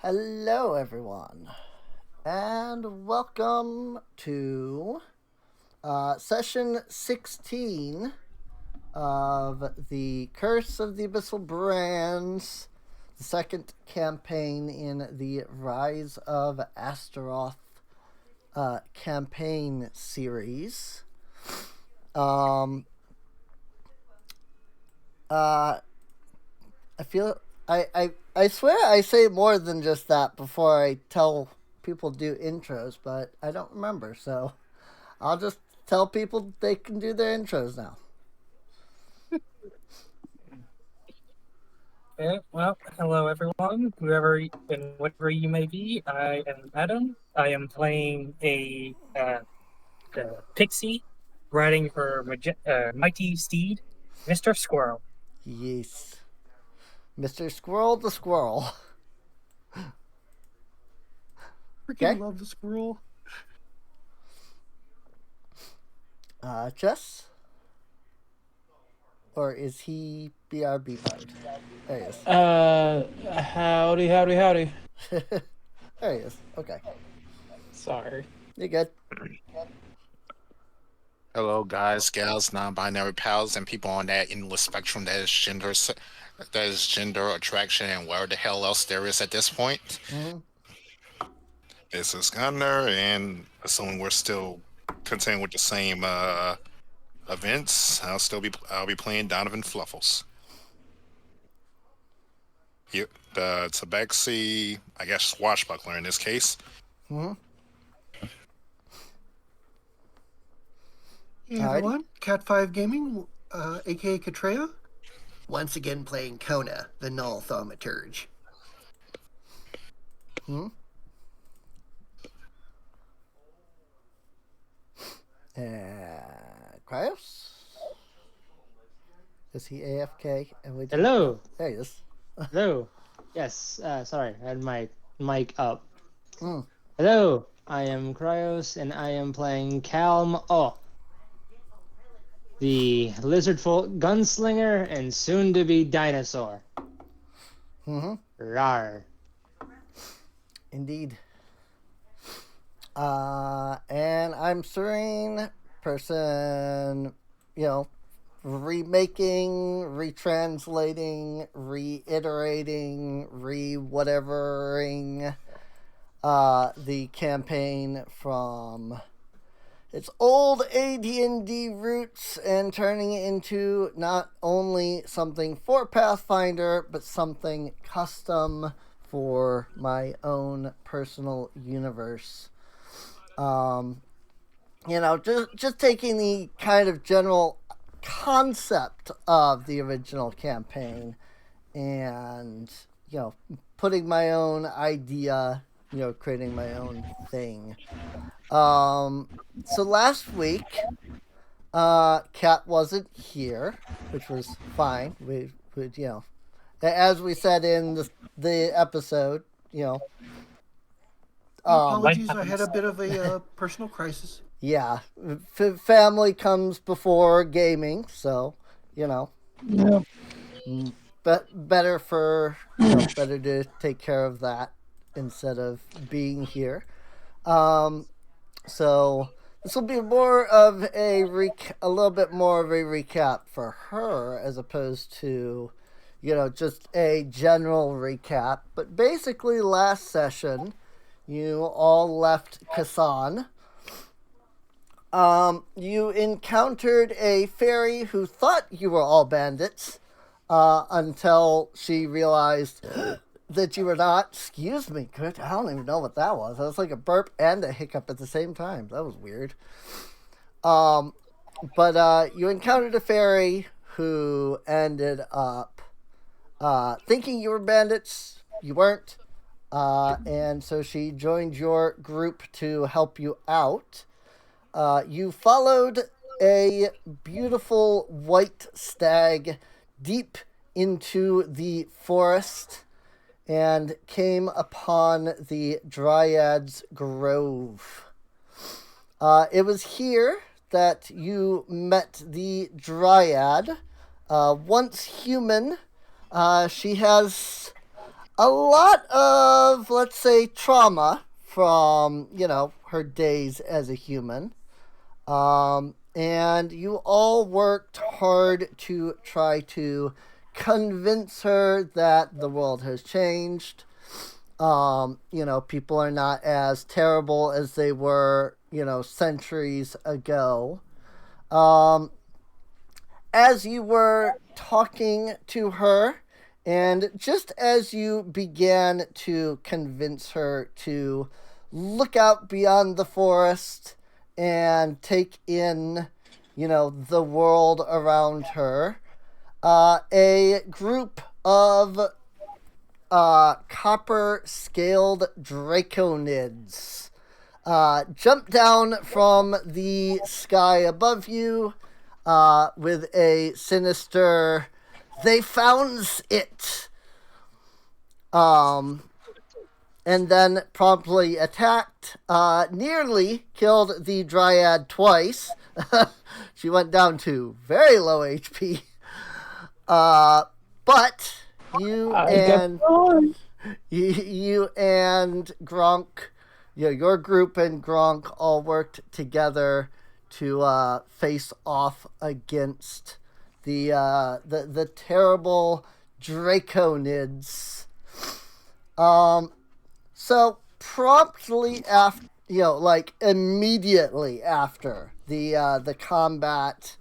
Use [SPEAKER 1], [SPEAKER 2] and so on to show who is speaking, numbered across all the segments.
[SPEAKER 1] Hello, everyone, and welcome to session 16 of the Curse of the Abyssal Brands, the second campaign in the Rise of Astaroth campaign series. Um, I feel I swear I say more than just that before I tell people do intros, but I don't remember, so I'll just tell people they can do their intros now.
[SPEAKER 2] Well, hello everyone, whoever and whatever you may be. I am Adam. I am playing a pixie, riding her mighty steed, Mr. Squirrel.
[SPEAKER 1] Yes. Mr. Squirrel the Squirrel.
[SPEAKER 3] Freaking
[SPEAKER 1] Okay?
[SPEAKER 3] love the squirrel.
[SPEAKER 1] Chess? Or is he BRB mode? There he is.
[SPEAKER 4] Howdy, howdy, howdy.
[SPEAKER 1] There he is. Okay.
[SPEAKER 4] Sorry.
[SPEAKER 1] You're good.
[SPEAKER 5] Hello, guys, gals, non-binary pals, and people on that endless spectrum that is gender attraction and where the hell else there is at this point.
[SPEAKER 1] Mm-hmm.
[SPEAKER 5] This is Gunner, and assuming we're still continuing with the same events, I'll be playing Donovan Fluffles. The Tabaxi, I guess swashbuckler in this case.
[SPEAKER 1] Mm-hmm.
[SPEAKER 3] Hey
[SPEAKER 1] Alrighty.
[SPEAKER 3] everyone, Cat5 Gaming, aka Katreya. Once again playing Kona, the Null Thaumaturge.
[SPEAKER 1] Hmm. Cryos? Is he AFK?
[SPEAKER 4] Hello.
[SPEAKER 1] There he is.
[SPEAKER 4] Hello. Yes, sorry, I had my mic up.
[SPEAKER 1] Mm.
[SPEAKER 4] Hello, I am Cryos, and I am playing Calm the lizard-folk gunslinger and soon-to-be dinosaur.
[SPEAKER 1] Mm-hmm.
[SPEAKER 4] Rawr.
[SPEAKER 1] Indeed. And I'm Serene, person, remaking, retranslating, reiterating, re-whatevering the campaign from its old AD&D roots and turning it into not only something for Pathfinder, but something custom for my own personal universe. Just taking the kind of general concept of the original campaign and, putting my own idea, creating my own thing. So last week, Kat wasn't here, which was fine. We as we said in the episode,
[SPEAKER 3] Apologies, I had a bit of a personal crisis.
[SPEAKER 1] yeah, family comes before gaming, so
[SPEAKER 4] Yeah.
[SPEAKER 1] but better better to take care of that instead of being here. So this will be more of a little bit more of a recap for her as opposed to, just a general recap. But basically, last session, you all left Kesan. You encountered a fairy who thought you were all bandits until she realized that you were not. Excuse me, good. I don't even know what that was. That was like a burp and a hiccup at the same time. That was weird. But you encountered a fairy who ended up thinking you were bandits. You weren't. And so she joined your group to help you out. You followed a beautiful white stag deep into the forest and came upon the Dryad's Grove. It was here that you met the Dryad. Once human, she has a lot of, let's say, trauma from, her days as a human. And you all worked hard to try to convince her that the world has changed. People are not as terrible as they were, centuries ago. As you were talking to her, and just as you began to convince her to look out beyond the forest and take in, the world around her, a group of copper-scaled draconids jump down from the sky above you with a sinister, "They found it!" And then promptly attacked, nearly killed the Dryad twice. She went down to very low HP. But you and Gronk, your group and Gronk all worked together to face off against the terrible draconids. So promptly after, immediately after the combat,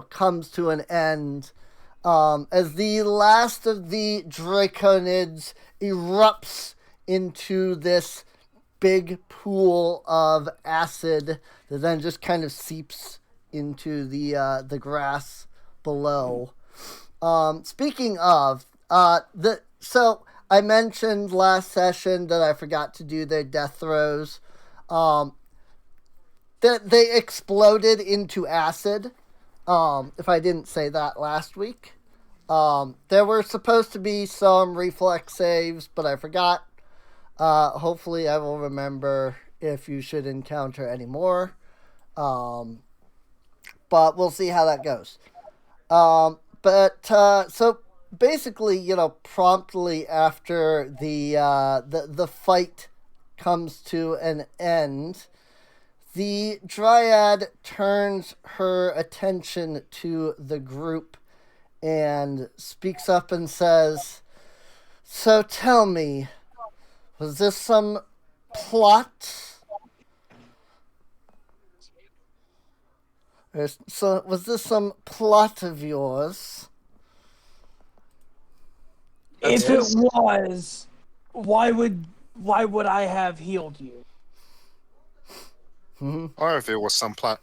[SPEAKER 1] comes to an end, as the last of the draconids erupts into this big pool of acid that then just kind of seeps into the grass below. Speaking of, so I mentioned last session that I forgot to do their death throws. That they exploded into acid. If I didn't say that last week. There were supposed to be some reflex saves, but I forgot. Hopefully I will remember if you should encounter any more. But we'll see how that goes. So basically, promptly after the fight comes to an end, the Dryad turns her attention to the group and speaks up and says, "So tell me, was this some plot? Was this some plot of yours?"
[SPEAKER 6] If it was, why would I have healed you?
[SPEAKER 5] Or if it was some plot,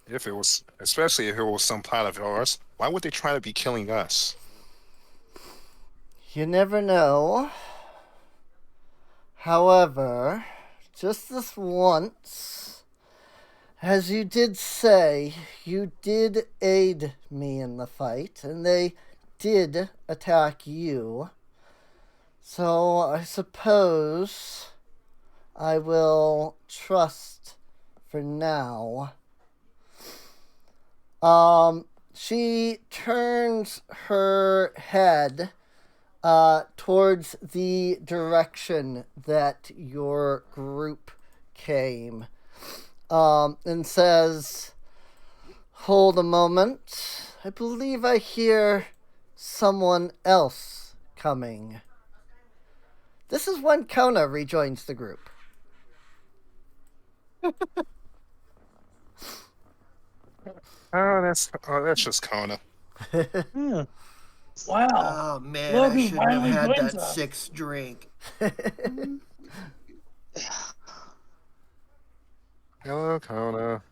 [SPEAKER 5] especially if it was some plot of yours, why would they try to be killing us?
[SPEAKER 1] You never know. However, just this once, as you did say, you did aid me in the fight, and they did attack you. So I suppose I will trust for now. She turns her head towards the direction that your group came, and says, "Hold a moment. I believe I hear someone else coming." This is when Kona rejoins the group.
[SPEAKER 5] That's just Kona.
[SPEAKER 6] Wow.
[SPEAKER 3] Oh man,
[SPEAKER 6] Look
[SPEAKER 3] I
[SPEAKER 6] who
[SPEAKER 3] shouldn't have
[SPEAKER 6] finally
[SPEAKER 3] had
[SPEAKER 6] joins
[SPEAKER 3] that
[SPEAKER 6] us.
[SPEAKER 3] sixth drink.
[SPEAKER 5] Hello, Kona.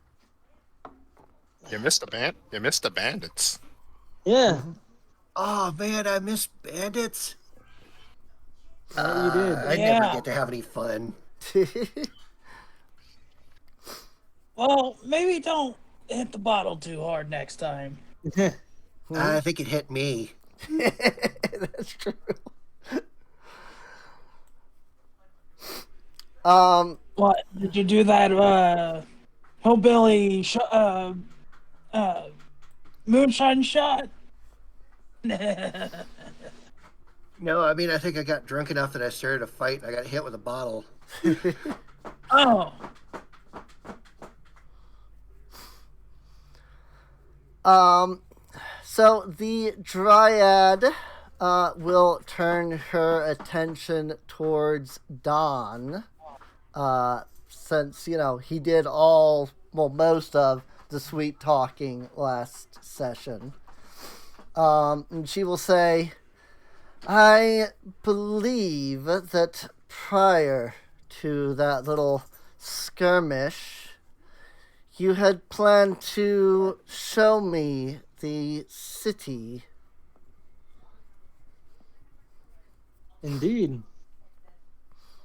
[SPEAKER 5] You missed the bandits.
[SPEAKER 4] Yeah,
[SPEAKER 3] Oh man, I miss bandits.
[SPEAKER 4] you did.
[SPEAKER 3] I
[SPEAKER 6] Yeah.
[SPEAKER 3] never get to have any fun.
[SPEAKER 6] Well, maybe don't hit the bottle too hard next time.
[SPEAKER 3] I think it hit me.
[SPEAKER 1] That's true.
[SPEAKER 6] What did you do that? Hillbilly moonshine shot.
[SPEAKER 3] No, I mean, I think I got drunk enough that I started a fight and I got hit with a bottle.
[SPEAKER 6] Oh,
[SPEAKER 1] So the Dryad will turn her attention towards Don, since, he did most of the sweet talking last session. And she will say, I believe that prior to that little skirmish, you had planned to show me the city.
[SPEAKER 4] Indeed.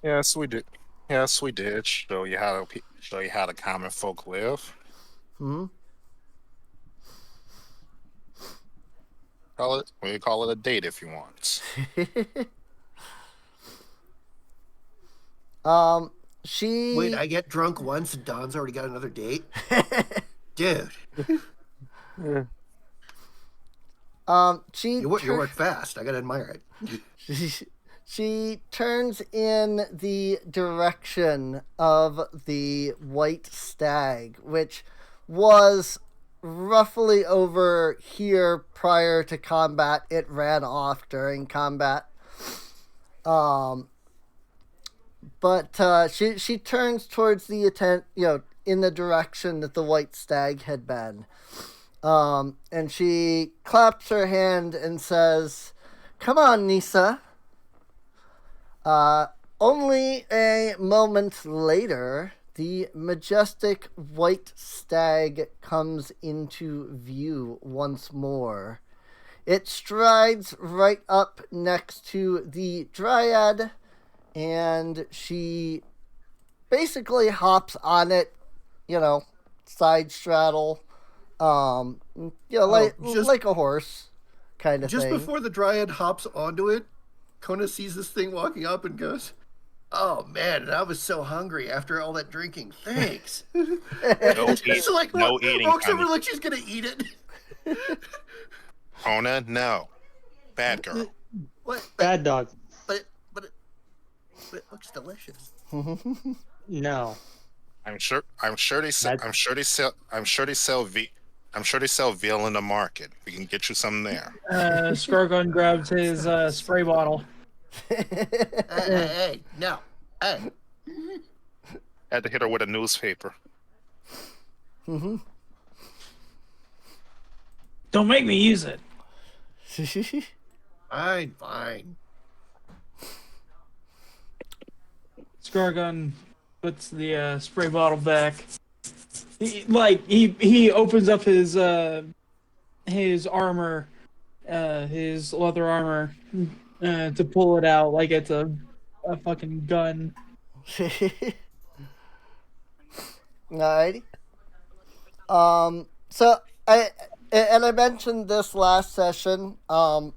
[SPEAKER 5] Yes, we did. Yes, we did. Show you how the common folk live.
[SPEAKER 1] Hmm?
[SPEAKER 5] We call it a date if you want.
[SPEAKER 1] She.
[SPEAKER 3] Wait, I get drunk once and Don's already got another date? Dude,
[SPEAKER 1] She.
[SPEAKER 3] you work fast. I gotta admire it.
[SPEAKER 1] She turns in the direction of the white stag, which was roughly over here prior to combat. It ran off during combat. But she turns towards the in the direction that the white stag had been. And she claps her hand and says, "Come on, Nisa." Only a moment later, the majestic white stag comes into view once more. It strides right up next to the Dryad, and she basically hops on it, side straddle, like a horse kind of
[SPEAKER 3] Just
[SPEAKER 1] thing.
[SPEAKER 3] before the Dryad hops onto it, Kona sees this thing walking up and goes, "Oh man, and I was so hungry after all that drinking. Thanks." She's like,
[SPEAKER 5] no eating,
[SPEAKER 3] walks over
[SPEAKER 5] honey.
[SPEAKER 3] like she's gonna eat it.
[SPEAKER 5] Ona, no. Bad girl.
[SPEAKER 3] What?
[SPEAKER 4] Bad dog.
[SPEAKER 3] But it looks delicious.
[SPEAKER 4] No.
[SPEAKER 5] I'm sure they sell veal in the market. We can get you some there.
[SPEAKER 6] Scargon grabs his spray bottle.
[SPEAKER 3] Hey, no. Hey.
[SPEAKER 5] Had to hit her with a newspaper.
[SPEAKER 6] Don't make me use it.
[SPEAKER 3] Fine.
[SPEAKER 6] Scargon puts the spray bottle back. He opens up his armor, his leather armor, to pull it out like it's a fucking gun.
[SPEAKER 1] Alrighty. So I mentioned this last session, and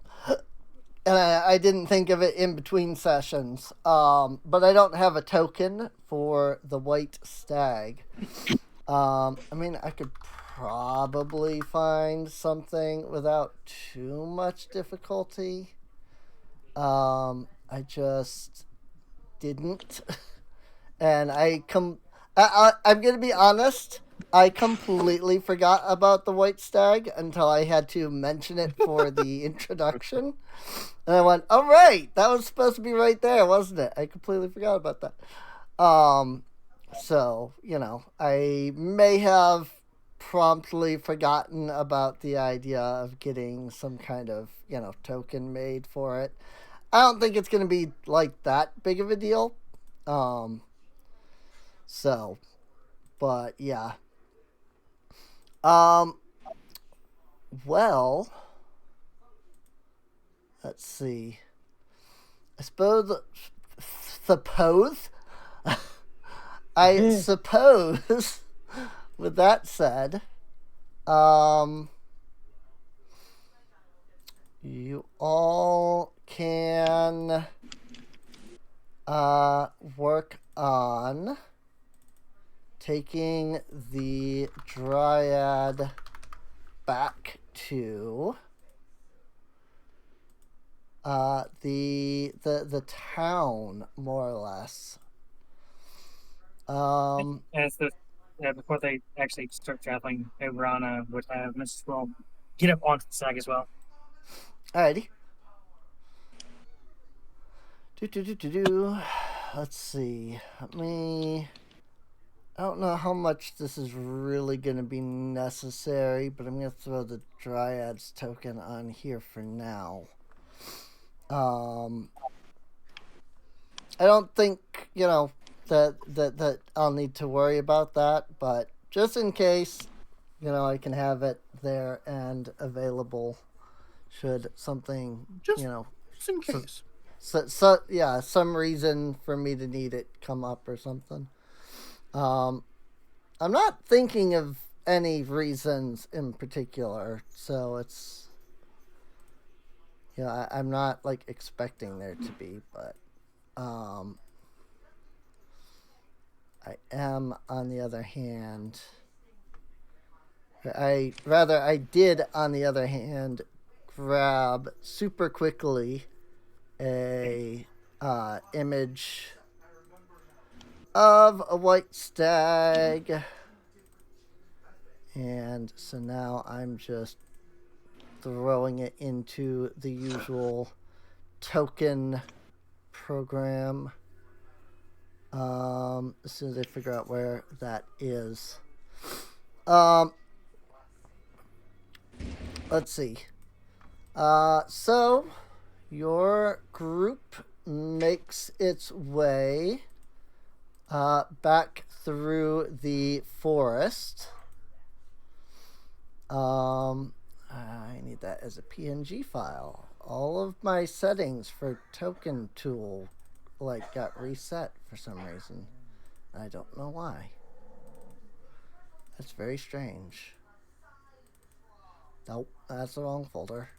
[SPEAKER 1] I didn't think of it in between sessions. But I don't have a token for the white stag. I mean, I could probably find something without too much difficulty. I just didn't. And I'm going to be honest, I completely forgot about the white stag until I had to mention it for the introduction. And I went, oh, right, that was supposed to be right there, wasn't it? I completely forgot about that. So, I may have promptly forgotten about the idea of getting some kind of, token made for it. I don't think it's going to be, like, that big of a deal. So, but, yeah. Well, let's see. I suppose, with that said, you all can work on taking the Dryad back to the town, more or less.
[SPEAKER 2] As the before they actually start traveling, Rana would have Mrs. Roll get up onto the stag as well.
[SPEAKER 1] Alrighty. Do. Let's see. I don't know how much this is really going to be necessary, but I'm going to throw the Dryad's token on here for now. I don't think, that I'll need to worry about that, but just in case, I can have it there and available should something,
[SPEAKER 3] Just in case.
[SPEAKER 1] some reason for me to need it come up or something. I'm not thinking of any reasons in particular, so it's, I'm not like expecting there to be, but I am, on the other hand, I did, on the other hand, grab super quickly a image of a white stag, and so now I'm just throwing it into the usual token program as soon as I figure out where that is. Let's see. So your group makes its way back through the forest. I need that as a PNG file. All of my settings for token tool got reset for some reason. I don't know why. That's very strange. Nope, that's the wrong folder.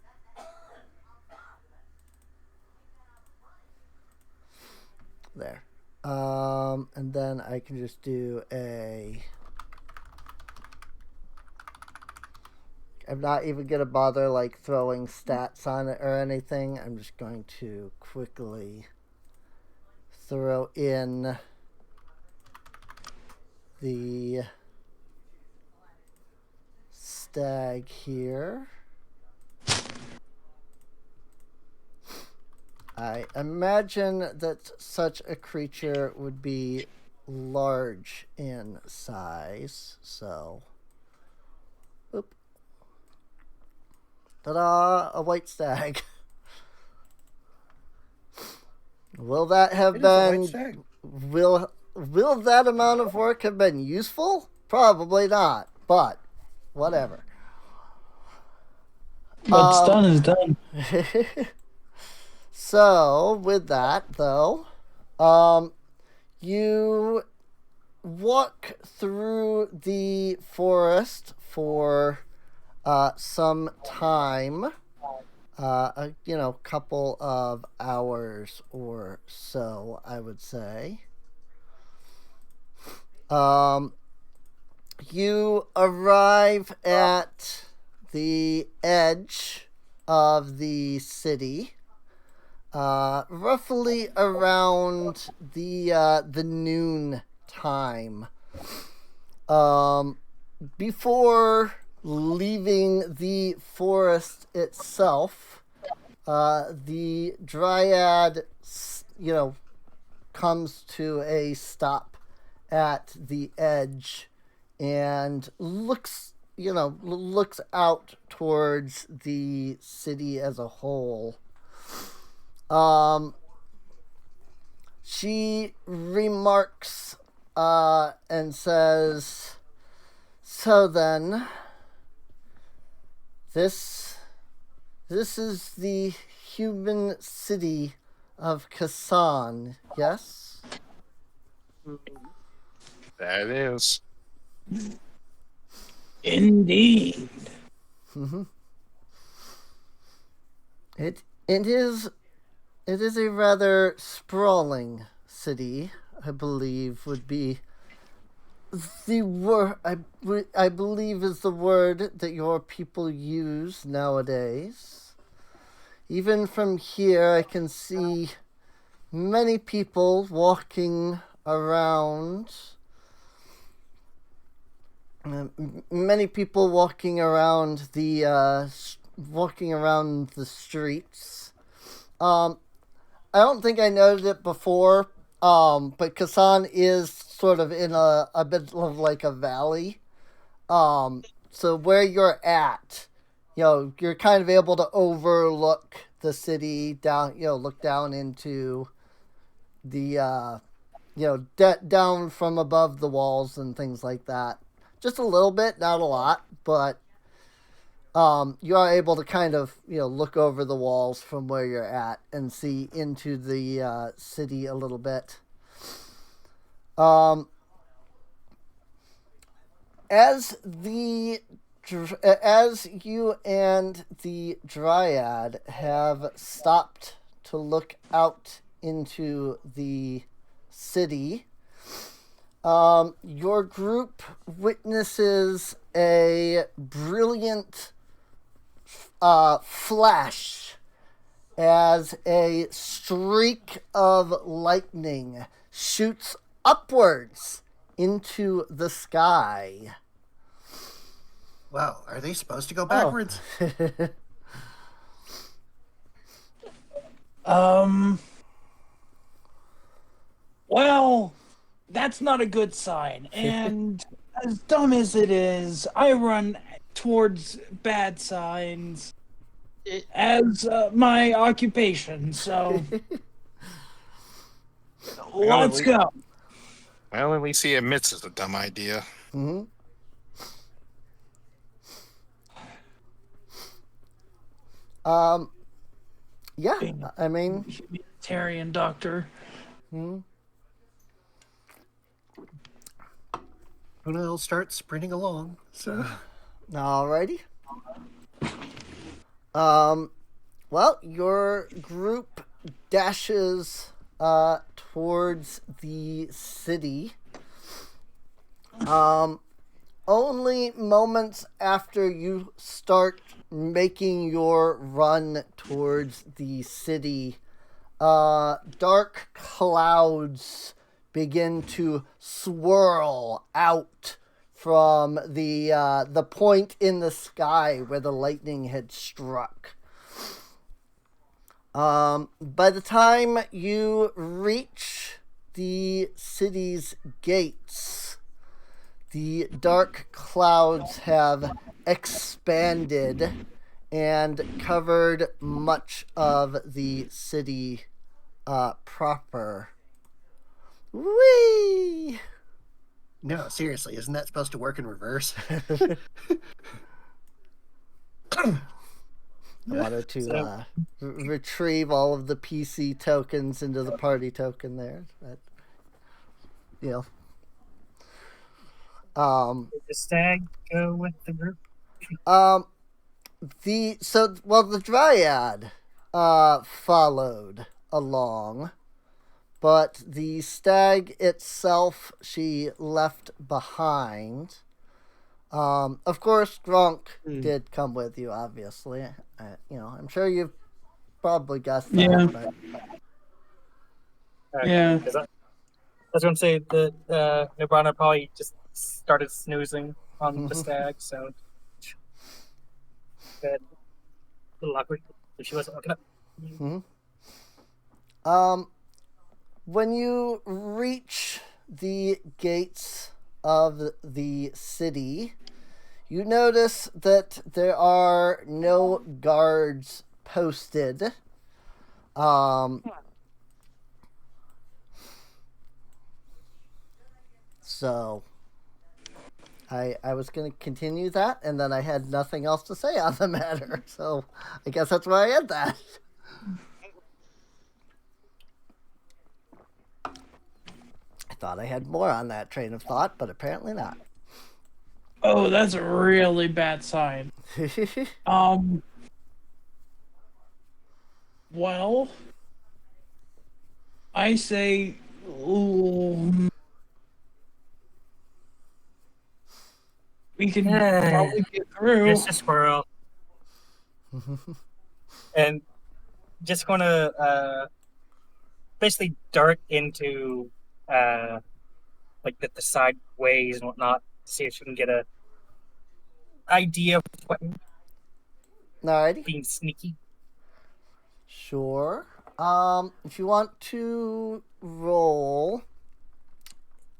[SPEAKER 1] There. And then I can just do I'm not even going to bother throwing stats on it or anything. I'm just going to quickly throw in the stag here. I imagine that such a creature would be large in size, so... Oop. Ta-da! A white stag. Will that have been... Will that amount of work have been useful? Probably not, but whatever.
[SPEAKER 6] What's done is done.
[SPEAKER 1] So, with that, though, you walk through the forest for some time, couple of hours or so, I would say. You arrive at the edge of the city, roughly around the noon time. Before leaving the forest itself, the Dryad, comes to a stop at the edge and looks out towards the city as a whole. She remarks and says, "So then, this is the human city of Kesan, yes?"
[SPEAKER 5] That is.
[SPEAKER 6] Indeed.
[SPEAKER 1] Mm-hmm. It is a rather sprawling city, I believe would be the word I believe is the word that your people use nowadays. even from here, I can see many people walking around. Many people walking around the streets. I don't think I noted it before, but Kesan is sort of in a bit of like a valley. So where you're at, you're kind of able to overlook the city down, look down into the, down from above the walls and things like that. Just a little bit, not a lot, but you are able to kind of look over the walls from where you're at and see into the city a little bit. As you and the Dryad have stopped to look out into the city, your group witnesses a brilliant flash as a streak of lightning shoots upwards into the sky.
[SPEAKER 3] Wow, are they supposed to go backwards?
[SPEAKER 6] Well, that's not a good sign. And as dumb as it is, I run towards bad signs as my occupation. So let's go.
[SPEAKER 5] Well, at least he admits it's a dumb idea.
[SPEAKER 1] Mm-hmm. Yeah, I mean,
[SPEAKER 6] humanitarian doctor.
[SPEAKER 1] hmm.
[SPEAKER 3] We'll start sprinting along. So,
[SPEAKER 1] Alrighty. Well, your group dashes towards the city. Only moments after you start making your run towards the city, dark clouds begin to swirl out from the point in the sky where the lightning had struck. By the time you reach the city's gates, the dark clouds have expanded and covered much of the city proper. Whee!
[SPEAKER 3] no, seriously, isn't that supposed to work in reverse?
[SPEAKER 1] I wanted to retrieve all of the PC tokens into the party token there. But,
[SPEAKER 2] Did the stag go with the group?
[SPEAKER 1] The Dryad followed along, but the stag itself she left behind. Of course, Gronk did come with you, obviously. I'm sure you've probably guessed that.
[SPEAKER 6] Yeah.
[SPEAKER 1] But...
[SPEAKER 6] Yeah.
[SPEAKER 2] Because I was going to say that Nibrana probably just started snoozing on the stag, so good. A little awkward if she wasn't looking up.
[SPEAKER 1] When you reach the gates of the city, you notice that there are no guards posted. So I was going to continue that, and then I had nothing else to say on the matter. So I guess that's why I had that. I thought I had more on that train of thought, but apparently not.
[SPEAKER 6] Oh, that's a really bad sign. Well, I say, we can probably get through.
[SPEAKER 2] Mr. Squirrel. And just going to basically dart into like the side ways and whatnot, see if she can get a idea of what
[SPEAKER 1] Alrighty.
[SPEAKER 2] being sneaky.
[SPEAKER 1] Sure. If you want to roll,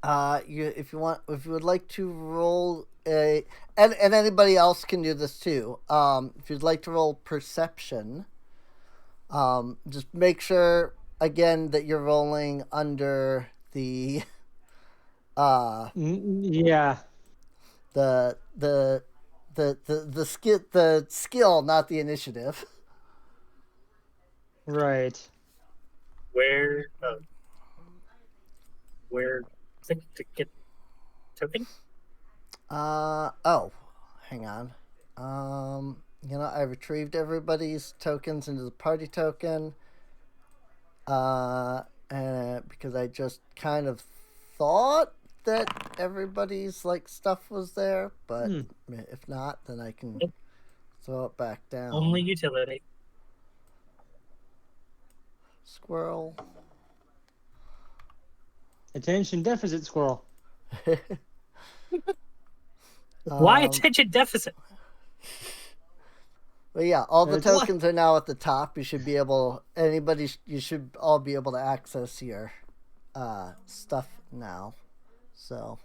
[SPEAKER 1] if you would like to roll and anybody else can do this too. If you'd like to roll perception, just make sure again that you're rolling under the
[SPEAKER 4] Yeah.
[SPEAKER 1] the skill, not the initiative.
[SPEAKER 4] Right.
[SPEAKER 2] Where to get token?
[SPEAKER 1] Oh, hang on. I retrieved everybody's tokens into the party token. And because I just kind of thought that everybody's like stuff was there, but if not, then I can throw it back down.
[SPEAKER 2] Only utility.
[SPEAKER 1] Squirrel.
[SPEAKER 4] Attention deficit squirrel.
[SPEAKER 2] Why attention deficit?
[SPEAKER 1] But yeah, all the
[SPEAKER 4] It's-
[SPEAKER 1] tokens are now at the top. You should all be able to access your stuff now. So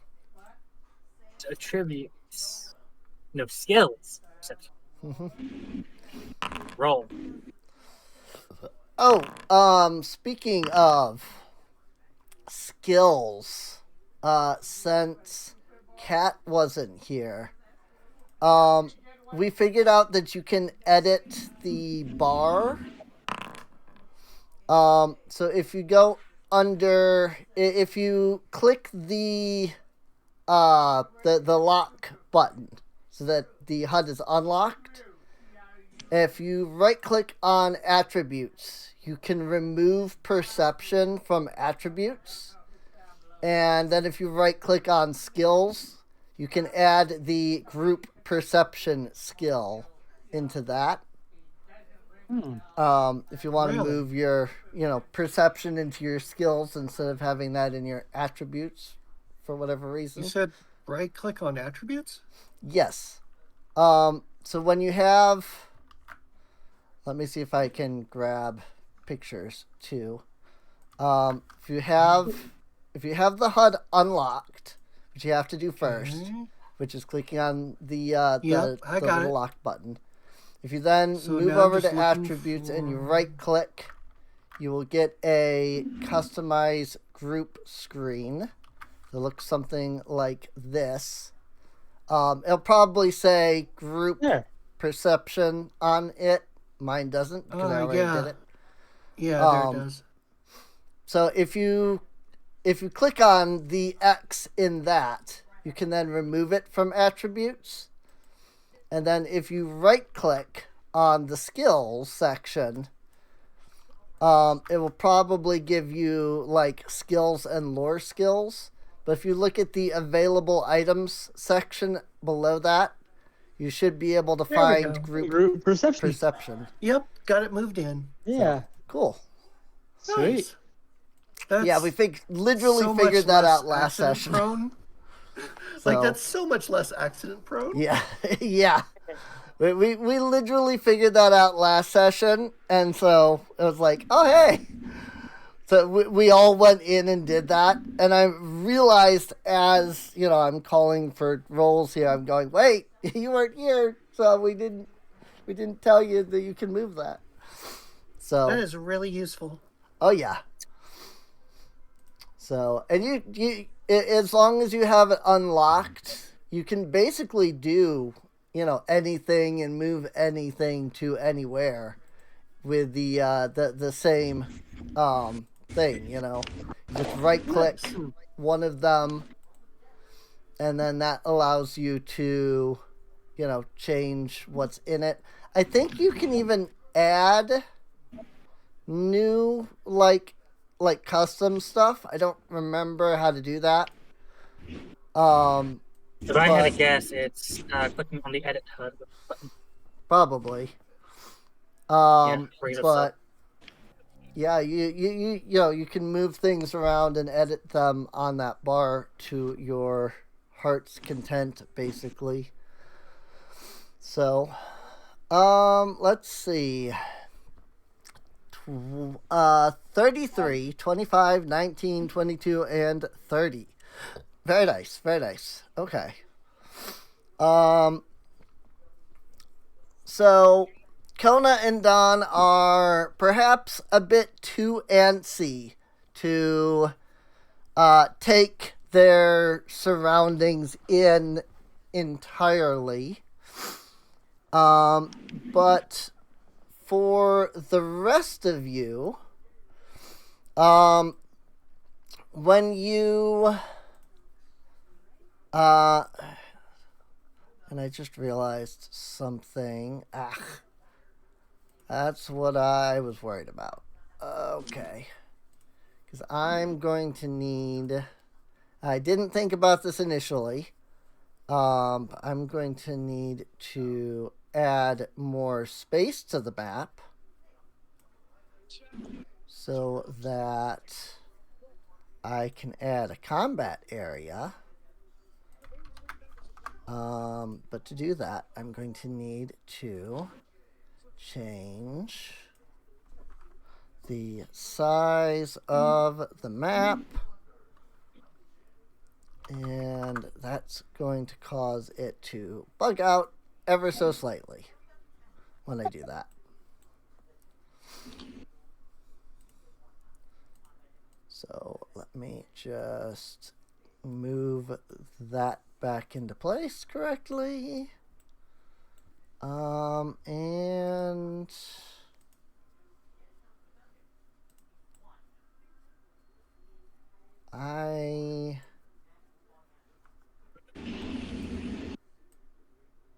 [SPEAKER 2] Attributes. No skills. Roll.
[SPEAKER 1] oh, speaking of skills, since Kat wasn't here, we figured out that you can edit the bar. So if you go if you click the lock button so that the HUD is unlocked, if you right click on attributes, you can remove perception from attributes. And then if you right click on skills, you can add the group perception skill into that. If you want to move your, perception into your skills instead of having that in your attributes for whatever reason.
[SPEAKER 3] You said right click on attributes?
[SPEAKER 1] Yes. So when you have, let me see if I can grab pictures too. If you have the HUD unlocked, which you have to do first, which is clicking on the little lock button. If you then move over to attributes and you right click, you will get a customize group screen. It looks something like this. It'll probably say group perception on it. Mine doesn't because I already did it.
[SPEAKER 3] Yeah, there it does.
[SPEAKER 1] So if you click on the X in that, you can then remove it from attributes. And then if you right click on the skills section, it will probably give you like skills and lore skills. But if you look at the available items section below that, you should be able to find group perception.
[SPEAKER 3] Yep, got it moved in.
[SPEAKER 4] Yeah.
[SPEAKER 1] Cool.
[SPEAKER 4] Sweet.
[SPEAKER 3] Nice. That's
[SPEAKER 1] Yeah, we literally
[SPEAKER 3] so
[SPEAKER 1] figured
[SPEAKER 3] much
[SPEAKER 1] that
[SPEAKER 3] less
[SPEAKER 1] out last
[SPEAKER 3] accident
[SPEAKER 1] session.
[SPEAKER 3] Prone.
[SPEAKER 1] So-
[SPEAKER 3] Like, that's so much less accident prone.
[SPEAKER 1] Yeah, yeah. We literally figured that out last session, and so it was like, oh hey. So we all went in and did that, and I realized as I'm calling for rolls here, I'm going, wait, you weren't here, so we didn't tell you that you can move that. So
[SPEAKER 3] That is really useful.
[SPEAKER 1] oh yeah. So and you as long as you have it unlocked, you can basically do anything and move anything to anywhere with the same thing. Just right click one of them, and then that allows you to change what's in it. I think you can even add new like custom stuff. I don't remember how to do that.
[SPEAKER 2] If I had to guess, it's clicking on the edit HUD button.
[SPEAKER 1] Probably.
[SPEAKER 2] Brings us
[SPEAKER 1] But
[SPEAKER 2] up.
[SPEAKER 1] Yeah, you can move things around and edit them on that bar to your heart's content, basically. So, let's see. 33, 25, 19, 22, and 30. Very nice, very nice. Okay. So Kona and Don are perhaps a bit too antsy to take their surroundings in entirely. But for the rest of you, when you and I just realized something. That's what I was worried about. Okay. Because I'm going to need... I didn't think about this initially. I'm going to need to add more space to the map so that I can add a combat area. But to do that, I'm going to need to change the size of the map, and that's going to cause it to bug out ever so slightly when I do that. So let me just move that back into place correctly. And I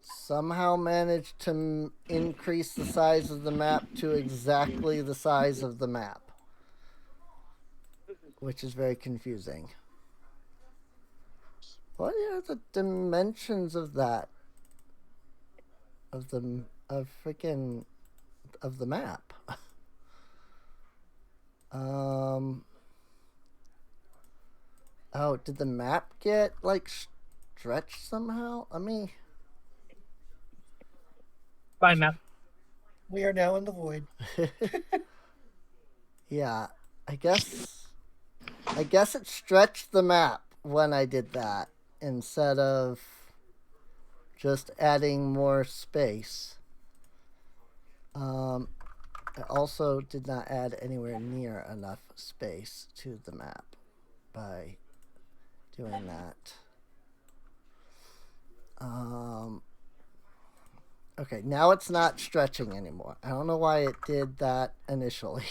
[SPEAKER 1] somehow managed to increase the size of the map to exactly the size of the map, which is very confusing. What are the dimensions of that? Of the map? Oh, did the map get like stretched somehow? Let me.
[SPEAKER 2] Bye, map.
[SPEAKER 3] We are now in the void.
[SPEAKER 1] Yeah, I guess it stretched the map when I did that instead of just adding more space. I also did not add anywhere near enough space to the map by doing that. Okay, now it's not stretching anymore. I don't know why it did that initially.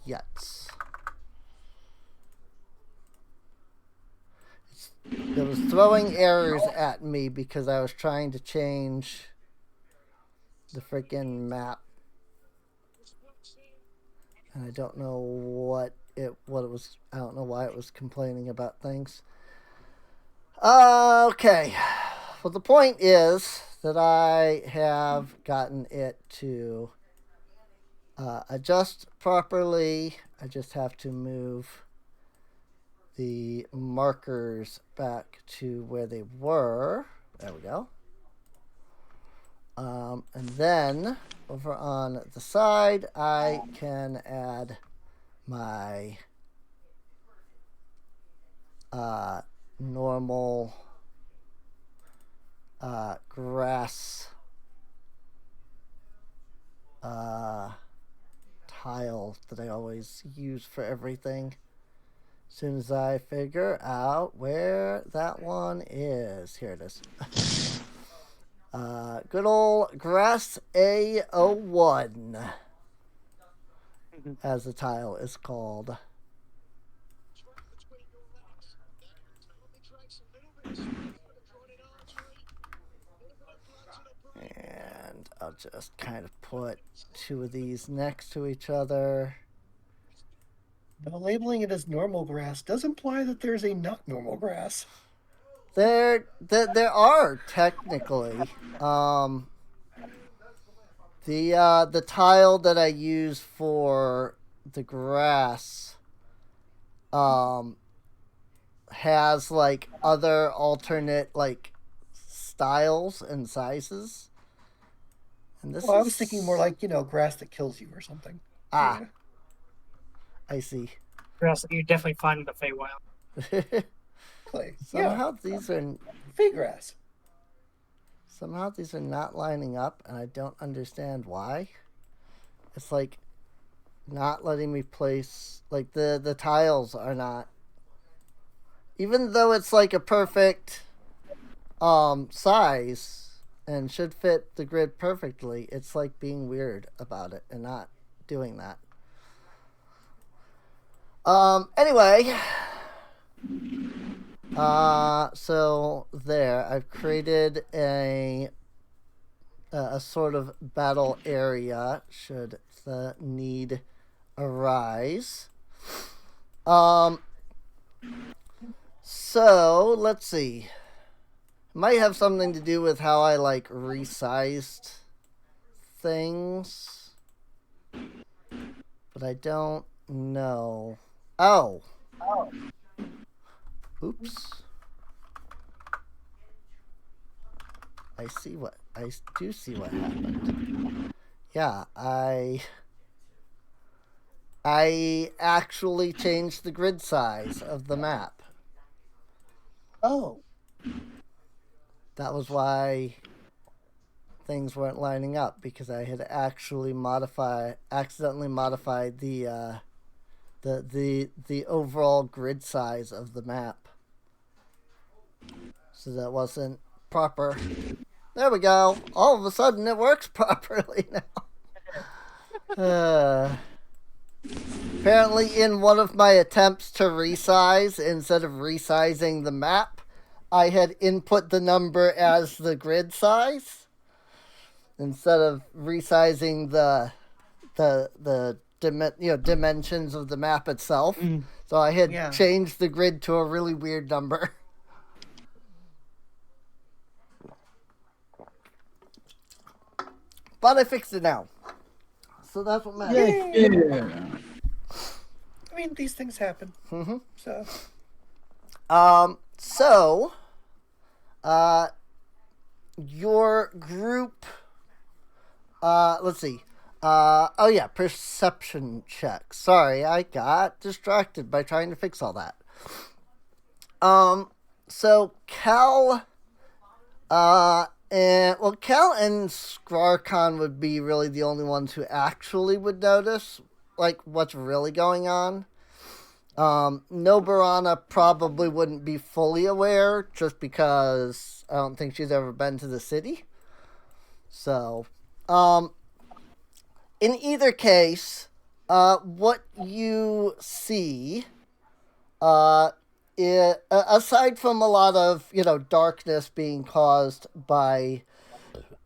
[SPEAKER 1] Yes. It was throwing errors at me because I was trying to change the freaking map. And I don't know what it was. I don't know why it was complaining about things. Okay. Well, the point is that I have gotten it to adjust properly. I just have to move the markers back to where they were. There we go. And then over on the side, I can add my normal grass tile that I always use for everything. As soon as I figure out where that one is. Here it is. Good old Grass A01, as the tile is called. And I'll just kind of put two of these next to each other.
[SPEAKER 3] Now, labeling it as normal grass does imply that there's a not normal grass.
[SPEAKER 1] There are technically. The tile that I use for the grass has like other alternate like styles and sizes. And this
[SPEAKER 3] Well, I was thinking more like, grass that kills you or something.
[SPEAKER 1] Ah,
[SPEAKER 3] Yeah.
[SPEAKER 1] I see.
[SPEAKER 2] You definitely find in the Feywild.
[SPEAKER 3] Clay.
[SPEAKER 1] Somehow
[SPEAKER 3] Yeah.
[SPEAKER 1] these are
[SPEAKER 3] Fey grass.
[SPEAKER 1] somehow these are not lining up, and I don't understand why. It's like not letting me place like the tiles are not, even though it's like a perfect size and should fit the grid perfectly. It's like being weird about it and not doing that. Anyway, so there, I've created a sort of battle area should the need arise. So let's see. Might have something to do with how I like resized things, but I don't know. Oh. Oops. I do see what happened. Yeah, I actually changed the grid size of the map.
[SPEAKER 3] Oh.
[SPEAKER 1] That was why things weren't lining up, because I had actually accidentally modified the overall grid size of the map. So that wasn't proper. There we go. All of a sudden it works properly now. Apparently in one of my attempts to resize, instead of resizing the map, I had input the number as the grid size instead of resizing the dimensions of the map itself. So I had changed the grid to a really weird number. But I fixed it now. So that's what matters.
[SPEAKER 6] Yeah.
[SPEAKER 3] I mean, these things happen.
[SPEAKER 1] Mm-hmm.
[SPEAKER 3] So.
[SPEAKER 1] Your group, let's see. Oh yeah, perception check. Sorry, I got distracted by trying to fix all that. So Cal, Cal and Skrarkon would be really the only ones who actually would notice, like, what's really going on. Nobarana probably wouldn't be fully aware, just because I don't think she's ever been to the city. So, in either case, what you see, aside from a lot of, darkness being caused by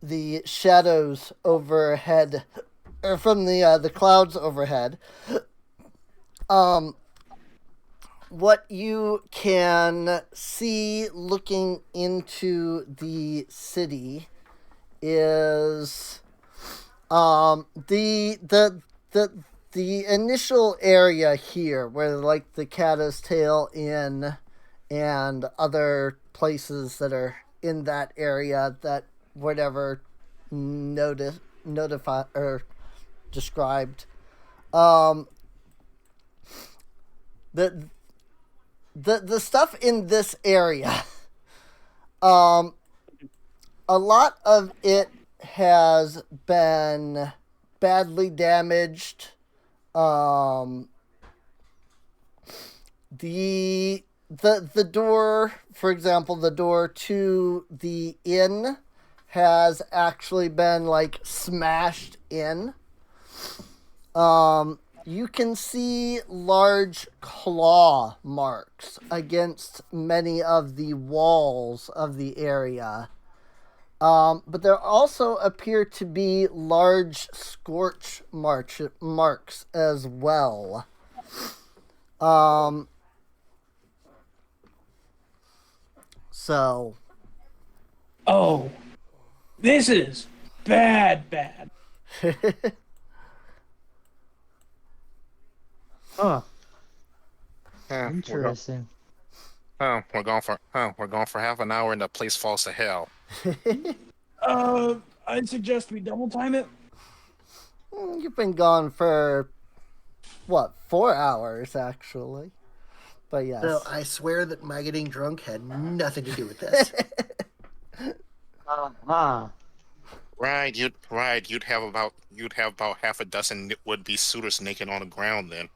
[SPEAKER 1] the shadows overhead, or from the clouds overhead, what you can see looking into the city is the initial area here where like the Caddis Tail Inn and other places that are in that area that whatever notified or described, the stuff in this area, a lot of it has been badly damaged. The door, for example, the door to the inn has actually been like smashed in. You can see large claw marks against many of the walls of the area. But there also appear to be large scorch marks as well. So So,
[SPEAKER 6] Oh, this is bad.
[SPEAKER 4] Oh,
[SPEAKER 5] Yeah,
[SPEAKER 4] interesting.
[SPEAKER 5] we're going for half an hour and the place falls to hell.
[SPEAKER 6] I'd suggest we double time it.
[SPEAKER 1] you've been gone for, what, 4 hours, actually. But yes.
[SPEAKER 3] No, I swear that my getting drunk had nothing to do with this.
[SPEAKER 4] Uh-huh.
[SPEAKER 5] Right, you'd have about half a dozen would-be suitors naked on the ground then.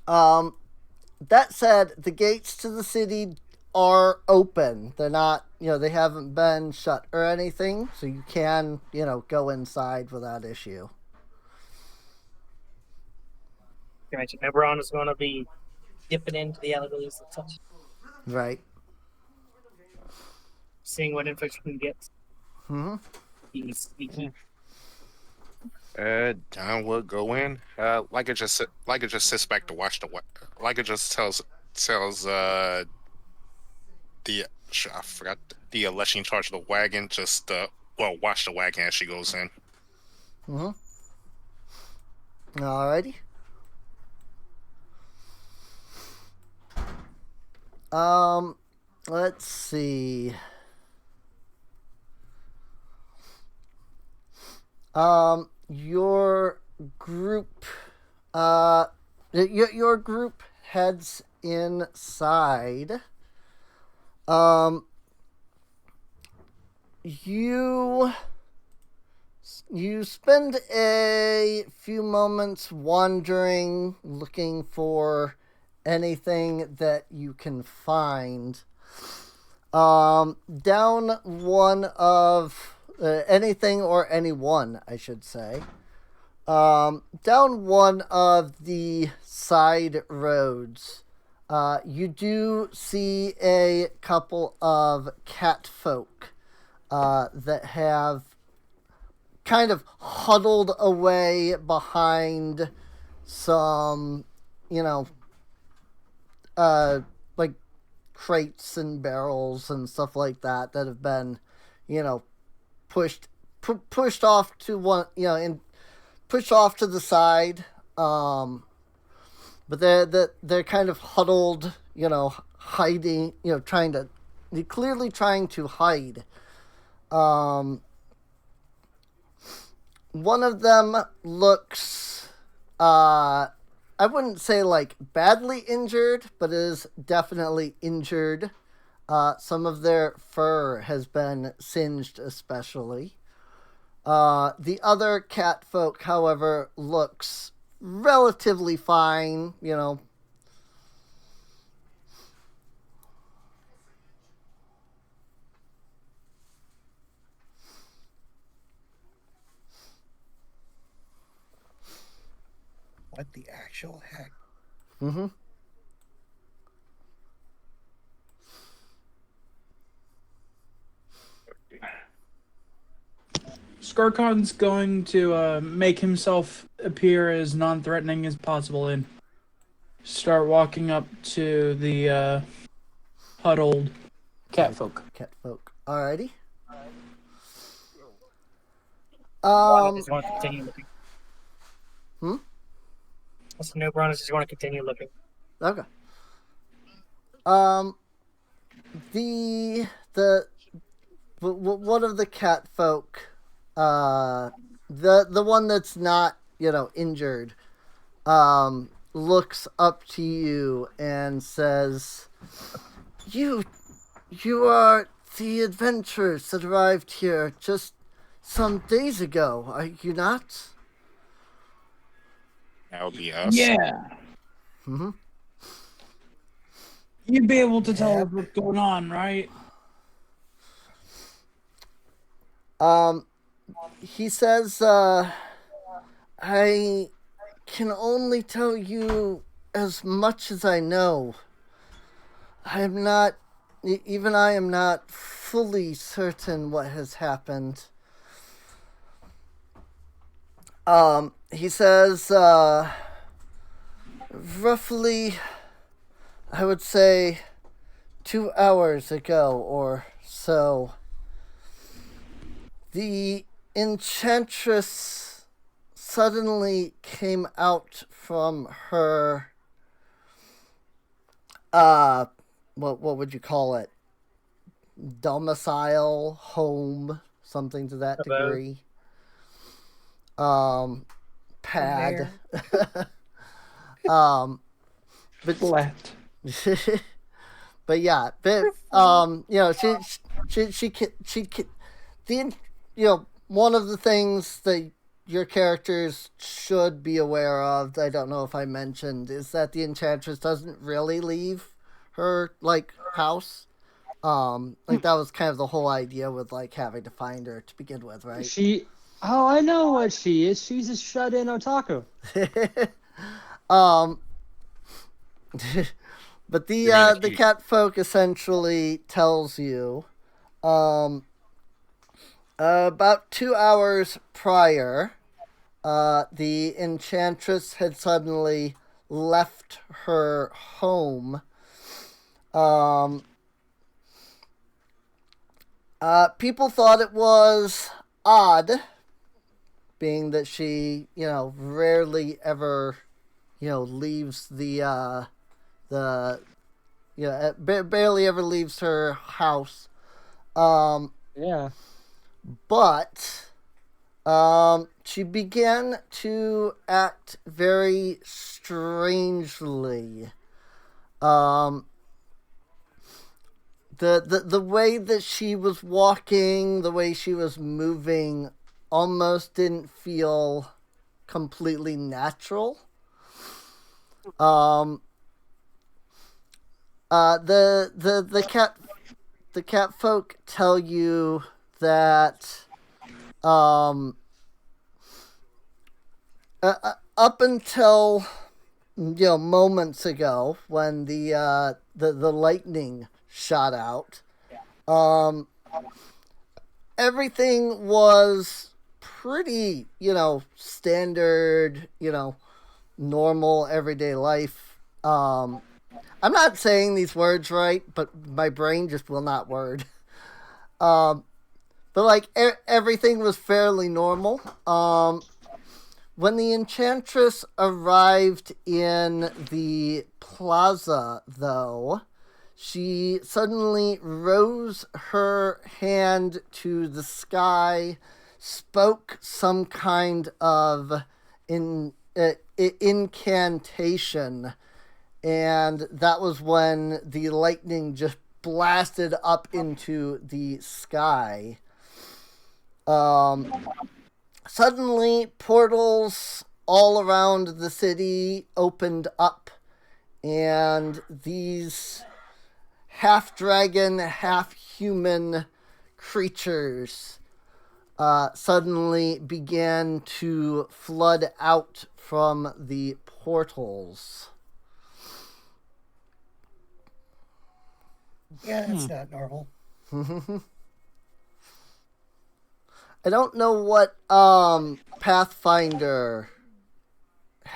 [SPEAKER 1] That said, the gates to the city are open. They're not, they haven't been shut or anything, so you can, go inside without issue.
[SPEAKER 2] You mentioned Oberon is going to be dipping into the alleyways and such,
[SPEAKER 1] Right.
[SPEAKER 2] seeing what info we can get.
[SPEAKER 1] Mm-hmm.
[SPEAKER 2] Being sneaky.
[SPEAKER 5] John would go in. Like it just sits back to watch like it just tells I forgot the lesson in charge of the wagon. Just watch the wagon as she goes in.
[SPEAKER 1] Mm-hmm. Alrighty. Let's see. Your group, your group heads inside. You spend a few moments wandering, looking for anything that you can find. Down one of anything or anyone, I should say. Down one of the side roads, you do see a couple of cat folk that have kind of huddled away behind some, like crates and barrels and stuff like that have been, pushed off to one, pushed off to the side. But they're kind of huddled, hiding, they're clearly trying to hide. One of them looks, I wouldn't say like badly injured, but is definitely injured. Some of their fur has been singed especially. The other cat folk, however, looks relatively fine,
[SPEAKER 3] What the actual heck?
[SPEAKER 1] Mm-hmm.
[SPEAKER 6] Skarkon's going to make himself appear as non-threatening as possible and start walking up to the huddled catfolk.
[SPEAKER 1] Catfolk. Alrighty.
[SPEAKER 2] I just want to continue looking.
[SPEAKER 1] Hmm?
[SPEAKER 2] Also, no, Oberon just want to continue looking.
[SPEAKER 1] Okay. One of the cat folk, the one that's not, injured, looks up to you and says, You are the adventurers that arrived here just some days ago, are you not?
[SPEAKER 5] That would be us.
[SPEAKER 6] Yeah.
[SPEAKER 1] Mm-hmm.
[SPEAKER 6] You'd be able to tell us what's going on, right?
[SPEAKER 1] He says, I can only tell you as much as I know. I am not fully certain what has happened. He says, roughly, I would say, 2 hours ago or so, the enchantress suddenly came out from her, what would you call it? Domicile, home, something to that
[SPEAKER 2] Abode.
[SPEAKER 1] degree. Pad. But
[SPEAKER 6] Flat.
[SPEAKER 1] but yeah, but one of the things that your characters should be aware of, I don't know if I mentioned, is that the enchantress doesn't really leave her house. That was kind of the whole idea with having to find her to begin with, right?
[SPEAKER 4] Oh, I know what she is. She's a shut-in otaku.
[SPEAKER 1] But
[SPEAKER 5] You mean
[SPEAKER 1] the cat folk essentially tells you, about 2 hours prior, the enchantress had suddenly left her home. People thought it was odd, being that she, rarely ever, leaves barely ever leaves her house.
[SPEAKER 4] Yeah.
[SPEAKER 1] But she began to act very strangely. The way that she was walking, the way she was moving, almost didn't feel completely natural. The cat folk tell you that up until moments ago, when the lightning shot out, everything was pretty standard, normal everyday life. I'm not saying these words right, but my brain just will not word. But everything was fairly normal. When the enchantress arrived in the plaza, though, she suddenly rose her hand to the sky, spoke some kind of incantation, and that was when the lightning just blasted up into the sky. Suddenly, portals all around the city opened up, and these half-dragon, half-human creatures suddenly began to flood out from the portals.
[SPEAKER 7] Yeah, that's not normal.
[SPEAKER 1] I don't know what Pathfinder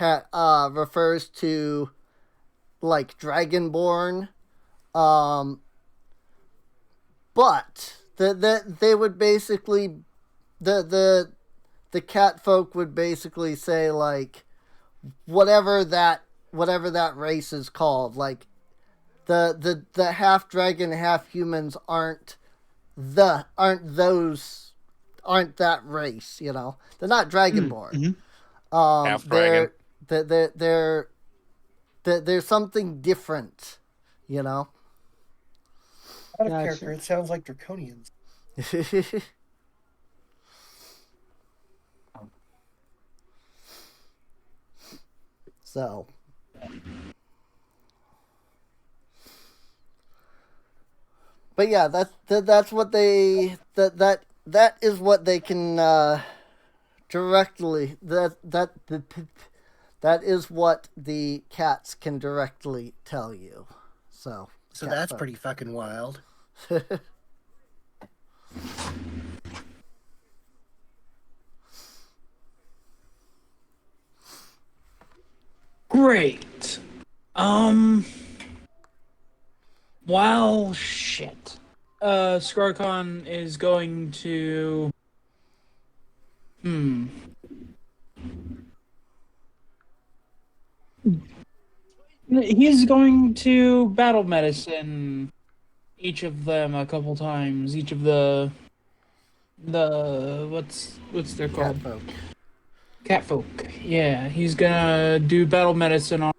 [SPEAKER 1] refers to, like Dragonborn, but they would basically the cat folk would basically say whatever that race is called, the half dragon, half humans aren't that race, they're not Dragonborn.
[SPEAKER 5] Half dragon.
[SPEAKER 1] They're something different,
[SPEAKER 7] Out of
[SPEAKER 4] Gotcha.
[SPEAKER 7] character, it sounds like draconians.
[SPEAKER 1] So but yeah, that's what that is what they can directly that is what the cats can directly tell you. So
[SPEAKER 3] that's pretty fucking wild.
[SPEAKER 6] Great. Well, shit. Scarcon is going to. He's going to battle medicine each of them a couple times. Each of the what's they're called?
[SPEAKER 1] Catfolk.
[SPEAKER 6] Catfolk. Yeah, he's gonna do battle medicine on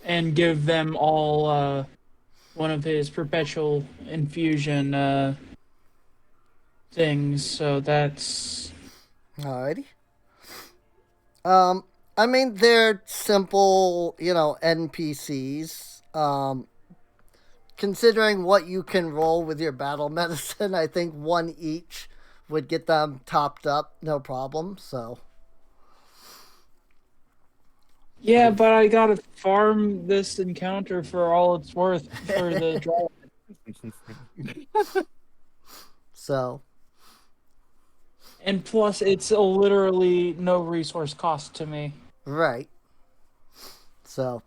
[SPEAKER 6] and give them all one of his perpetual infusion things. So that's
[SPEAKER 1] Alrighty. I mean, they're simple, NPCs. Considering what you can roll with your battle medicine, I think one each would get them topped up, no problem. So,
[SPEAKER 6] yeah, but I gotta farm this encounter for all it's worth for the draw.
[SPEAKER 1] so
[SPEAKER 6] And plus, it's literally no resource cost to me.
[SPEAKER 1] right. So,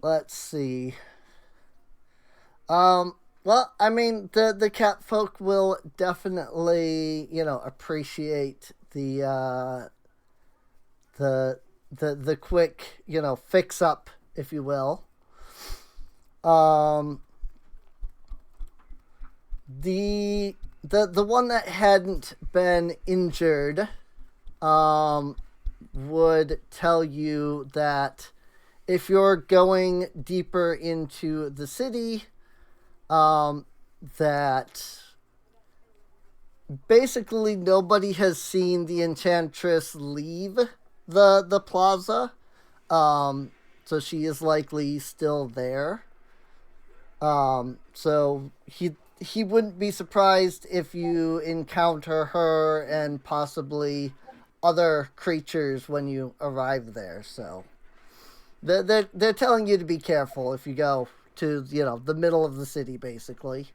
[SPEAKER 1] let's see. Well, I mean, the cat folk will definitely, appreciate the quick, fix up, if you will. The one that hadn't been injured, would tell you that if you're going deeper into the city, that basically nobody has seen the enchantress leave the plaza. So she is likely still there. So he wouldn't be surprised if you encounter her and possibly other creatures when you arrive there. So they're telling you to be careful if you go to, the middle of the city, basically.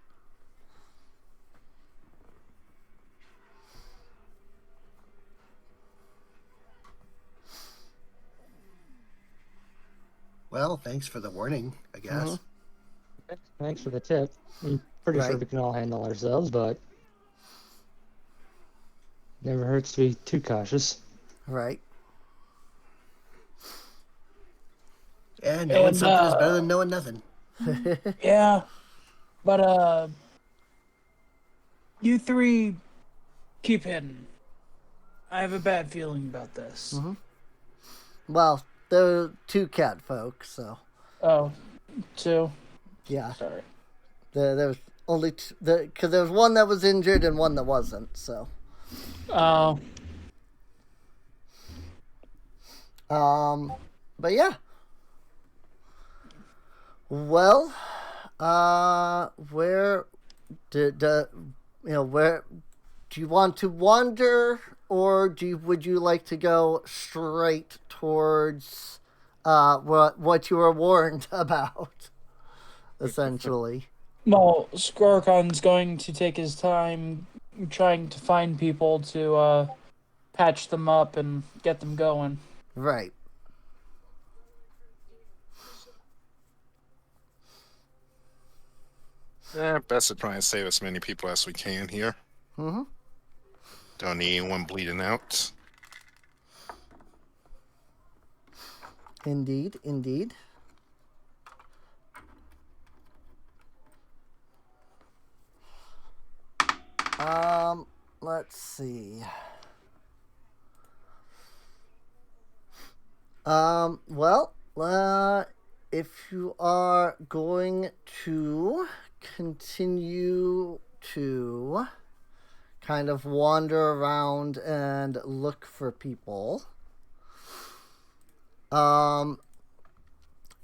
[SPEAKER 3] Well, thanks for the warning, I guess.
[SPEAKER 4] Thanks for the tip. I'm pretty sure
[SPEAKER 1] Right.
[SPEAKER 4] we can all handle ourselves, but never hurts to be too cautious.
[SPEAKER 1] Right.
[SPEAKER 3] Yeah, knowing
[SPEAKER 6] And,
[SPEAKER 3] something is better than knowing nothing.
[SPEAKER 6] Yeah, but you three keep hidden. I have a bad feeling about this.
[SPEAKER 1] Well, there are two cat folk, so
[SPEAKER 6] Oh, two.
[SPEAKER 1] yeah.
[SPEAKER 6] Sorry.
[SPEAKER 1] There was only two, because there was one that was injured and one that wasn't. So,
[SPEAKER 6] Oh,
[SPEAKER 1] but yeah. Well, where where do you want to wander, or would you like to go straight towards what you were warned about, essentially?
[SPEAKER 6] well, Scorcon's going to take his time trying to find people to patch them up and get them going.
[SPEAKER 1] Right.
[SPEAKER 5] Yeah, best to try and save as many people as we can here.
[SPEAKER 1] Mm-hmm.
[SPEAKER 5] Don't need anyone bleeding out.
[SPEAKER 1] Indeed, indeed. Let's see. Well, if you are going to continue to kind of wander around and look for people,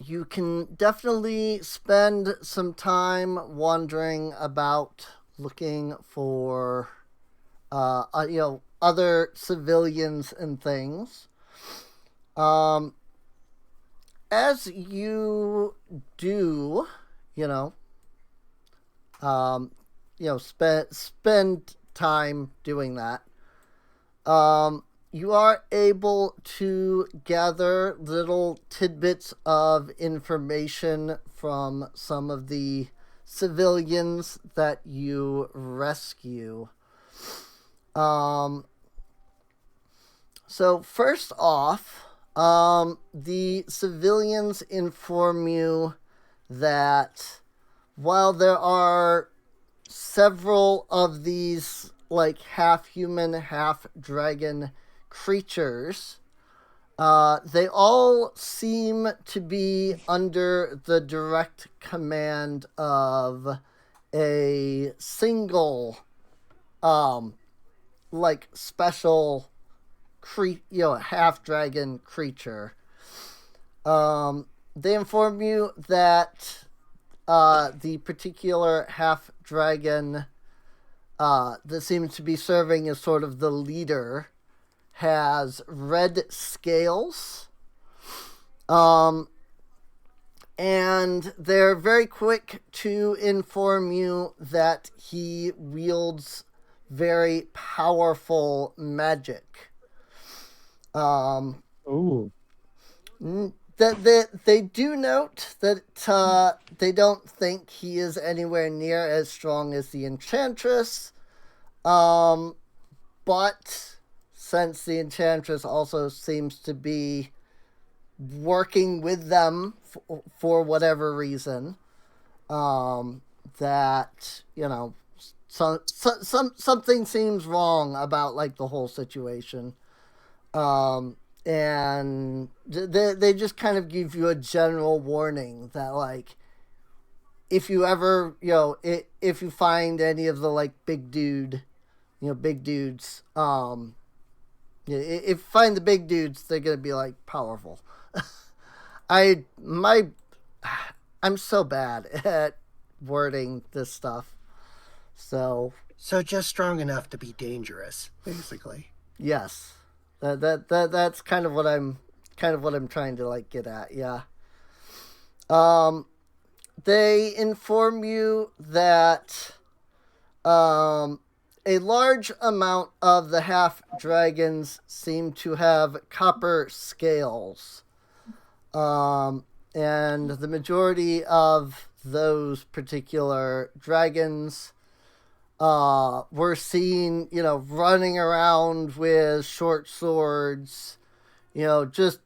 [SPEAKER 1] you can definitely spend some time wandering about looking for other civilians and things. As you do, spend time doing that. You are able to gather little tidbits of information from some of the civilians that you rescue. So first off, the civilians inform you that while there are several of these like half-human, half-dragon creatures, they all seem to be under the direct command of a single, like special, half-dragon creature. They inform you that the particular half-dragon that seems to be serving as sort of the leader has red scales. And they're very quick to inform you that he wields very powerful magic.
[SPEAKER 4] Ooh.
[SPEAKER 1] They do note that they don't think he is anywhere near as strong as the Enchantress. But since the Enchantress also seems to be working with them for whatever reason, that, something seems wrong about, like, the whole situation. And they just kind of give you a general warning that, like, if you ever, if you find any of the, like, big dudes, if you find the big dudes, they're gonna be, like, powerful. I'm so bad at wording this stuff. So
[SPEAKER 3] just strong enough to be dangerous, basically.
[SPEAKER 1] yes. That's kind of what I'm trying to, like, get at, yeah. They inform you that a large amount of the half-dragons seem to have copper scales. And the majority of those particular dragons we're seen, running around with short swords, just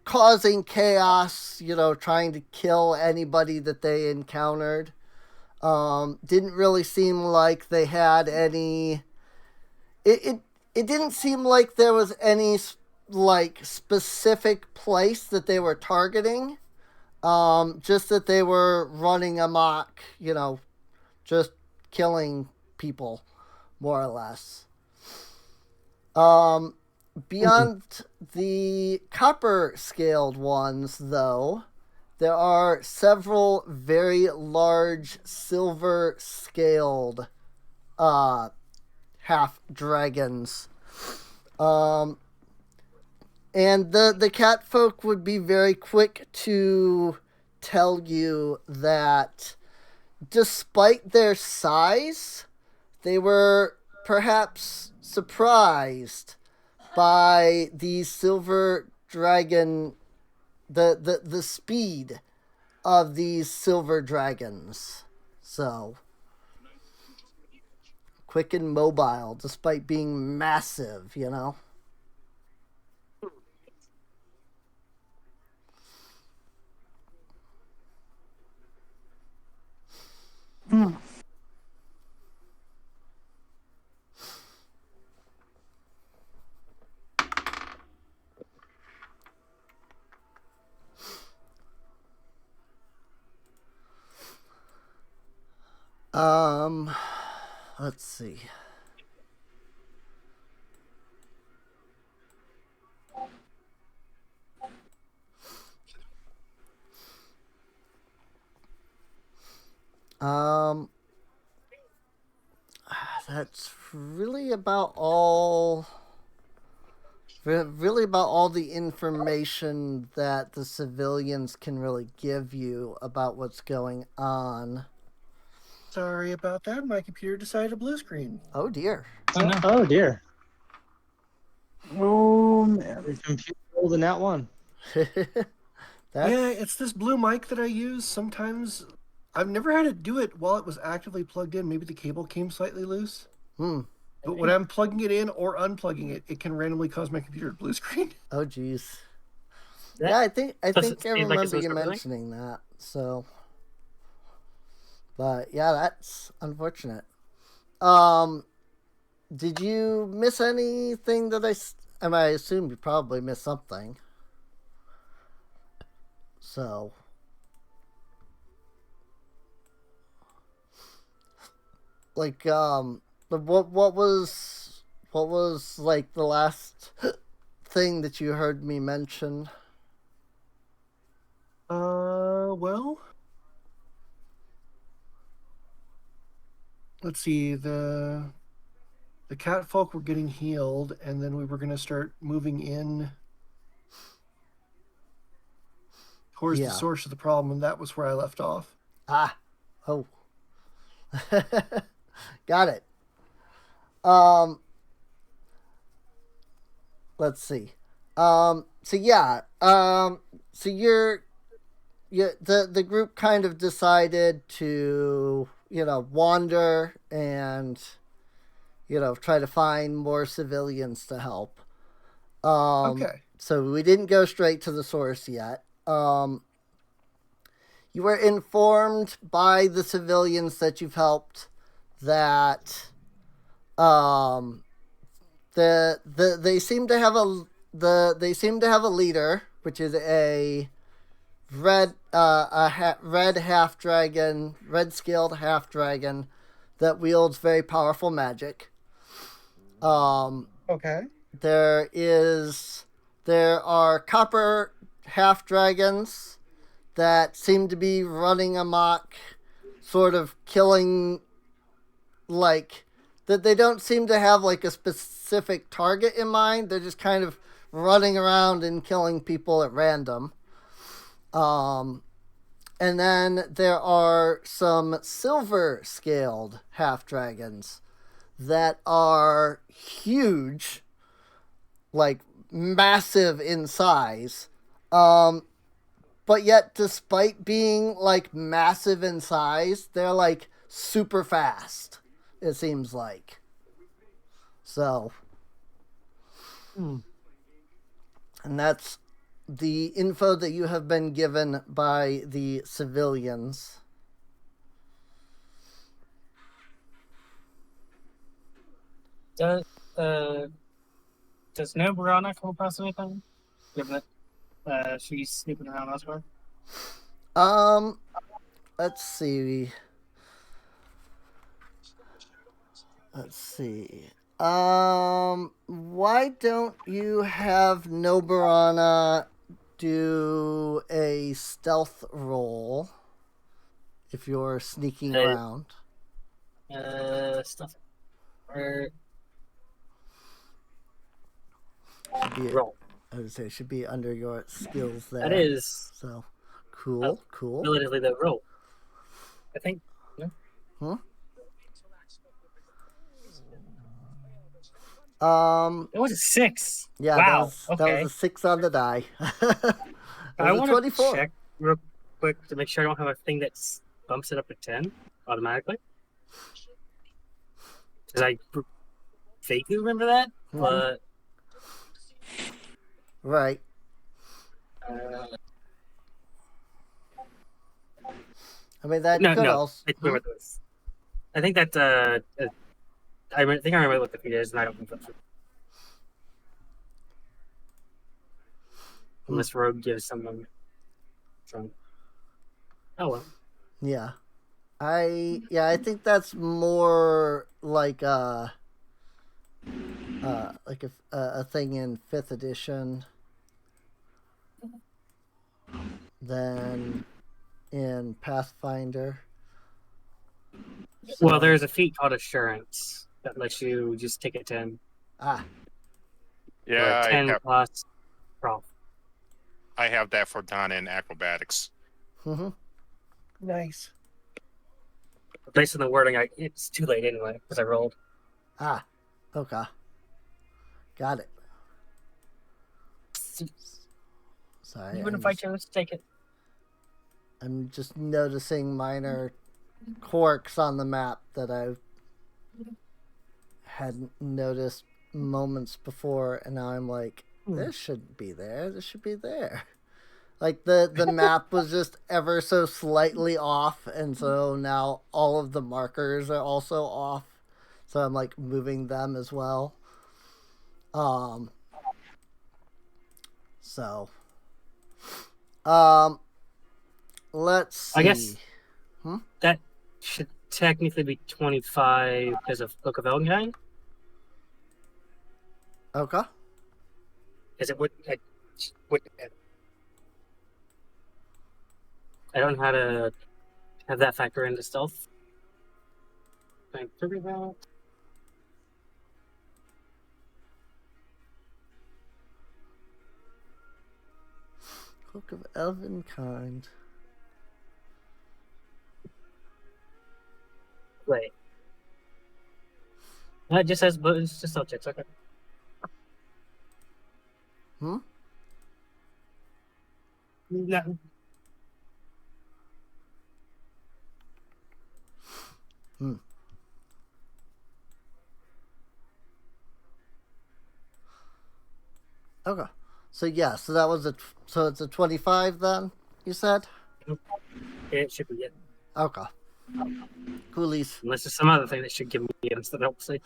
[SPEAKER 1] causing chaos, trying to kill anybody that they encountered. Didn't really seem like they had any... It didn't seem like there was any, like, specific place that they were targeting. Just that they were running amok, just killing people, more or less. Beyond the copper-scaled ones, though, there are several very large silver-scaled half-dragons. And the catfolk would be very quick to tell you that despite their size, they were perhaps surprised by the silver dragon, the speed of these silver dragons. So, quick and mobile, despite being massive, Let's see. That's really about all. Really about all the information that the civilians can really give you about what's going on.
[SPEAKER 3] Sorry about that. My computer decided to blue screen.
[SPEAKER 1] Oh dear.
[SPEAKER 2] Oh, no.
[SPEAKER 4] Oh dear.
[SPEAKER 6] Oh man.
[SPEAKER 4] Your computer rolled in that one.
[SPEAKER 1] That's,
[SPEAKER 3] Yeah, it's this blue mic that I use. Sometimes I've never had it do it while it was actively plugged in. Maybe the cable came slightly loose. But when I'm plugging it in or unplugging it, it can randomly cause my computer to blue screen.
[SPEAKER 1] oh geez.
[SPEAKER 2] That
[SPEAKER 1] Yeah, I think I
[SPEAKER 2] doesn't
[SPEAKER 1] think I
[SPEAKER 2] seem like it's
[SPEAKER 1] remember you
[SPEAKER 2] supposed to really.
[SPEAKER 1] mentioning that. So, but yeah, that's unfortunate. Did you miss anything that I assume you probably missed something. So, like, what was like the last thing that you heard me mention?
[SPEAKER 3] Well, let's see. The cat folk were getting healed, and then we were going to start moving in towards
[SPEAKER 1] Yeah.
[SPEAKER 3] the source of the problem, and that was where I left off.
[SPEAKER 1] Ah, oh, got it. Let's see. So yeah. So the group kind of decided to wander and try to find more civilians to help.
[SPEAKER 3] Okay.
[SPEAKER 1] So we didn't go straight to the source yet. You were informed by the civilians that you've helped that they seem to have a leader, which is a red half dragon, red scaled half dragon that wields very powerful magic.
[SPEAKER 3] Okay.
[SPEAKER 1] There are copper half dragons that seem to be running amok, sort of killing, like, that they don't seem to have like a specific target in mind. They're just kind of running around and killing people at random. And then there are some silver scaled half dragons that are huge, like massive in size. But yet, despite being like massive in size, they're like super fast, it seems like. So, and that's the info that you have been given by the civilians.
[SPEAKER 2] Does Noburana come across anything? Given that she's snooping around elsewhere.
[SPEAKER 1] Let's see. Why don't you have Noburana do a stealth roll if you're sneaking around?
[SPEAKER 2] Stuff. Or
[SPEAKER 1] Roll. I would say it should be under your skills there.
[SPEAKER 2] That is.
[SPEAKER 1] So, cool.
[SPEAKER 2] Relatively the roll. I think. Yeah.
[SPEAKER 1] Huh?
[SPEAKER 2] It was a 6.
[SPEAKER 1] Yeah,
[SPEAKER 2] wow.
[SPEAKER 1] That was a 6 on the die.
[SPEAKER 2] I
[SPEAKER 1] want to
[SPEAKER 2] check real quick to make sure I don't have a thing that bumps it up to 10 automatically. Because I vaguely remember that, but
[SPEAKER 1] right. I mean that could also.
[SPEAKER 2] I remember this. I think that I think I remember what the feat is, and I don't think that's. Unless Rogue gives someone drunk. Oh well.
[SPEAKER 1] Yeah. I think that's more like a thing in 5th edition than in Pathfinder.
[SPEAKER 2] Well, there's a feat called Assurance that lets you just take a 10.
[SPEAKER 1] Ah.
[SPEAKER 5] Yeah,
[SPEAKER 2] 10 plus prof.
[SPEAKER 5] I have that for Donna in acrobatics.
[SPEAKER 1] Mm-hmm.
[SPEAKER 3] Nice.
[SPEAKER 2] Based on the wording, it's too late anyway because I rolled.
[SPEAKER 1] Ah, okay. Got it. Sorry,
[SPEAKER 2] Even if I chose to take it.
[SPEAKER 1] I'm just noticing minor quirks on the map that I hadn't noticed moments before, and now I'm like, this shouldn't be there. This should be there. Like the map was just ever so slightly off, and so now all of the markers are also off. So I'm like moving them as well. So let's see.
[SPEAKER 2] I guess that should technically be 25 because of Book of Elvenkind.
[SPEAKER 1] Okay.
[SPEAKER 2] Because it would. I don't know how to have that factor into stealth. Can I figure that out?
[SPEAKER 1] Book of Elvenkind.
[SPEAKER 2] Wait. No, it just says, but it's just subjects. Okay.
[SPEAKER 1] Hmm?
[SPEAKER 2] No.
[SPEAKER 1] Hmm. Okay. So yeah, so that was so it's a 25 then, you said?
[SPEAKER 2] It should be it.
[SPEAKER 1] Okay. Coolies.
[SPEAKER 2] Unless there's some other thing that should give me instant help. See.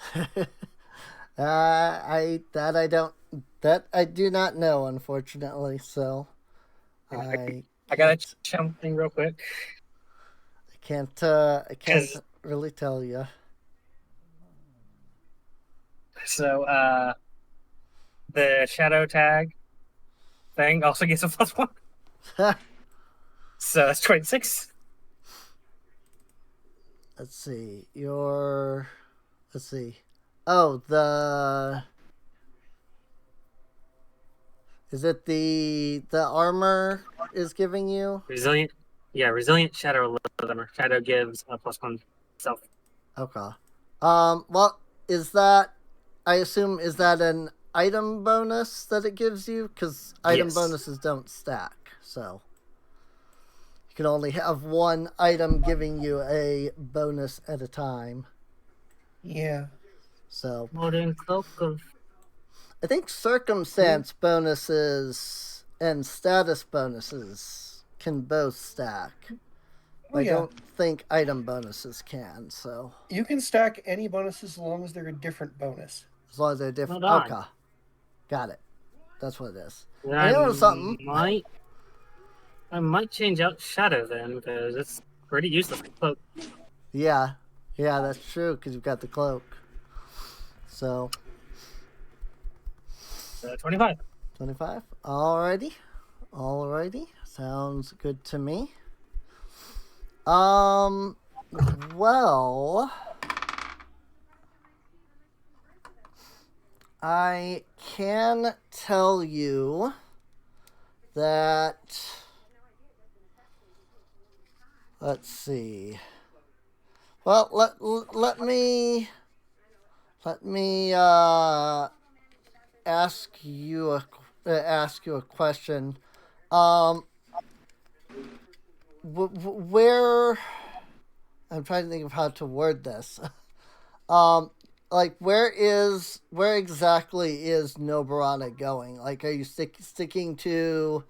[SPEAKER 1] I do not know, unfortunately. So
[SPEAKER 2] I gotta check something real quick.
[SPEAKER 1] I can't really tell you.
[SPEAKER 2] So the shadow tag thing also gets a +1. So that's 26.
[SPEAKER 1] Let's see. Let's see. Oh, is it the armor is giving you?
[SPEAKER 2] Resilient. Yeah, resilient shadow limmer. Shadow gives a +1 self.
[SPEAKER 1] Okay. Well, is that? I assume is that an item bonus that it gives you? Because item bonuses don't stack, so you can only have one item giving you a bonus at a time.
[SPEAKER 7] Yeah.
[SPEAKER 1] So
[SPEAKER 2] Modern cloak of.
[SPEAKER 1] I think circumstance bonuses and status bonuses can both stack.
[SPEAKER 7] Oh,
[SPEAKER 1] I
[SPEAKER 7] yeah.
[SPEAKER 1] don't think item bonuses can, so
[SPEAKER 7] You can stack any bonuses as long as they're a different bonus.
[SPEAKER 1] as long as they're different.
[SPEAKER 2] Well done.
[SPEAKER 1] Okay. Got it. That's what it is.
[SPEAKER 2] I
[SPEAKER 1] know something.
[SPEAKER 2] I might change out shadow then because it's pretty useless cloak.
[SPEAKER 1] Yeah, that's true because you've got the cloak. So
[SPEAKER 2] 25.
[SPEAKER 1] 25. Alrighty. Sounds good to me. Well, I can tell you that. Let's see. Well, let me ask you a question. Where I'm trying to think of how to word this. Like where exactly is Noborana going? Like, are you sticking to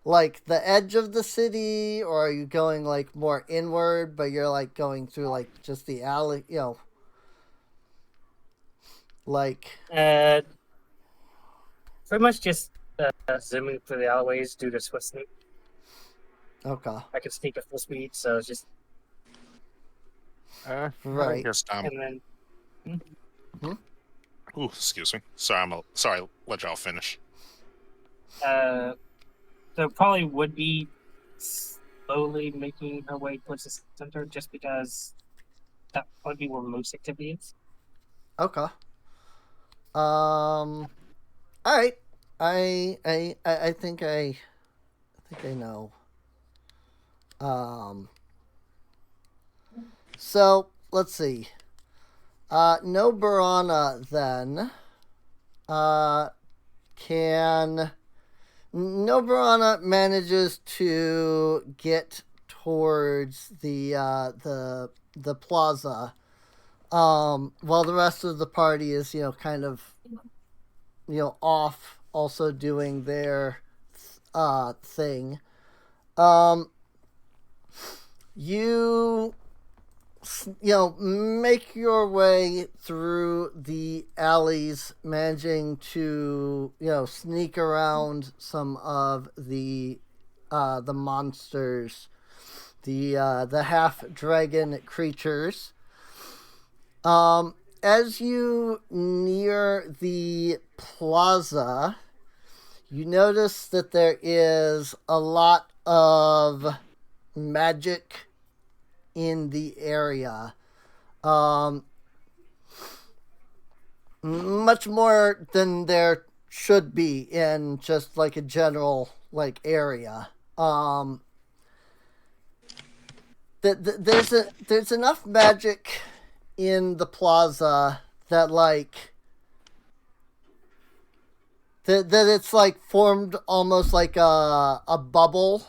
[SPEAKER 1] like the edge of the city, or are you going like more inward, but you're like going through like just the alley, like
[SPEAKER 2] Pretty much just zooming through the alleyways due to Swift Sneak.
[SPEAKER 1] okay,
[SPEAKER 2] I can sneak at full speed, so it's just.
[SPEAKER 1] right.
[SPEAKER 5] Yes,
[SPEAKER 2] And then.
[SPEAKER 5] Ooh, excuse me. Sorry. Let y'all finish.
[SPEAKER 2] So probably would be slowly making her way towards the center, just because that would be where most activity is.
[SPEAKER 1] Okay. All right. I think I know. So let's see. No Barana then. Can No Barana manages to get towards the plaza, while the rest of the party is kind of off, also doing their thing. You make your way through the alleys, managing to sneak around some of the monsters, the half dragon creatures. As you near the plaza, you notice that there is a lot of magic in the area. Much more than there should be in just like a general area. There's enough magic in the plaza that that it's formed almost like a bubble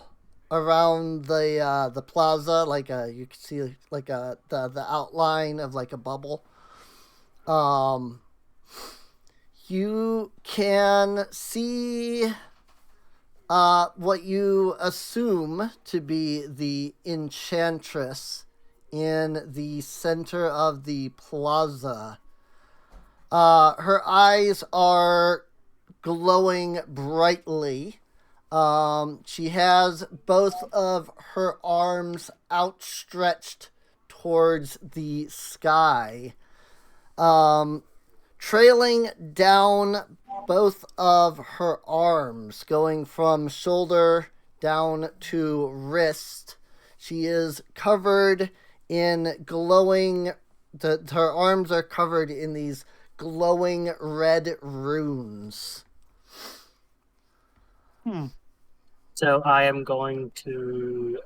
[SPEAKER 1] around the plaza, you can see the outline of a bubble. You can see what you assume to be the enchantress in the center of the plaza. Her eyes are glowing brightly. She has both of her arms outstretched towards the sky. Trailing down both of her arms, going from shoulder down to wrist. She is covered in glowing... her arms are covered in these glowing red runes.
[SPEAKER 2] So I am going to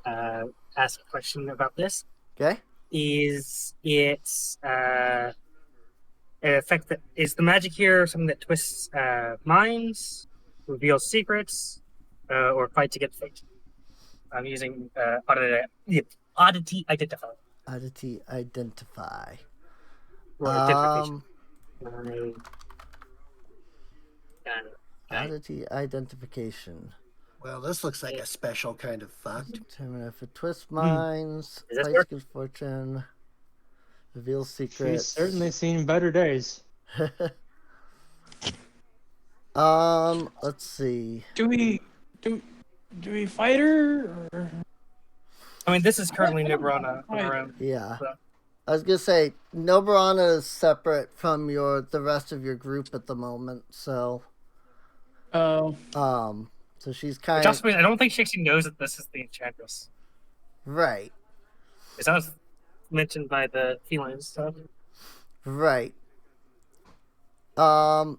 [SPEAKER 2] ask a question about this.
[SPEAKER 1] Okay.
[SPEAKER 2] Is it is the magic here something that twists minds, reveals secrets, or fights against fate? I'm using oddity identify.
[SPEAKER 1] Oddity identify.
[SPEAKER 2] Or identification.
[SPEAKER 1] Oddity identification.
[SPEAKER 3] Well, this looks like a special kind of fucked.
[SPEAKER 1] Determine if it twists minds,
[SPEAKER 2] Is this
[SPEAKER 1] fights
[SPEAKER 2] work?
[SPEAKER 1] good fortune, reveals
[SPEAKER 4] She's
[SPEAKER 1] secrets.
[SPEAKER 4] certainly seen better days.
[SPEAKER 1] Let's see.
[SPEAKER 6] Do we fight her? Or...
[SPEAKER 2] I mean, this is currently Nibrana on her own.
[SPEAKER 1] Yeah.
[SPEAKER 2] So.
[SPEAKER 1] I was gonna say Nobrana is separate from the rest of your group at the moment, so
[SPEAKER 6] Oh.
[SPEAKER 1] so she's kind
[SPEAKER 2] Just,
[SPEAKER 1] of
[SPEAKER 2] I don't think she actually knows that this is the enchantress.
[SPEAKER 1] right.
[SPEAKER 2] It's not mentioned by the felines stuff.
[SPEAKER 1] Right. Let's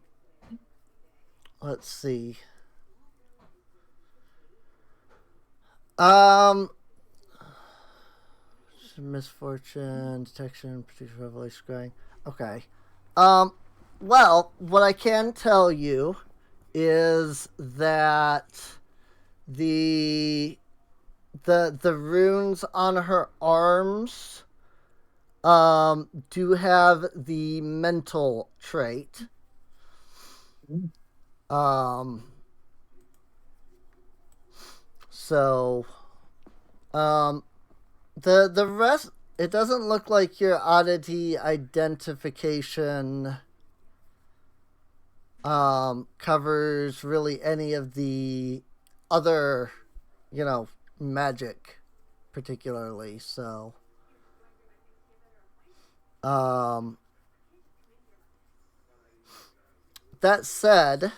[SPEAKER 1] see. Misfortune, detection, particular revelation, scrying. Okay. Well, what I can tell you is that the runes on her arms do have the mental trait. So the rest, it doesn't look like your oddity identification covers really any of the other, magic particularly. So that said,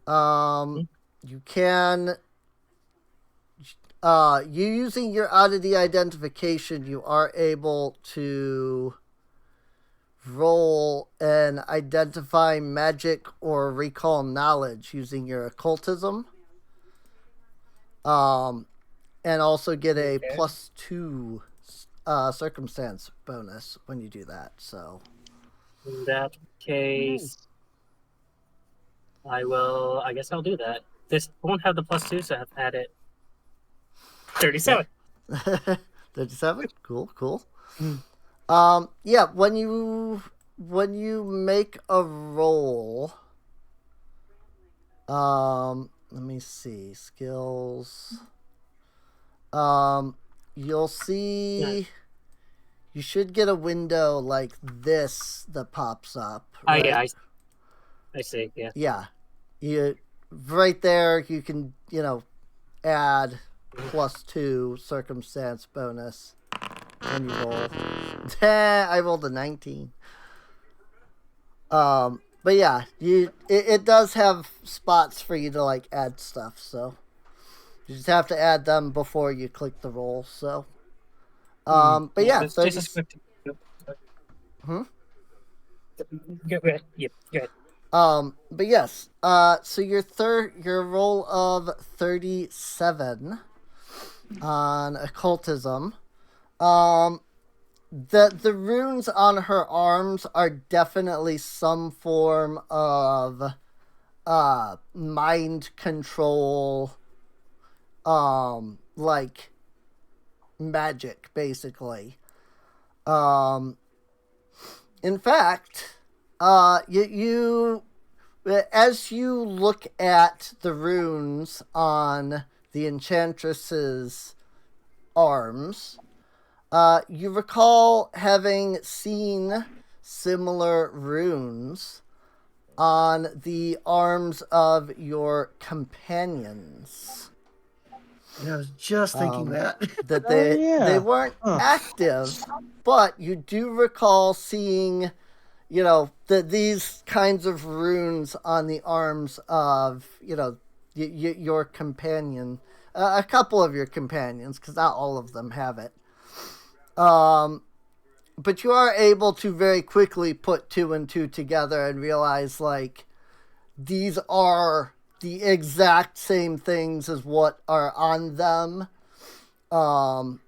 [SPEAKER 1] you can you using your oddity identification, you are able to roll and identify magic or recall knowledge using your occultism. And also get a +2 circumstance bonus when you do that. So
[SPEAKER 2] In that case, I guess I'll do that. This won't have the +2, so I have to add it. 37.
[SPEAKER 1] 37. Cool.
[SPEAKER 4] Mm.
[SPEAKER 1] Yeah. When you make a roll, let me see skills. You'll see. You should get a window like this that pops up. Right?
[SPEAKER 2] Oh yeah, I see. Yeah.
[SPEAKER 1] Yeah. You right there. You can add +2 circumstance bonus when you roll. I rolled a 19. But yeah, it does have spots for you to like add stuff. So you just have to add them before you click the roll. So. But yeah,
[SPEAKER 2] It's just a script.
[SPEAKER 1] Hmm?
[SPEAKER 2] Go ahead. Yep. Go ahead.
[SPEAKER 1] But yes, so your roll of 37 on occultism. The runes on her arms are definitely some form of mind control, like magic, basically. In fact, you as you look at the runes on the enchantress's arms, you recall having seen similar runes on the arms of your companions.
[SPEAKER 3] Yeah, I was just thinking that.
[SPEAKER 1] That
[SPEAKER 4] Oh, yeah.
[SPEAKER 1] they weren't active, but you do recall seeing, these kinds of runes on the arms of, your companion, a couple of your companions, because not all of them have it. But you are able to very quickly put 2 and 2 together and realize, like, these are the exact same things as what are on them. And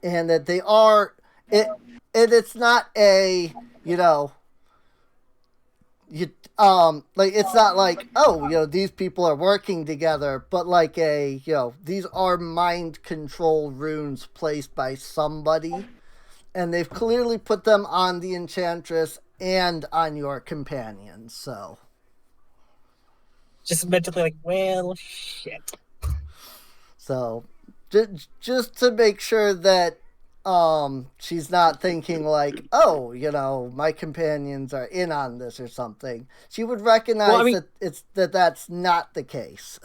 [SPEAKER 1] that they are, it's not a, like, it's not like, oh, these people are working together, but like these are mind control runes placed by somebody, and they've clearly put them on the enchantress and on your companion, so.
[SPEAKER 2] Just mentally like, well, shit.
[SPEAKER 1] So, just to make sure that she's not thinking like, oh, my companions are in on this or something. She would recognize that that's not the case.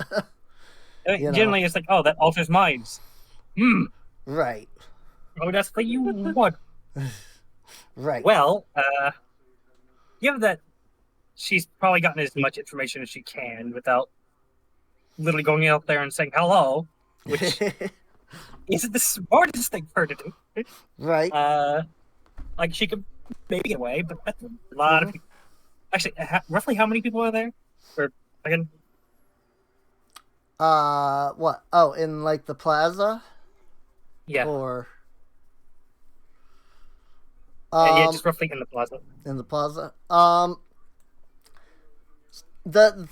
[SPEAKER 2] Generally, it's like, oh, that alters minds.
[SPEAKER 1] Right.
[SPEAKER 2] Oh, that's what you want.
[SPEAKER 1] Right.
[SPEAKER 2] Well, given that she's probably gotten as much information as she can without literally going out there and saying hello, which isn't the smartest thing for her to do.
[SPEAKER 1] Right.
[SPEAKER 2] Like, she could maybe get away, but that's a lot of people. Actually, roughly how many people are there? Or, again?
[SPEAKER 1] What? Oh, in like the plaza?
[SPEAKER 2] Yeah.
[SPEAKER 1] Or
[SPEAKER 2] yeah, just roughly in the plaza.
[SPEAKER 1] In the plaza.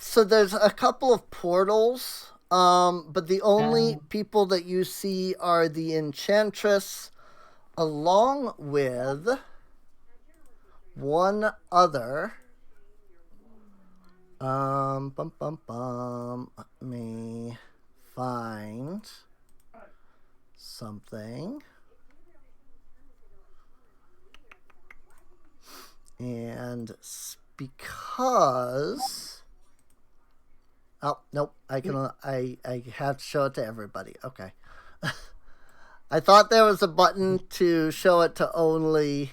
[SPEAKER 1] So there's a couple of portals, but the only people that you see are the enchantress, along with one other. Let me find something. And because... Oh, nope. I have to show it to everybody. Okay. I thought there was a button to show it to only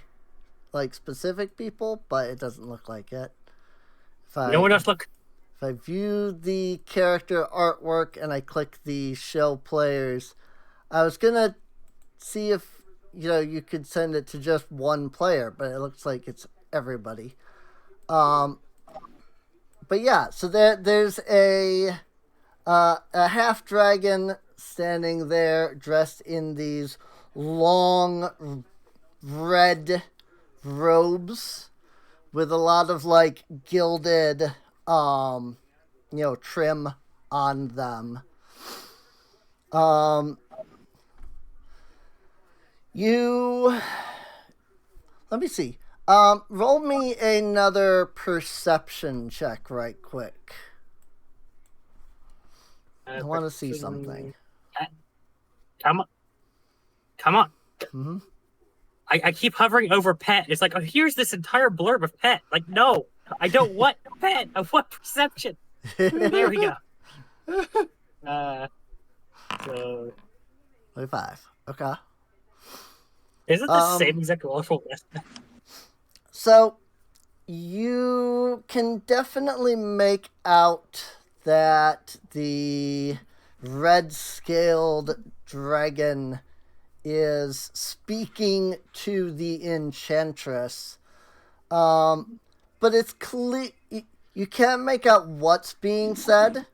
[SPEAKER 1] like specific people, but it doesn't look like it.
[SPEAKER 2] No one else look.
[SPEAKER 1] If I view the character artwork and I click the show players, I was gonna see if you could send it to just one player, but it looks like it's everybody. But yeah, so there's a half dragon standing there dressed in these long red robes with a lot of like gilded trim on them. You let me see. Roll me another perception check right quick. I want to see something.
[SPEAKER 2] Come on. Come on.
[SPEAKER 1] Mm-hmm.
[SPEAKER 2] I keep hovering over pet. It's like, oh, here's this entire blurb of pet. Like, no, I don't want pet. I want perception. There we go. So
[SPEAKER 1] 25. Okay.
[SPEAKER 2] is it the same exact roll for list?
[SPEAKER 1] So you can definitely make out that the red-scaled dragon is speaking to the enchantress. But it's clear you can't make out what's being said.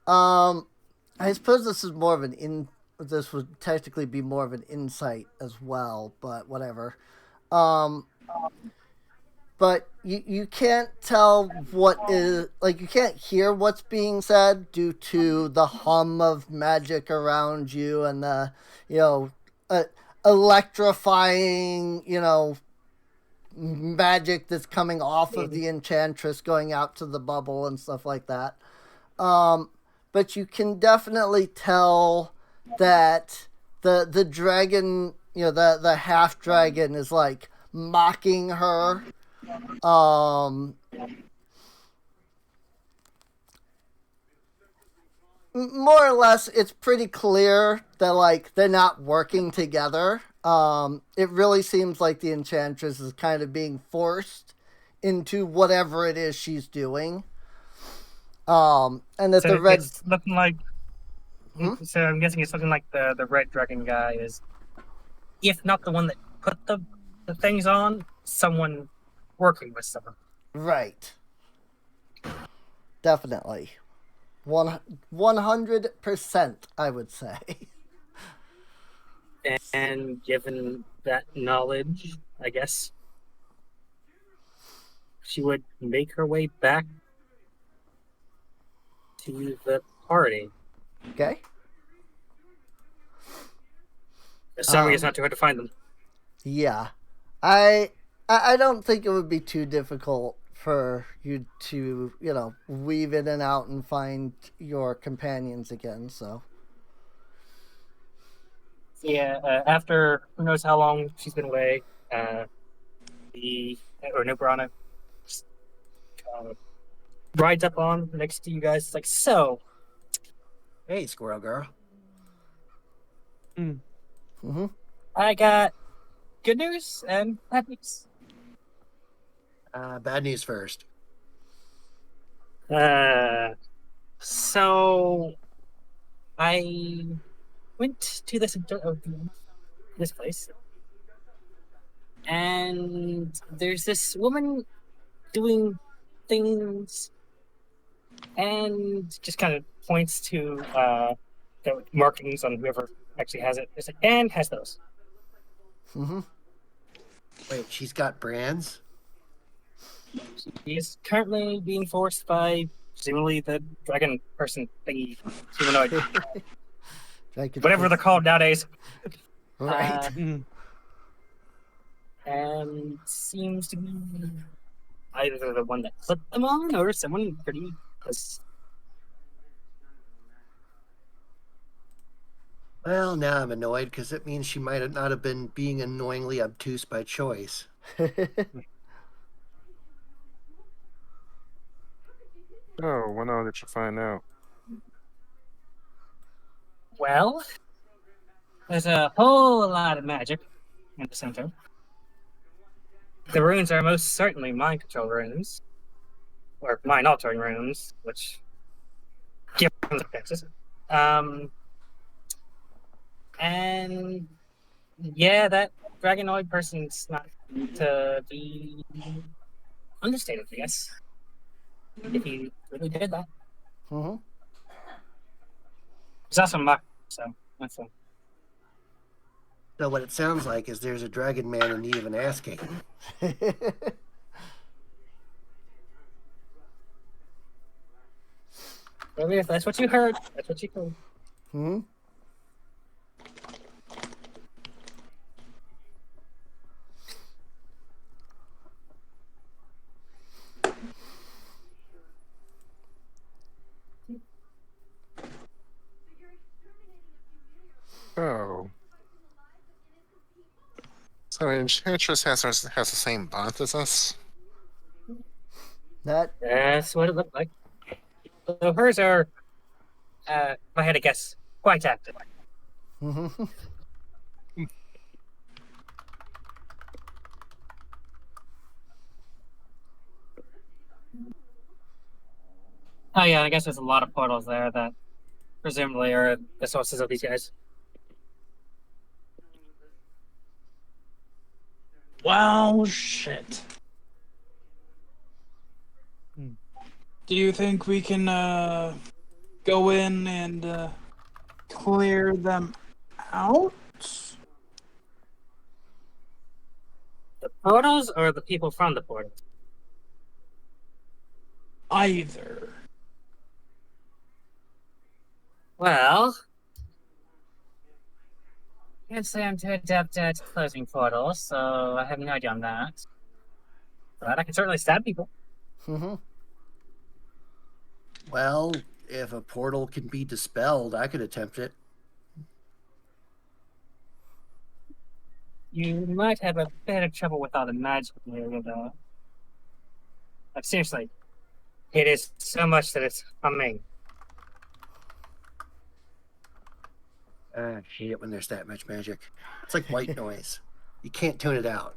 [SPEAKER 1] I suppose this is more of this would technically be more of an insight as well, but whatever. But you can't tell what is, like, you can't hear what's being said due to the hum of magic around you and the, electrifying, magic that's coming off of the enchantress going out to the bubble and stuff like that. But you can definitely tell that the dragon, the half dragon is like mocking her. More or less, it's pretty clear that like they're not working together. It really seems like the enchantress is kind of being forced into whatever it is she's doing. And that
[SPEAKER 2] So
[SPEAKER 1] the red.
[SPEAKER 2] it's looking like. So I'm guessing it's looking like the red dragon guy is, if not the one that put the things on, someone working with someone.
[SPEAKER 1] Right. Definitely. 100%, I would say.
[SPEAKER 2] And given that knowledge, I guess she would make her way back to the party.
[SPEAKER 1] Okay.
[SPEAKER 2] Assuming it's not too hard to find them.
[SPEAKER 1] Yeah. I don't think it would be too difficult for you to, weave in and out and find your companions again, so.
[SPEAKER 2] Yeah, after who knows how long she's been away, Nobrana rides up on next to you guys. It's like, so.
[SPEAKER 3] Hey, squirrel girl.
[SPEAKER 1] Mm-hmm.
[SPEAKER 2] I got good news and bad news.
[SPEAKER 3] Bad news first.
[SPEAKER 2] So I went to this place, and there's this woman doing things, and just kind of points to the markings on whoever actually has it. It's like, and has those.
[SPEAKER 1] Mm-hmm.
[SPEAKER 3] Wait, she's got brands?
[SPEAKER 2] He is currently being forced by presumably the dragon person thingy, humanoid, whatever they're called nowadays.
[SPEAKER 1] Right.
[SPEAKER 2] And seems to be either the one that put them on or someone pretty close.
[SPEAKER 3] Well, now I'm annoyed because it means she might not have been being annoyingly obtuse by choice.
[SPEAKER 8] Oh, when did you find out?
[SPEAKER 2] Well, there's a whole lot of magic in the center. The runes are most certainly mind control runes, or mind altering runes, which give them the Texas. And yeah, that dragonoid person's not to be understated, I guess. If he really did that.
[SPEAKER 1] Mm-hmm.
[SPEAKER 2] It's also mock, so that's a...
[SPEAKER 3] So what it sounds like is there's a dragon man in need of an ass kicking.
[SPEAKER 2] Well, if that's what you heard, that's what you heard.
[SPEAKER 1] Hmm.
[SPEAKER 8] Oh. So Enchantress has the same bond as us?
[SPEAKER 1] That.
[SPEAKER 2] That's what it looked like. So hers are, if I had to guess, quite active.
[SPEAKER 1] Mhm.
[SPEAKER 2] Oh yeah, I guess there's a lot of portals there that presumably are the sources of these guys.
[SPEAKER 6] Well, shit. Do you think we can go in and clear them out?
[SPEAKER 2] The portals or the people from the portals?
[SPEAKER 6] Either.
[SPEAKER 2] Well, I can't say I'm too adept at closing portals, so I have no idea on that. But I can certainly stab people.
[SPEAKER 1] Hmm.
[SPEAKER 3] Well, if a portal can be dispelled, I could attempt it.
[SPEAKER 2] You might have a bit of trouble with all the magic in the area, though. Like, seriously, it is so much that it's humming.
[SPEAKER 3] I hate it when there's that much magic. It's like white noise. You can't tune it out.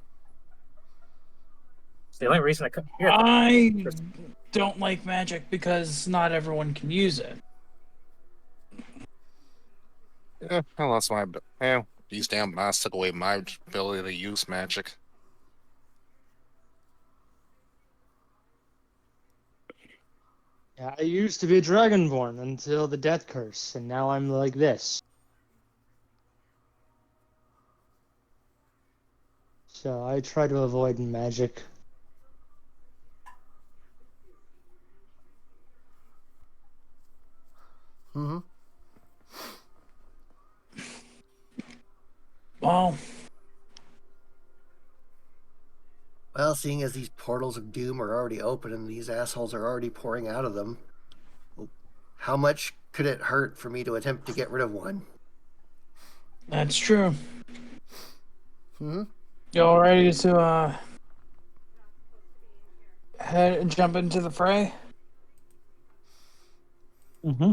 [SPEAKER 2] It's the only reason I couldn't hear it.
[SPEAKER 6] I don't like magic because not everyone can use it.
[SPEAKER 8] Yeah, I lost my. Yeah, these damn mods took away my ability to use magic.
[SPEAKER 4] Yeah, I used to be a dragonborn until the death curse, and now I'm like this. So I try to avoid magic.
[SPEAKER 1] Hmm.
[SPEAKER 6] Well,
[SPEAKER 3] Well, seeing as these portals of doom are already open and these assholes are already pouring out of them, how much could it hurt for me to attempt to get rid of one?
[SPEAKER 6] that's true.
[SPEAKER 1] Hmm.
[SPEAKER 6] You all ready to jump into the fray?
[SPEAKER 4] Mm-hmm.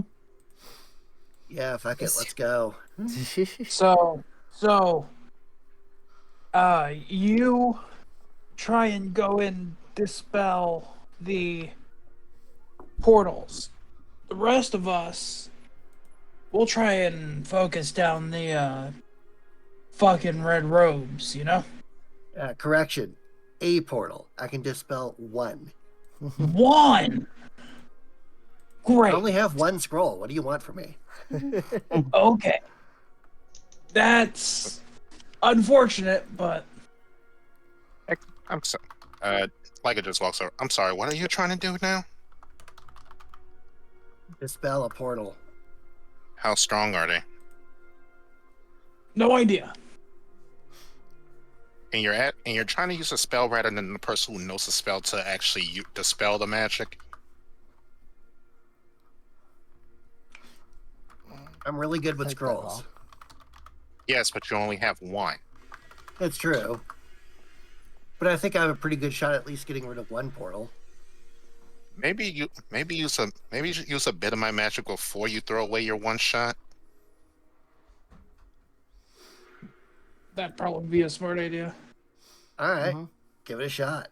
[SPEAKER 3] Yeah, fuck it, let's go.
[SPEAKER 6] You try and go and dispel the portals. The rest of us, we'll try and focus down the fucking red robes, you know?
[SPEAKER 3] Correction. A portal. I can dispel one.
[SPEAKER 6] One!
[SPEAKER 3] I
[SPEAKER 6] Great.
[SPEAKER 3] only have one scroll. What do you want from me?
[SPEAKER 6] Okay. That's unfortunate, but
[SPEAKER 8] I'm so. Like it just walks over. I'm sorry. What are you trying to do now?
[SPEAKER 3] Dispel a portal.
[SPEAKER 8] How strong are they?
[SPEAKER 6] no idea.
[SPEAKER 8] And you're trying to use a spell rather than the person who knows the spell to actually dispel the magic.
[SPEAKER 3] I'm really good with
[SPEAKER 1] Take that
[SPEAKER 3] scrolls.
[SPEAKER 1] roll.
[SPEAKER 8] Yes, but you only have one.
[SPEAKER 3] It's true. But I think I have a pretty good shot at least getting rid of one portal.
[SPEAKER 8] Maybe use a bit of my magic before you throw away your one shot.
[SPEAKER 6] That'd probably be a smart idea.
[SPEAKER 3] All right,
[SPEAKER 1] Mhm.
[SPEAKER 3] give it a shot.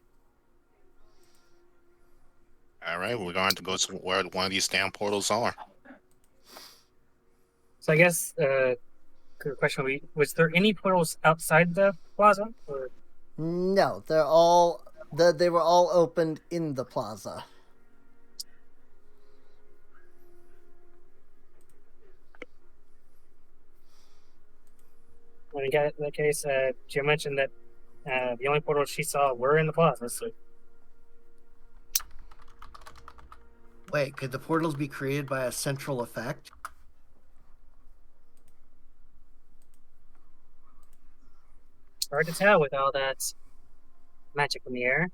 [SPEAKER 8] All right, we're going to go to where one of these damn portals are.
[SPEAKER 2] So I guess good question would be, was there any portals outside the plaza? Or...
[SPEAKER 1] No, they were all opened in the plaza.
[SPEAKER 2] in that case, Joe mentioned that the only portals she saw were in the plaza. So
[SPEAKER 3] Wait, could the portals be created by a central effect?
[SPEAKER 2] hard to tell with all that magic in the air.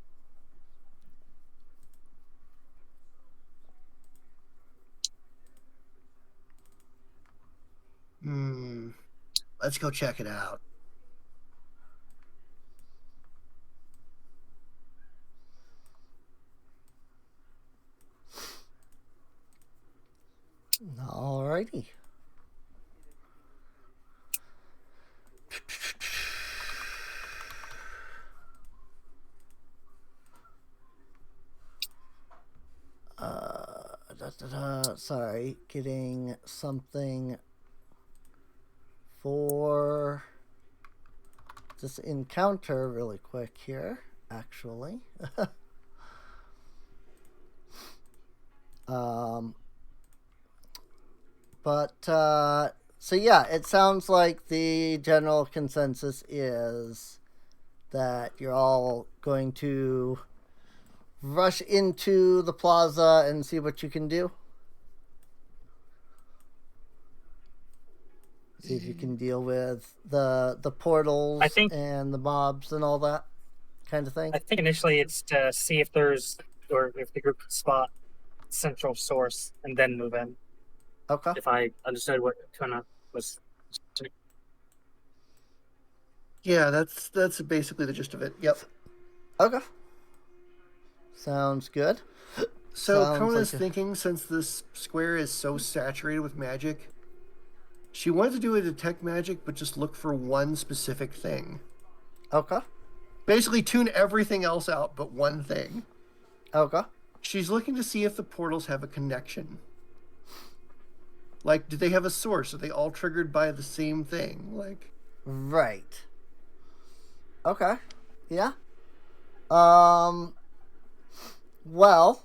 [SPEAKER 3] Let's go check it out.
[SPEAKER 1] Alrighty. Sorry, getting something for this encounter really quick here, actually. So yeah, it sounds like the general consensus is that you're all going to rush into the plaza and see what you can do. See if you can deal with the portals and the mobs and all that kind of thing.
[SPEAKER 2] I think initially it's to see if there's, or if the group can spot central source and then move in.
[SPEAKER 1] Okay.
[SPEAKER 2] If I understood what Tuna was.
[SPEAKER 3] Yeah, that's basically the gist of it. Yep.
[SPEAKER 1] Okay. Sounds good.
[SPEAKER 3] So
[SPEAKER 1] Sounds
[SPEAKER 3] Kona's
[SPEAKER 1] like
[SPEAKER 3] thinking, since this square is so saturated with magic, she wanted to do a detect magic, but just look for one specific thing.
[SPEAKER 1] Okay.
[SPEAKER 3] Basically tune everything else out but one thing.
[SPEAKER 1] Okay.
[SPEAKER 3] She's looking to see if the portals have a connection. Like, do they have a source? Are they all triggered by the same thing? Like,
[SPEAKER 1] right. Okay. Yeah. Well,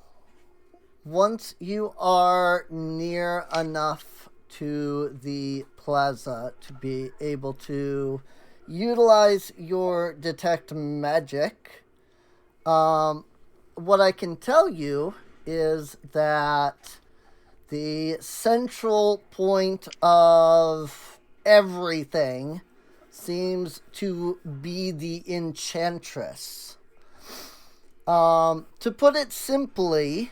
[SPEAKER 1] once you are near enough to the plaza to be able to utilize your detect magic, what I can tell you is that the central point of everything seems to be the Enchantress. To put it simply,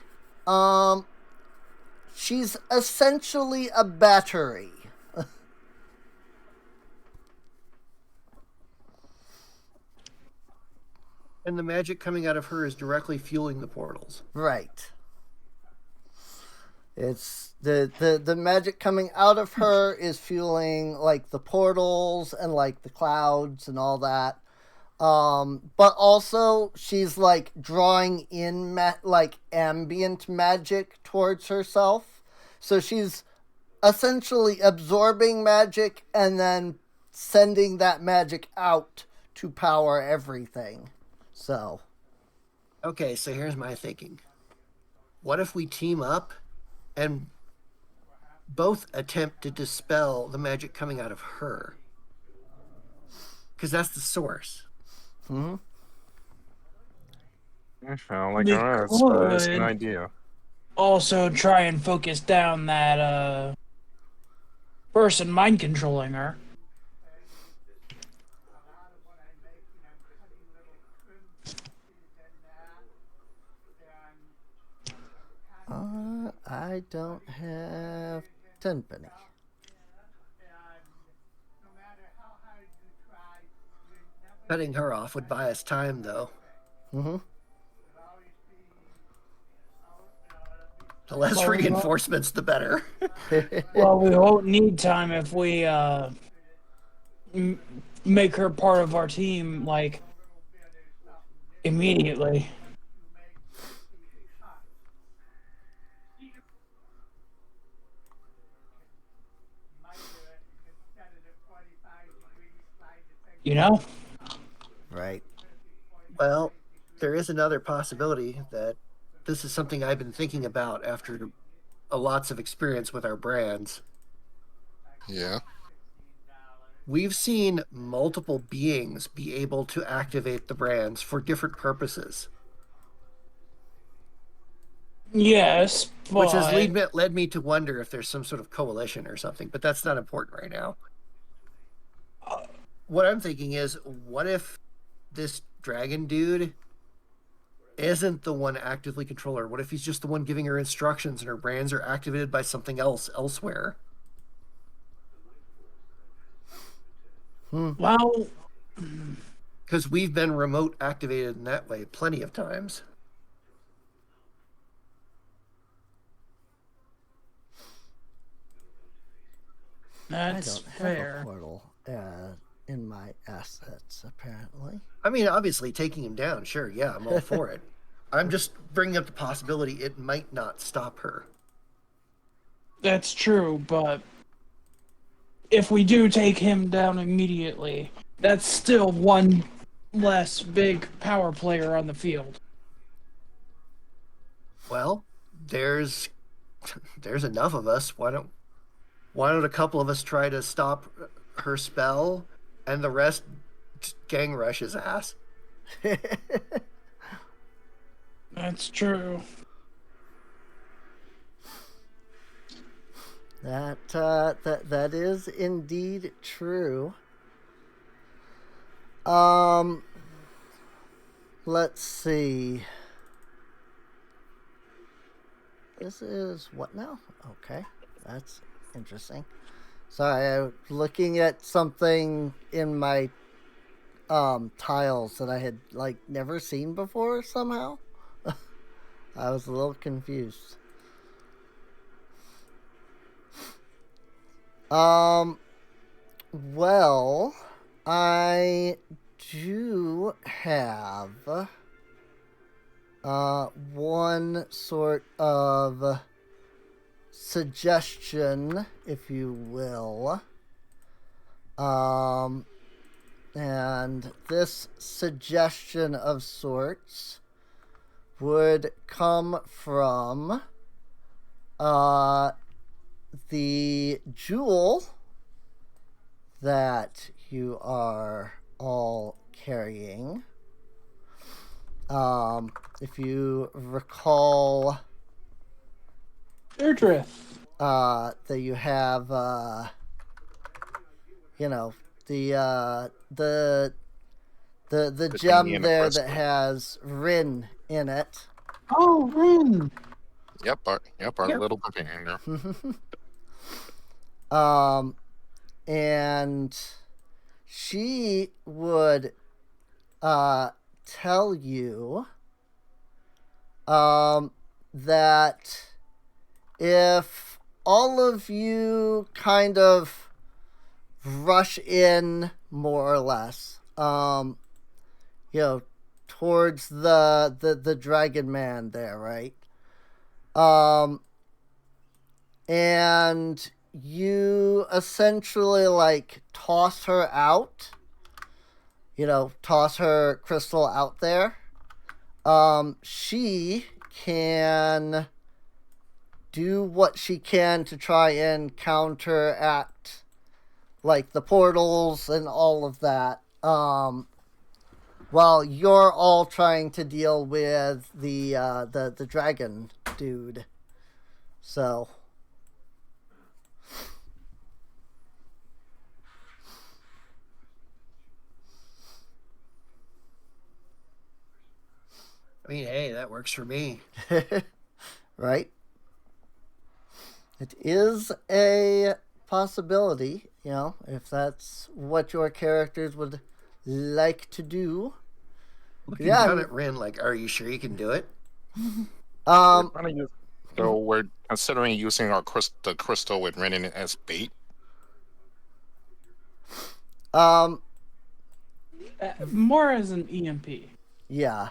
[SPEAKER 1] she's essentially a battery.
[SPEAKER 3] and the magic coming out of her is directly fueling the portals.
[SPEAKER 1] Right. It's the magic coming out of her is fueling like the portals and like the clouds and all that. But also she's like drawing in like ambient magic towards herself. So she's essentially absorbing magic and then sending that magic out to power everything. So.
[SPEAKER 3] Okay, so here's my thinking. What if we team up and both attempt to dispel the magic coming out of her? Because that's the source.
[SPEAKER 1] Mm-hmm.
[SPEAKER 5] That's an idea.
[SPEAKER 6] Also try and focus down that person mind controlling her.
[SPEAKER 1] I don't have 10 penny.
[SPEAKER 3] Cutting her off would buy us time, though.
[SPEAKER 1] Mm-hmm.
[SPEAKER 3] The less reinforcements, the better.
[SPEAKER 6] Well, we won't need time if we make her part of our team, like, immediately. You know?
[SPEAKER 1] Right.
[SPEAKER 3] Well, there is another possibility that this is something I've been thinking about after lots of experience with our brands.
[SPEAKER 5] Yeah.
[SPEAKER 3] We've seen multiple beings be able to activate the brands for different purposes,
[SPEAKER 6] Yes,
[SPEAKER 3] which has
[SPEAKER 6] but
[SPEAKER 3] led me to wonder if there's some sort of coalition or something, but that's not important right now. What I'm thinking is, what if this dragon dude isn't the one actively controlling her? What if he's just the one giving her instructions and her brands are activated by something else elsewhere?
[SPEAKER 6] well,
[SPEAKER 3] Because we've been remote activated in that way plenty of times.
[SPEAKER 6] that's
[SPEAKER 1] I don't
[SPEAKER 6] fair.
[SPEAKER 1] have a portal in my assets, apparently.
[SPEAKER 3] I mean, obviously, taking him down, sure, yeah, I'm all for it. I'm just bringing up the possibility it might not stop her.
[SPEAKER 6] That's true, but if we do take him down immediately, that's still one less big power player on the field.
[SPEAKER 3] Well, there's enough of us. Why don't a couple of us try to stop her spell, and the rest just gang rush his ass?
[SPEAKER 6] That's true.
[SPEAKER 1] That is indeed true. Let's see. This is what now? Okay, that's interesting. Sorry, I'm looking at something in my tiles that I had never seen before somehow. I was a little confused. Well, I do have one sort of suggestion, if you will. And this suggestion of sorts would come from the jewel that you are all carrying. If you recall,
[SPEAKER 6] Irdrith.
[SPEAKER 1] that you have, the gem there that has Rin in it.
[SPEAKER 6] Oh, Rin.
[SPEAKER 8] Yep, our little companion.
[SPEAKER 1] And she would tell you that if all of you kind of rush in more or less, towards the dragon man there, right? And you essentially toss her out, toss her crystal out there. She can do what she can to try and counteract the portals and all of that, while you're all trying to deal with the dragon dude. So
[SPEAKER 3] I mean, hey, that works for me.
[SPEAKER 1] right? It is a possibility, if that's what your characters would like to do.
[SPEAKER 3] Looking down at Rin, are you sure you can do it?
[SPEAKER 8] So we're considering using the crystal with Ren in it as bait.
[SPEAKER 6] More as an EMP.
[SPEAKER 1] Yeah.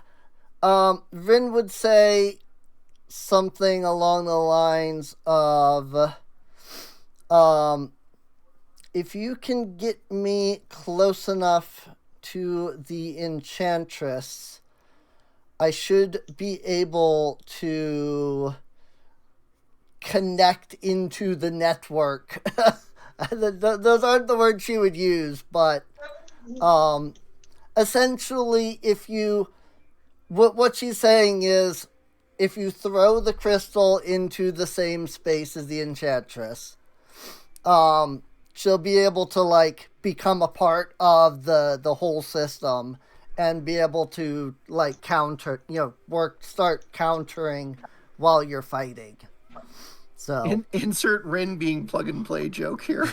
[SPEAKER 1] Rin would say something along the lines of, if you can get me close enough to the enchantress, I should be able to connect into the network Those aren't the words she would use, but essentially, if you what she's saying is, if you throw the crystal into the same space as the enchantress, she'll be able to like become a part of the whole system and be able to like counter, start countering while you're fighting. So
[SPEAKER 3] Insert Rin being plug and play joke here.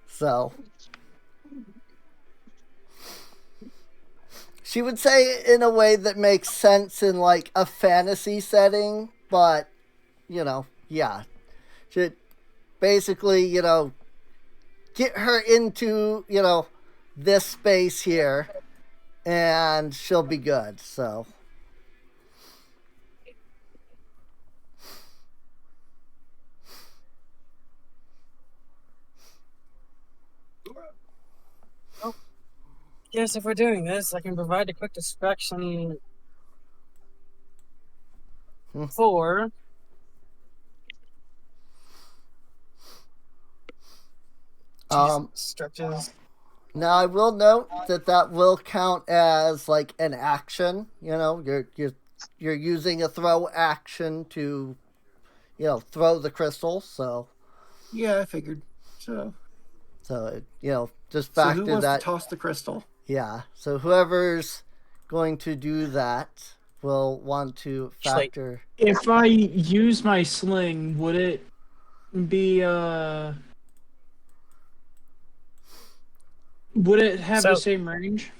[SPEAKER 1] So she would say it in a way that makes sense in like a fantasy setting, but yeah. Should basically, get her into, this space here and she'll be good. So
[SPEAKER 2] Yes, if we're doing this, I can provide a quick distraction for stretches.
[SPEAKER 1] Now I will note that will count as like an action. You're using a throw action to, throw the crystal. So
[SPEAKER 3] Yeah, I figured. So
[SPEAKER 1] just
[SPEAKER 3] who
[SPEAKER 1] factor
[SPEAKER 3] wants
[SPEAKER 1] that.
[SPEAKER 3] to toss the crystal?
[SPEAKER 1] Yeah. So whoever's going to do that will want to factor.
[SPEAKER 6] If I use my sling, would it be would it have the same range?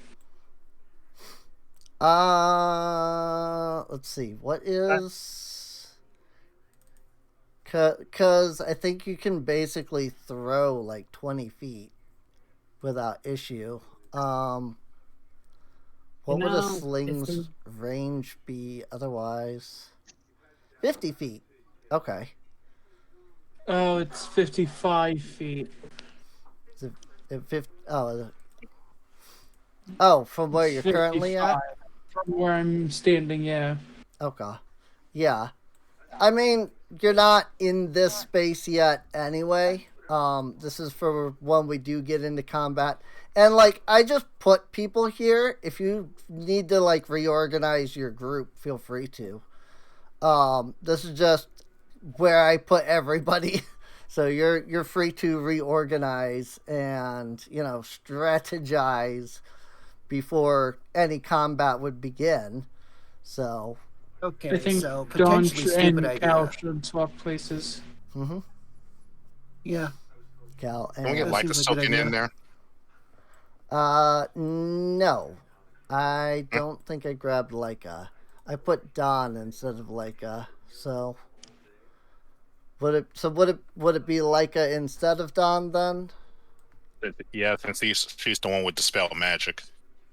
[SPEAKER 1] Let's see. What is? Because I think you can basically throw like 20 feet without issue. What would a sling's range be otherwise? 50 feet. Okay.
[SPEAKER 6] Oh, it's 55 feet.
[SPEAKER 1] Is it 50? Oh, from where you're currently at?
[SPEAKER 6] From where I'm standing, yeah.
[SPEAKER 1] Okay. Yeah. I mean, you're not in this space yet anyway. This is for when we do get into combat. And, like, I just put people here. If you need to, like, reorganize your group, feel free to. This is just where I put everybody. So you're free to reorganize and, strategize before any combat would begin. So...
[SPEAKER 3] Okay,
[SPEAKER 6] I think
[SPEAKER 3] so
[SPEAKER 6] Dawn
[SPEAKER 3] potentially stupid
[SPEAKER 6] and
[SPEAKER 3] idea.
[SPEAKER 6] Cal should swap places.
[SPEAKER 1] Mm-hmm.
[SPEAKER 3] Yeah.
[SPEAKER 1] Cal and...
[SPEAKER 8] Can we get Leica soaking in there?
[SPEAKER 1] No. I don't think I grabbed Leica. I put Dawn instead of Leica. So would it be Leica instead of Dawn then?
[SPEAKER 8] Yeah, since she's the one with dispel magic.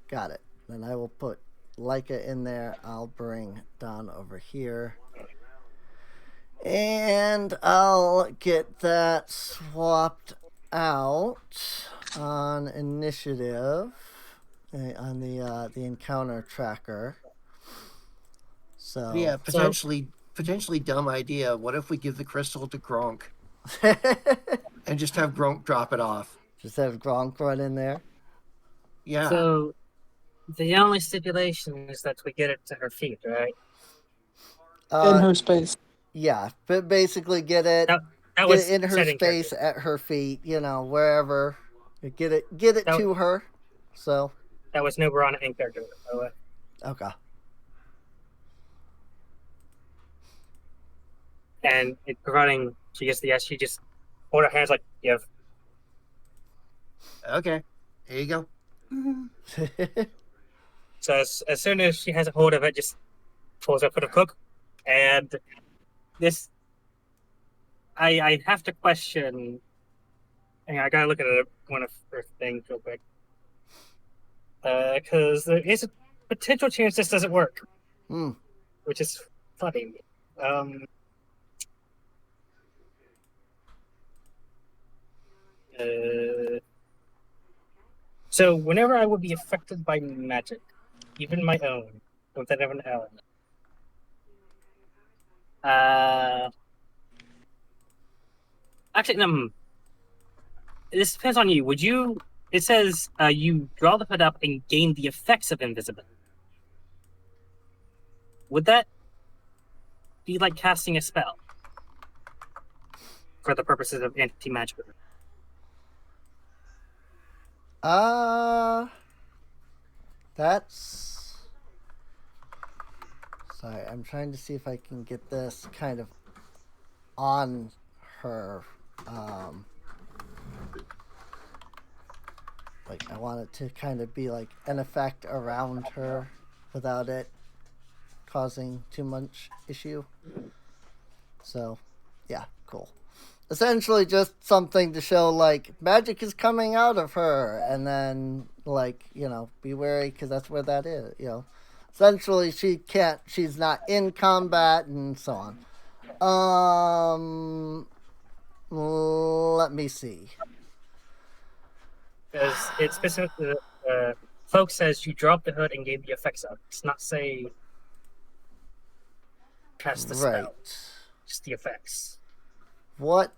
[SPEAKER 1] Got it. Then I will put Leica in there. I'll bring Dawn over here. And I'll get that swapped out on initiative on the encounter tracker. So
[SPEAKER 3] yeah, potentially dumb idea. What if we give the crystal to Gronk and just have Gronk drop it off?
[SPEAKER 1] Just have Gronk run in there.
[SPEAKER 3] Yeah.
[SPEAKER 2] So the only stipulation is that we get it to her feet, right?
[SPEAKER 6] In her space.
[SPEAKER 1] Yeah, but basically get it in her space at her feet, wherever. Get it to her. So
[SPEAKER 2] that was no Verona in character, by the way.
[SPEAKER 1] Okay.
[SPEAKER 2] And it running, she gets the yes, she just hold her hands like give.
[SPEAKER 3] Okay. Here you go.
[SPEAKER 2] So as soon as she has a hold of it, just pulls up for the cook. And this, I have to question. Hang on, I gotta look at one of her things real quick. Because there is a potential chance this doesn't work. Which is funny. So whenever I would be affected by magic, even my own, without an element, Actually, this depends on you. Would you? It says you draw the hood up and gain the effects of invisibility. Would that be like casting a spell for the purposes of anti-magic?
[SPEAKER 1] That's. Sorry, I'm trying to see if I can get this kind of on her. Like, I want it to kind of be like an effect around her without it causing too much issue. So, yeah, cool. Essentially just something to show, like, magic is coming out of her, and then, like, you know, be wary, because that's where that is, you know. Essentially, she's not in combat, and so on. Let me see.
[SPEAKER 2] Because it's specifically, folks says you drop the hood and gain the effects of. It's not say cast the spell.
[SPEAKER 1] Right.
[SPEAKER 2] Just the effects.
[SPEAKER 1] What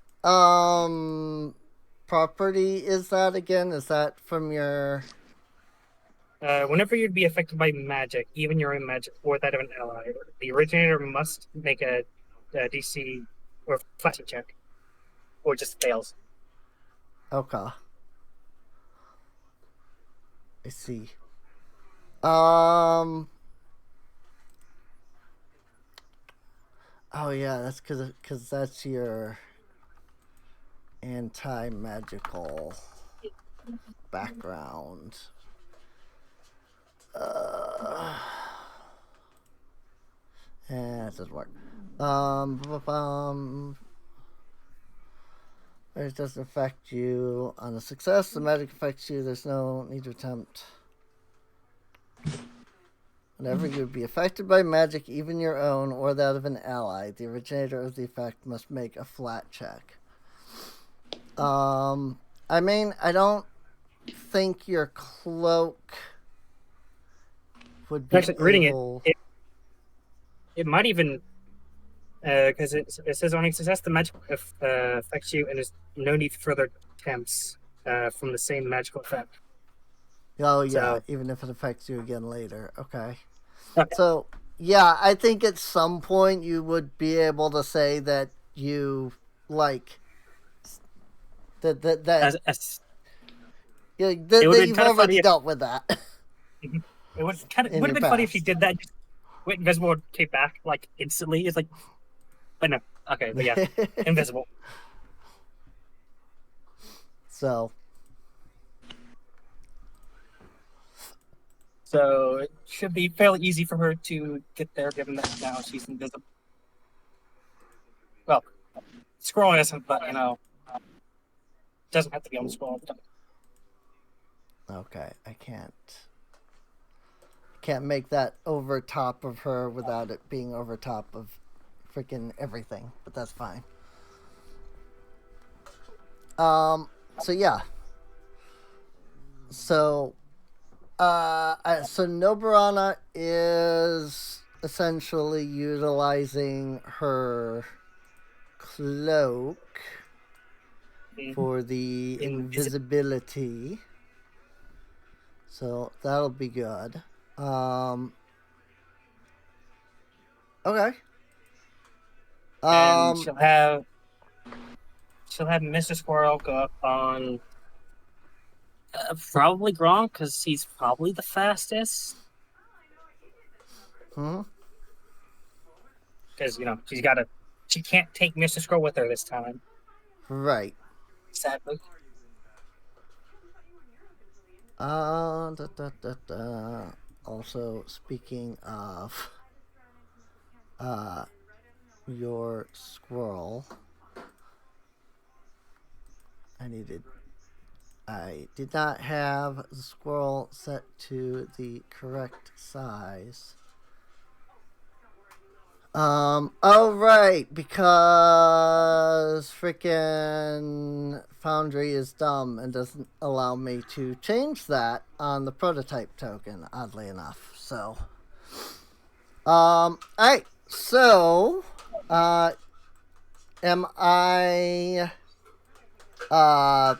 [SPEAKER 1] property is that again? Is that from your...
[SPEAKER 2] Whenever you'd be affected by magic, even your own magic or that of an ally, the originator must make a DC or flat check, or just fails.
[SPEAKER 1] Okay. I see. Oh yeah, that's because that's your anti-magical background. It doesn't work. It doesn't affect you on a success. The magic affects you. There's no need to attempt. Whenever you would be affected by magic, even your own or that of an ally, the originator of the effect must make a flat check. I mean, I don't think your cloak would be
[SPEAKER 2] actually reading
[SPEAKER 1] able...
[SPEAKER 2] it might even because it says on success the magic affects you and there's no need for further attempts from the same magical effect.
[SPEAKER 1] Oh yeah,
[SPEAKER 2] So,
[SPEAKER 1] even if it affects you again later. Okay.
[SPEAKER 2] Okay.
[SPEAKER 1] So yeah, I think at some point you would be able to say that you like that yeah, that you've already dealt with that.
[SPEAKER 2] It would have been funny if she did that. Just went invisible and came back like instantly. It's like, but no, okay, but yeah, invisible.
[SPEAKER 1] So
[SPEAKER 2] it should be fairly easy for her to get there, given that now she's invisible. Well, scroll isn't, but doesn't have to be on the scroll all the time.
[SPEAKER 1] okay, I can't make that over top of her without it being over top of freaking everything, but that's fine. So yeah. So Noburana is essentially utilizing her cloak for the invisibility. So that'll be good. Okay.
[SPEAKER 2] And she'll have Mr. Squirrel go up on probably Gronk because he's probably the fastest. Because she can't take Mr. Squirrel with her this time.
[SPEAKER 1] Right.
[SPEAKER 2] Sadly.
[SPEAKER 1] Also, speaking of your squirrel, I did not have the squirrel set to the correct size. Oh right, because frickin' Foundry is dumb and doesn't allow me to change that on the prototype token, oddly enough. So, alright, so, am I am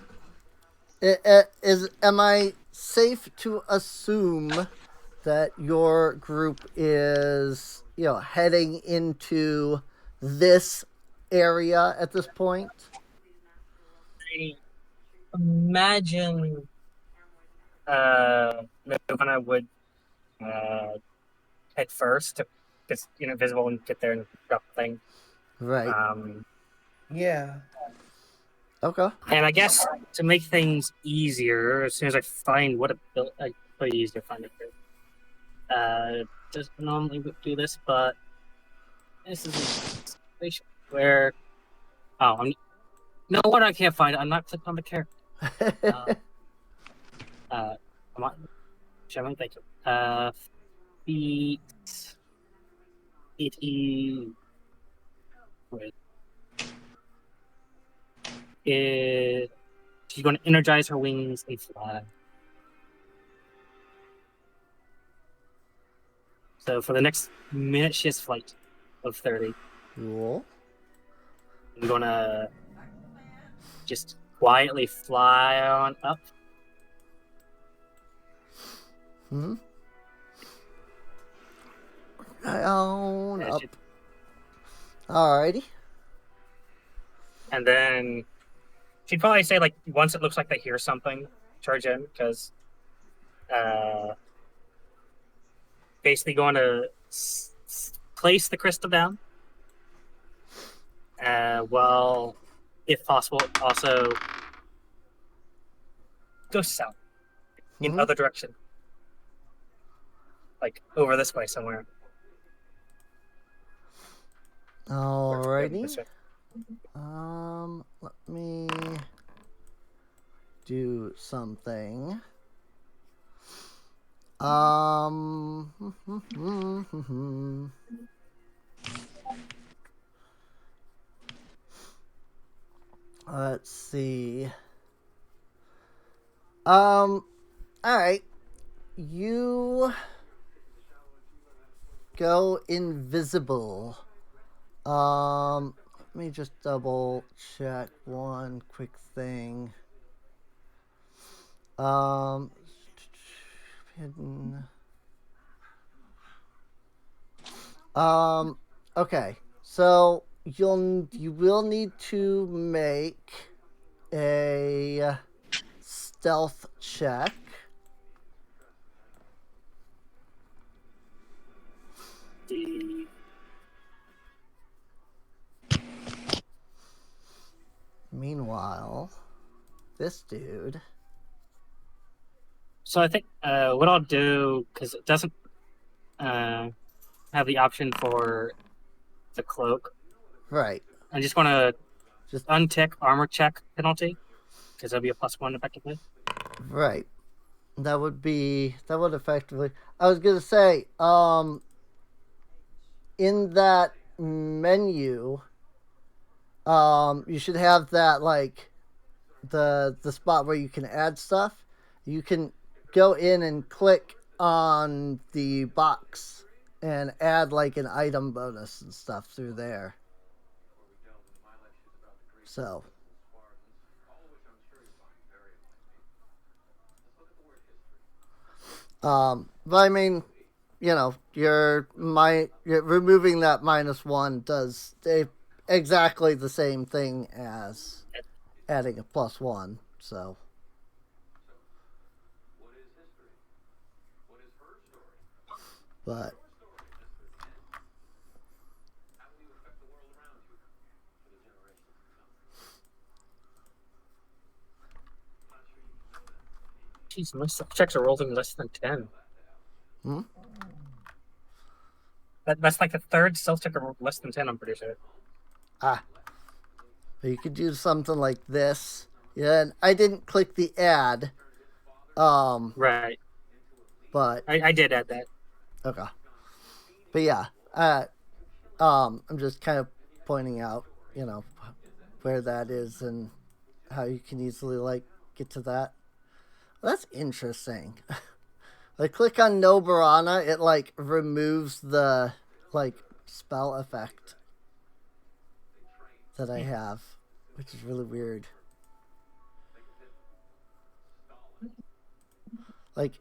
[SPEAKER 1] I safe to assume that your group is, heading into this area at this point?
[SPEAKER 2] I imagine Nirvana would head first to just visible and get there and drop the thing.
[SPEAKER 1] Right.
[SPEAKER 7] Yeah.
[SPEAKER 1] Okay.
[SPEAKER 2] And I guess to make things easier, as soon as I find what I pretty easy to find it. Doesn't normally do this, but this is a situation where you know what? I can't find it. I'm not clicking on the character. Come on, Shaman, thank you. Feet. It is. She's going to energize her wings and fly. So for the next minute, she has flight of 30.
[SPEAKER 1] Cool.
[SPEAKER 2] I'm going to just quietly fly on up.
[SPEAKER 1] On up. Alrighty.
[SPEAKER 2] And then she'd probably say, like, once it looks like they hear something, charge in, because basically going to place the crystal down. Well, if possible, also go south in other direction, like over this way somewhere.
[SPEAKER 1] Alrighty. Let me do something. Let's see. All right. You go invisible. Let me just double check one quick thing. Hidden. Okay. So you will need to make a stealth check. Meanwhile, this dude.
[SPEAKER 2] So I think what I'll do, because it doesn't have the option for the cloak.
[SPEAKER 1] Right.
[SPEAKER 2] I just want to
[SPEAKER 1] Just
[SPEAKER 2] untick armor check penalty, because that'll be a +1 effectively.
[SPEAKER 1] Right. That would effectively. I was gonna say, in that menu, you should have that, like, the spot where you can add stuff. You can go in and click on the box and add, like, an item bonus and stuff through there. So. But I mean, you're removing that -1 does exactly the same thing as adding a +1. So. But.
[SPEAKER 2] Jeez, my checks are rolling less than 10. That's like the third stealth check rolled less than 10, I'm pretty sure.
[SPEAKER 1] But you could do something like this. Yeah, and I didn't click the add.
[SPEAKER 2] Right.
[SPEAKER 1] But
[SPEAKER 2] I did add that.
[SPEAKER 1] Okay. But yeah, I'm just kind of pointing out, where that is and how you can easily, like, get to that. Well, that's interesting. I click on No Barana, it, like, removes the, like, spell effect that I have, which is really weird. Like,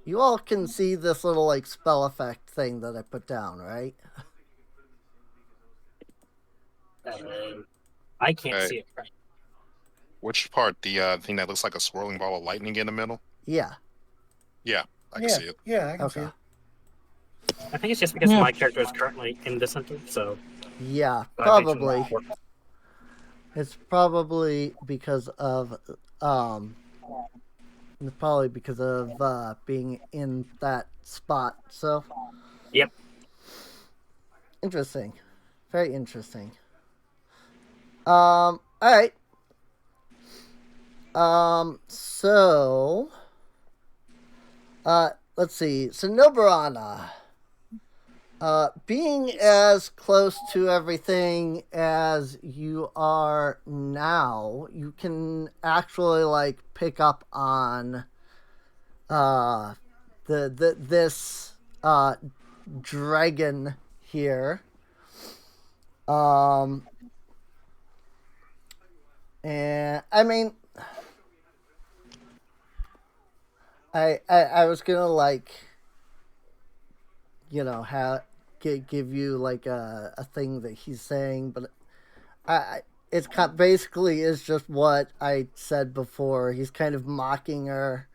[SPEAKER 1] you all can see this little, like, spell effect thing that I put down, right?
[SPEAKER 2] I can't
[SPEAKER 8] Okay.
[SPEAKER 2] see it right.
[SPEAKER 8] Which part? The thing that looks like a swirling ball of lightning in the middle?
[SPEAKER 1] Yeah.
[SPEAKER 8] Yeah, I can
[SPEAKER 7] Yeah,
[SPEAKER 8] see it.
[SPEAKER 7] yeah, I can see
[SPEAKER 1] Okay.
[SPEAKER 7] it.
[SPEAKER 2] I think it's just because
[SPEAKER 6] Yeah.
[SPEAKER 2] my character is currently in the center, so
[SPEAKER 1] Yeah,
[SPEAKER 2] that makes
[SPEAKER 1] probably.
[SPEAKER 2] it work.
[SPEAKER 1] It's probably because of being in that spot. So
[SPEAKER 2] Yep.
[SPEAKER 1] interesting. Very interesting. All right. So let's see. So Nobarana, being as close to everything as you are now, you can actually like pick up on this dragon here. And I mean, I was gonna like, give you like a thing that he's saying, but it's basically is just what I said before. He's kind of mocking her,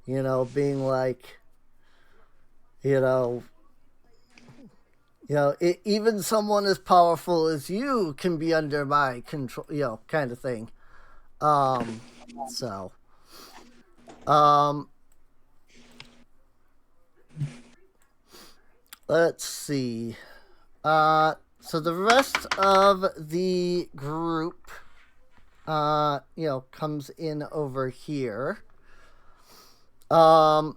[SPEAKER 1] being like, even someone as powerful as you can be under my control, kind of thing. So, let's see. So the rest of the group, comes in over here. And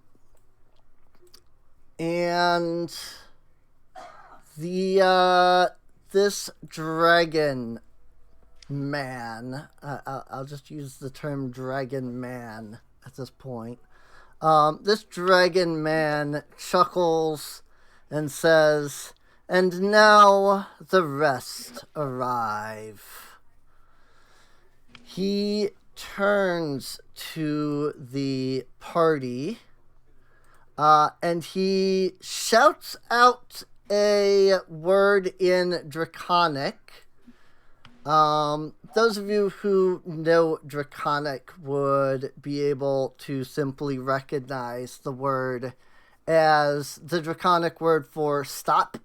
[SPEAKER 1] this dragon man, I'll just use the term dragon man at this point. This dragon man chuckles and says, "And now the rest arrive." He turns to the party and he shouts out a word in Draconic. Those of you who know Draconic would be able to simply recognize the word as the Draconic word for stop.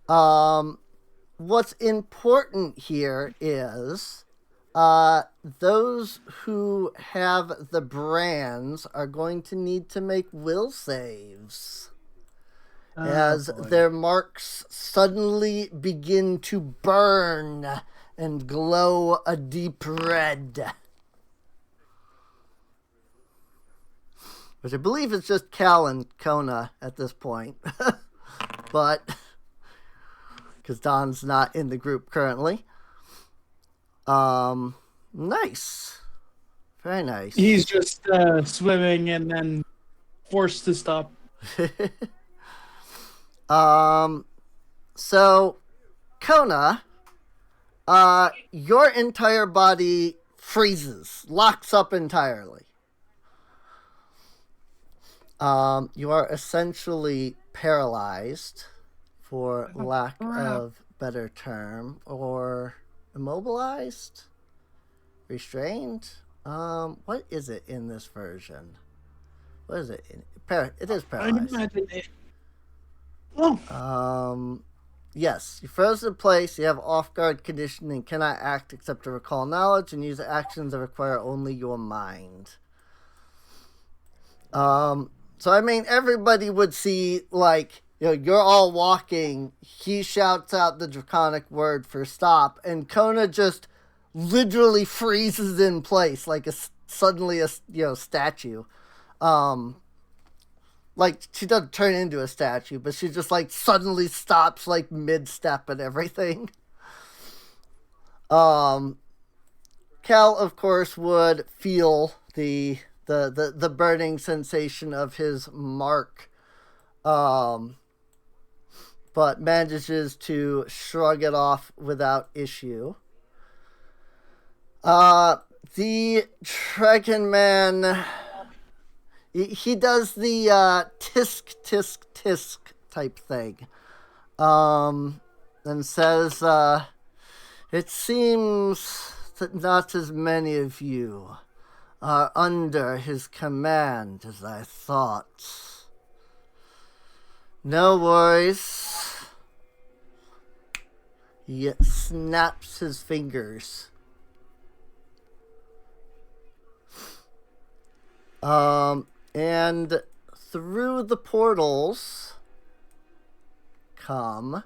[SPEAKER 1] What's important here is those who have the brands are going to need to make will saves. As their marks suddenly begin to burn and glow a deep red. Which I believe is just Cal and Kona at this point. But, because Don's not in the group currently. Nice. Very nice.
[SPEAKER 6] He's just swimming and then forced to stop.
[SPEAKER 1] So, Kona, your entire body freezes, locks up entirely. You are essentially paralyzed, for lack of better term, or immobilized, restrained. What is it in this version? What is it? It is paralyzed.
[SPEAKER 6] I imagine it. Oh.
[SPEAKER 1] Yes, you froze in place, you have off-guard condition and cannot act except to recall knowledge and use actions that require only your mind. So I mean, everybody would see, like, you're all walking, he shouts out the Draconic word for stop, and Kona just literally freezes in place, like suddenly a statue. Like, she doesn't turn into a statue, but she just, like, suddenly stops, like, mid-step and everything. Cal, of course, would feel the burning sensation of his mark, but manages to shrug it off without issue. The Dragon Man, he does the tisk, tisk, tisk type thing. And says, it seems that not as many of you are under his command as I thought. No worries. He snaps his fingers. And through the portals come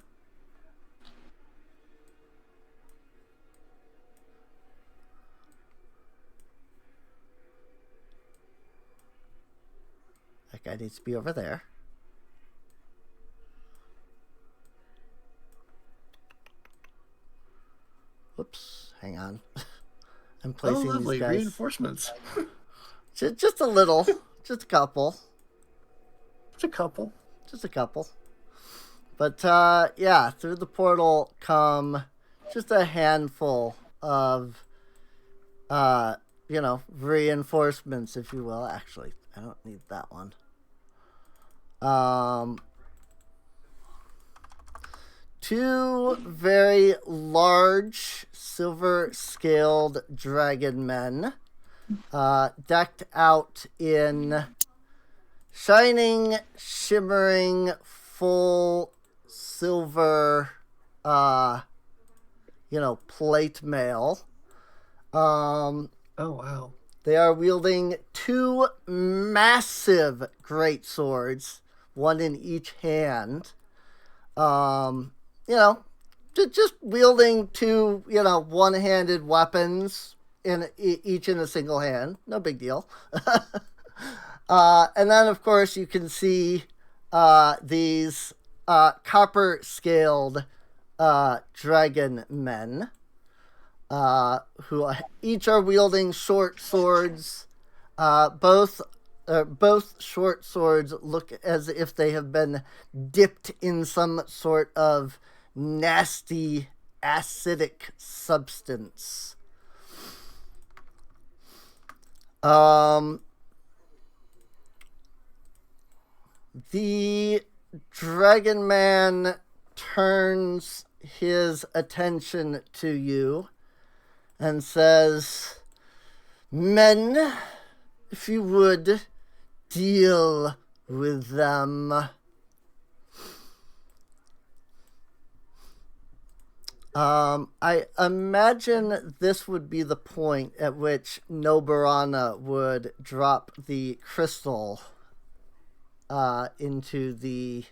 [SPEAKER 1] that guy needs to be over there. Whoops, hang on. I'm placing
[SPEAKER 3] lovely
[SPEAKER 1] these guys.
[SPEAKER 3] reinforcements.
[SPEAKER 1] Just a little, just a couple.
[SPEAKER 3] Just a couple.
[SPEAKER 1] Just a couple. But yeah, through the portal come just a handful of reinforcements, if you will. Actually, I don't need that one. Two very large silver-scaled dragon men, decked out in shining, shimmering, full silver, plate mail.
[SPEAKER 3] Oh, wow.
[SPEAKER 1] They are wielding two massive great swords, one in each hand. Just wielding two, one-handed weapons each in a single hand. No big deal. And then, of course, you can see these copper-scaled dragon men, who each are wielding short swords. Both short swords look as if they have been dipped in some sort of nasty acidic substance. The Dragon Man turns his attention to you and says, "Men, if you would, deal with them." I imagine this would be the point at which Noburana would drop the crystal into the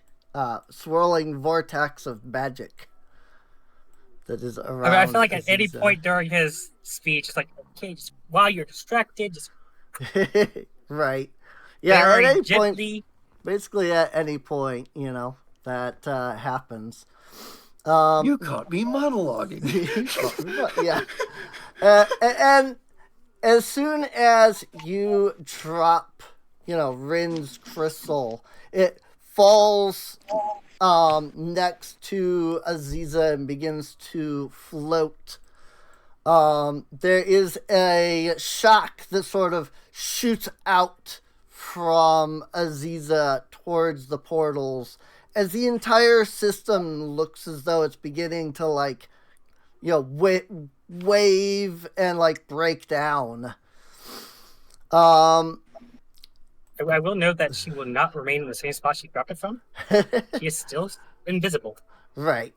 [SPEAKER 1] swirling vortex of magic that is around.
[SPEAKER 2] I feel like at any
[SPEAKER 1] Aziza.
[SPEAKER 2] point during his speech, it's like, okay, just while you're distracted, just
[SPEAKER 1] right. Yeah,
[SPEAKER 2] very
[SPEAKER 1] at any
[SPEAKER 2] gently.
[SPEAKER 1] point, basically at any point, that happens.
[SPEAKER 3] You caught me monologuing.
[SPEAKER 1] Yeah. And as soon as you drop, Rin's crystal, it falls next to Aziza and begins to float. There is a shock that sort of shoots out from Aziza towards the portals, as the entire system looks as though it's beginning to, wave and, break down.
[SPEAKER 2] I will note that she will not remain in the same spot she dropped it from. She is still invisible.
[SPEAKER 1] Right.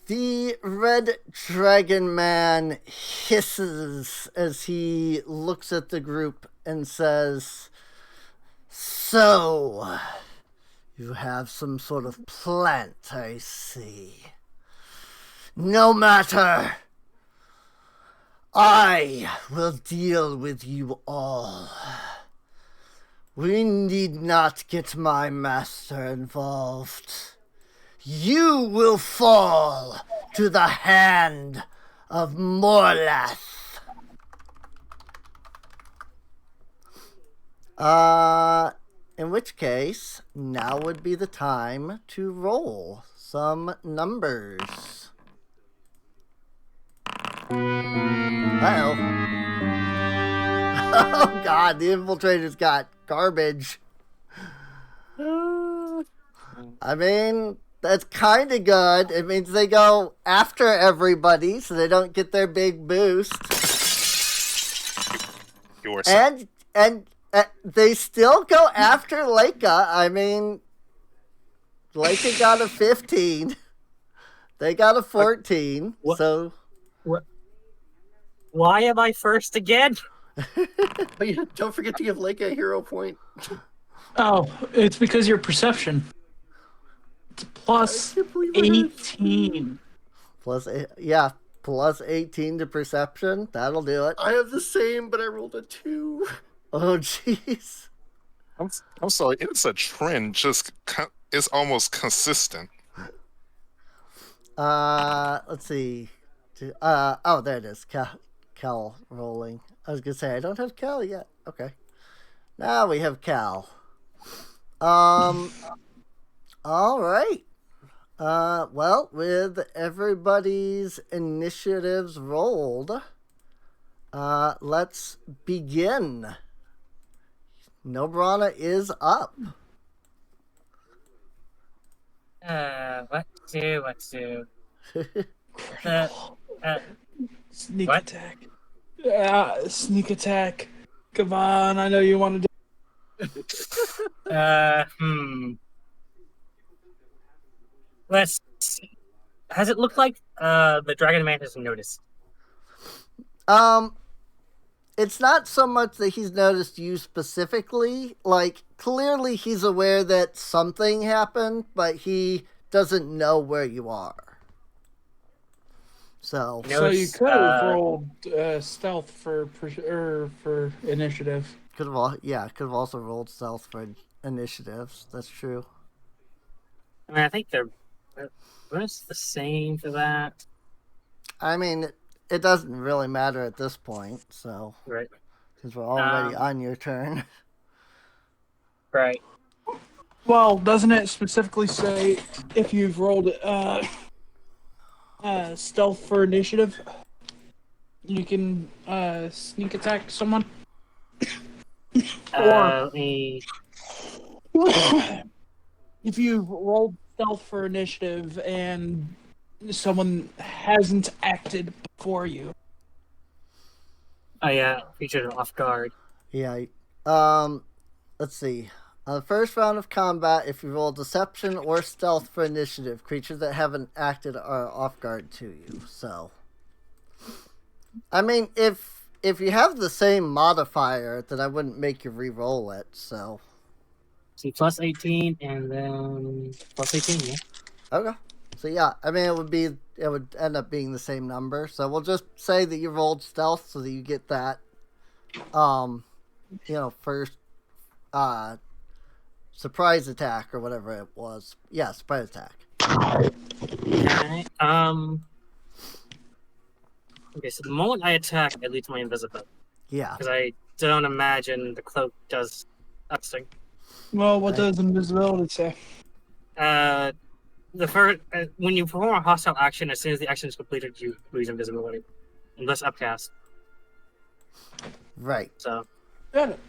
[SPEAKER 1] The red dragon man hisses as he looks at the group and says, "So, you have some sort of plant, I see. No matter. I will deal with you all. We need not get my master involved. You will fall to the hand of Morlath." In which case, now would be the time to roll some numbers. Uh-oh. Oh, God. The infiltrators got garbage. I mean, that's kind of good. It means they go after everybody so they don't get their big boost. And they still go after Leica. I mean, Leica got a 15. They got a 14. So
[SPEAKER 2] why am I first again?
[SPEAKER 3] But don't forget to give Leica a hero point.
[SPEAKER 6] Oh, it's because your perception. It's plus 18.
[SPEAKER 1] Plus 18 to perception. That'll do it.
[SPEAKER 3] I have the same, but I rolled a 2.
[SPEAKER 1] Oh, jeez.
[SPEAKER 8] I'm sorry. It's a trend. It's almost consistent.
[SPEAKER 1] Let's see. Oh, there it is. Cal rolling. I was gonna say I don't have Cal yet. Okay. Now we have Cal. All right. Well, with everybody's initiatives rolled, let's begin. Nobrana is up.
[SPEAKER 2] What to do?
[SPEAKER 6] Sneak
[SPEAKER 2] What?
[SPEAKER 6] attack. Sneak attack. Come on, I know you want to do.
[SPEAKER 2] Let's see. Has it looked like the Dragon Man has noticed?
[SPEAKER 1] It's not so much that he's noticed you specifically. Like, clearly he's aware that something happened, but he doesn't know where you are. So
[SPEAKER 6] you could have rolled stealth for initiative.
[SPEAKER 1] Could have also rolled stealth for initiatives. That's true.
[SPEAKER 2] I mean, I think they're the same for that.
[SPEAKER 1] I mean, it doesn't really matter at this point, so
[SPEAKER 2] right,
[SPEAKER 1] because we're already on your turn.
[SPEAKER 2] Right.
[SPEAKER 6] Well, doesn't it specifically say if you've rolled stealth for initiative, you can sneak attack someone? Or if you've rolled stealth for initiative and someone hasn't acted before you.
[SPEAKER 2] Oh yeah, featured off guard.
[SPEAKER 1] Yeah. Let's see. On the first round of combat, if you roll deception or stealth for initiative, creatures that haven't acted are off guard to you. So, I mean, if you have the same modifier, then I wouldn't make you re-roll it. So,
[SPEAKER 2] see, plus 18 and then plus 18. Yeah.
[SPEAKER 1] Okay. So yeah, I mean, it would end up being the same number. So we'll just say that you rolled stealth so that you get that, first, surprise attack or whatever it was. Yeah, surprise attack.
[SPEAKER 2] Okay. Okay, so the moment I attack, I lose my invisibility.
[SPEAKER 1] Yeah.
[SPEAKER 2] Because I don't imagine the cloak does nothing.
[SPEAKER 6] Well, what does invisibility say?
[SPEAKER 2] The first when you perform a hostile action, as soon as the action is completed, you lose invisibility, unless upcast.
[SPEAKER 1] Right.
[SPEAKER 2] So.
[SPEAKER 6] Got it.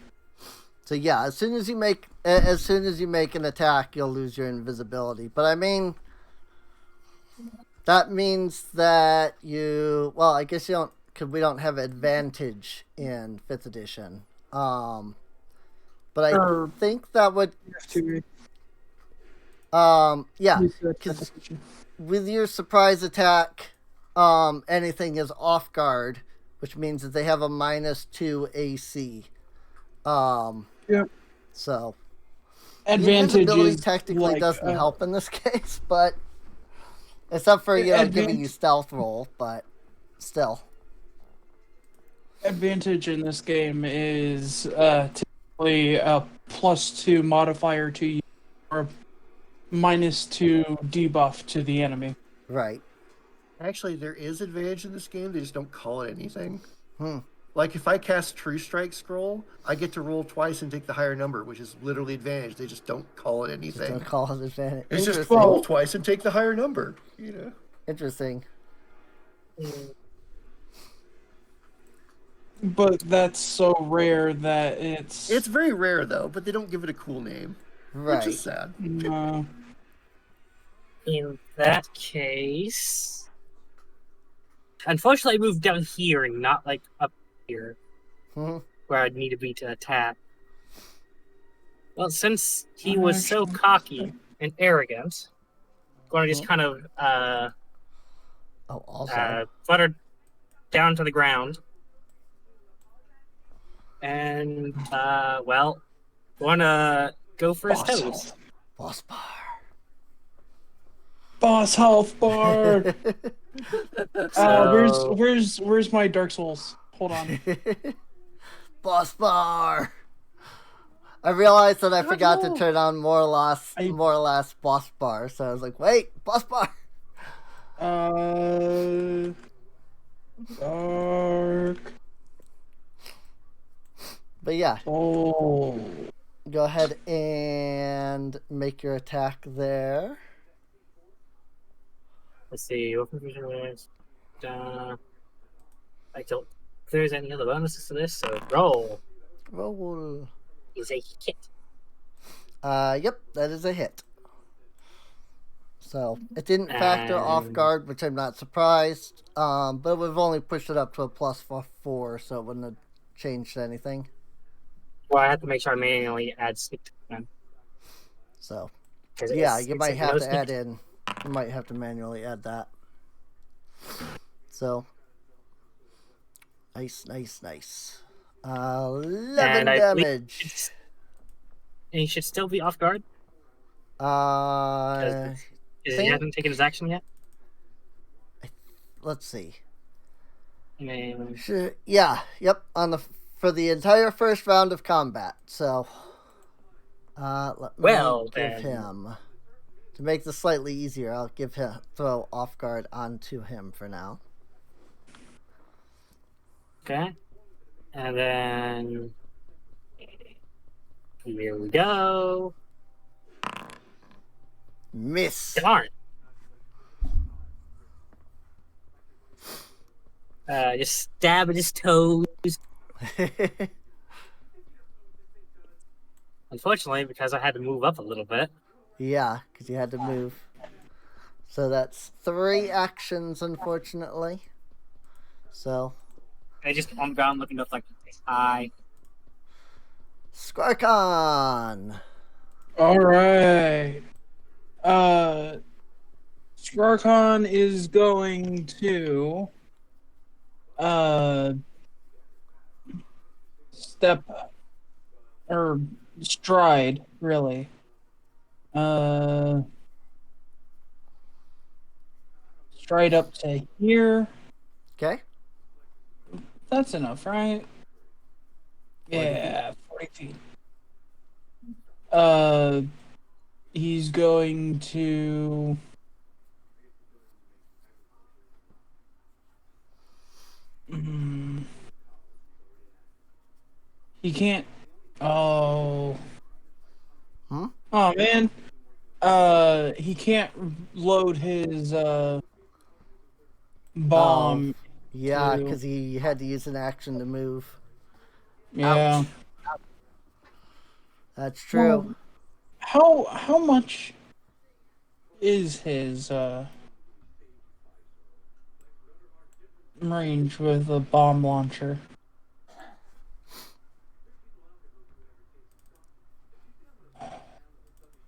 [SPEAKER 1] So yeah, as soon as you make an attack, you'll lose your invisibility. But I mean, that means that I guess you don't, because we don't have advantage in 5th edition. But I think that would. Yeah. With your surprise attack, anything is off guard, which means that they have a -2 AC.
[SPEAKER 6] Yep.
[SPEAKER 1] So
[SPEAKER 6] advantage
[SPEAKER 1] invisibility technically doesn't help in this case, but except for giving you stealth roll, but still.
[SPEAKER 6] Advantage in this game is typically a +2 modifier to you or a -2 debuff to the enemy.
[SPEAKER 1] Right.
[SPEAKER 3] Actually, there is advantage in this game. They just don't call it anything.
[SPEAKER 1] Hmm.
[SPEAKER 3] Like, if I cast True Strike Scroll, I get to roll twice and take the higher number, which is literally advantage. They just don't call it anything.
[SPEAKER 1] Just don't call it advantage.
[SPEAKER 3] It's just roll twice and take the higher number,
[SPEAKER 1] Interesting.
[SPEAKER 6] But that's so rare that it's.
[SPEAKER 3] It's very rare though, but they don't give it a cool name, which is
[SPEAKER 1] Right.
[SPEAKER 3] sad.
[SPEAKER 2] In that case, unfortunately, I moved down here and not like up here,
[SPEAKER 1] Mhm.
[SPEAKER 2] where I'd need to be to attack. Well, since he was so cocky and arrogant, I'm going to just kind of
[SPEAKER 1] Oh, also.
[SPEAKER 2] flutter down to the ground, and well, want to go for his
[SPEAKER 6] Boss
[SPEAKER 2] toes.
[SPEAKER 1] Boss bar.
[SPEAKER 6] Boss health bar.
[SPEAKER 2] So-
[SPEAKER 6] Where's my Dark Souls? Hold on.
[SPEAKER 1] Boss bar. I realized that I forgot to turn on more or less boss bar, so I was like, wait, boss bar.
[SPEAKER 6] Dark.
[SPEAKER 1] But yeah,
[SPEAKER 6] Oh.
[SPEAKER 1] go ahead and make your attack there.
[SPEAKER 2] Let's see. What provision is? I don't. If there's any other bonuses to this, so roll
[SPEAKER 1] Roll.
[SPEAKER 2] is a hit.
[SPEAKER 1] Yep, that is a hit. So it didn't factor off
[SPEAKER 2] And-
[SPEAKER 1] guard, which I'm not surprised. But we've only pushed it up to a +4, so it wouldn't have changed anything.
[SPEAKER 2] Well, I have to make sure I manually add sneak to them.
[SPEAKER 1] So
[SPEAKER 2] 'Cause
[SPEAKER 1] yeah,
[SPEAKER 2] it's
[SPEAKER 1] you might
[SPEAKER 2] like
[SPEAKER 1] have
[SPEAKER 2] no
[SPEAKER 1] to
[SPEAKER 2] sneak
[SPEAKER 1] add in. You might have to manually add that. So nice. 11
[SPEAKER 2] And I believe
[SPEAKER 1] damage.
[SPEAKER 2] And he should still be off guard.
[SPEAKER 1] Uh,
[SPEAKER 2] He
[SPEAKER 1] think-
[SPEAKER 2] hasn't taken his action yet.
[SPEAKER 1] let's see.
[SPEAKER 2] I mean,
[SPEAKER 1] Sure. Yeah. Yep. For the entire first round of combat. So, let me
[SPEAKER 2] Well,
[SPEAKER 1] give
[SPEAKER 2] then.
[SPEAKER 1] him, to make this slightly easier, I'll throw off guard onto him for now.
[SPEAKER 2] okay. And then here we go.
[SPEAKER 1] Miss.
[SPEAKER 2] Darn. Just stab at his toes. Unfortunately, because I had to move up a little bit.
[SPEAKER 1] Yeah, because you had to move. So that's 3 actions, unfortunately. So,
[SPEAKER 2] I just on ground looking up like hi.
[SPEAKER 1] Squarkon.
[SPEAKER 6] All right. Scarcon is going to step or stride, really. Stride up to here.
[SPEAKER 1] Okay.
[SPEAKER 6] That's enough, right? Yeah, 40 feet. He's going to he can't. Oh.
[SPEAKER 1] Hmm?
[SPEAKER 6] Oh man. He can't load his bomb.
[SPEAKER 1] Yeah,
[SPEAKER 6] to-
[SPEAKER 1] because he had to use an action to move.
[SPEAKER 6] Yeah.
[SPEAKER 1] Ouch. That's true.
[SPEAKER 6] How much is his range with a bomb launcher?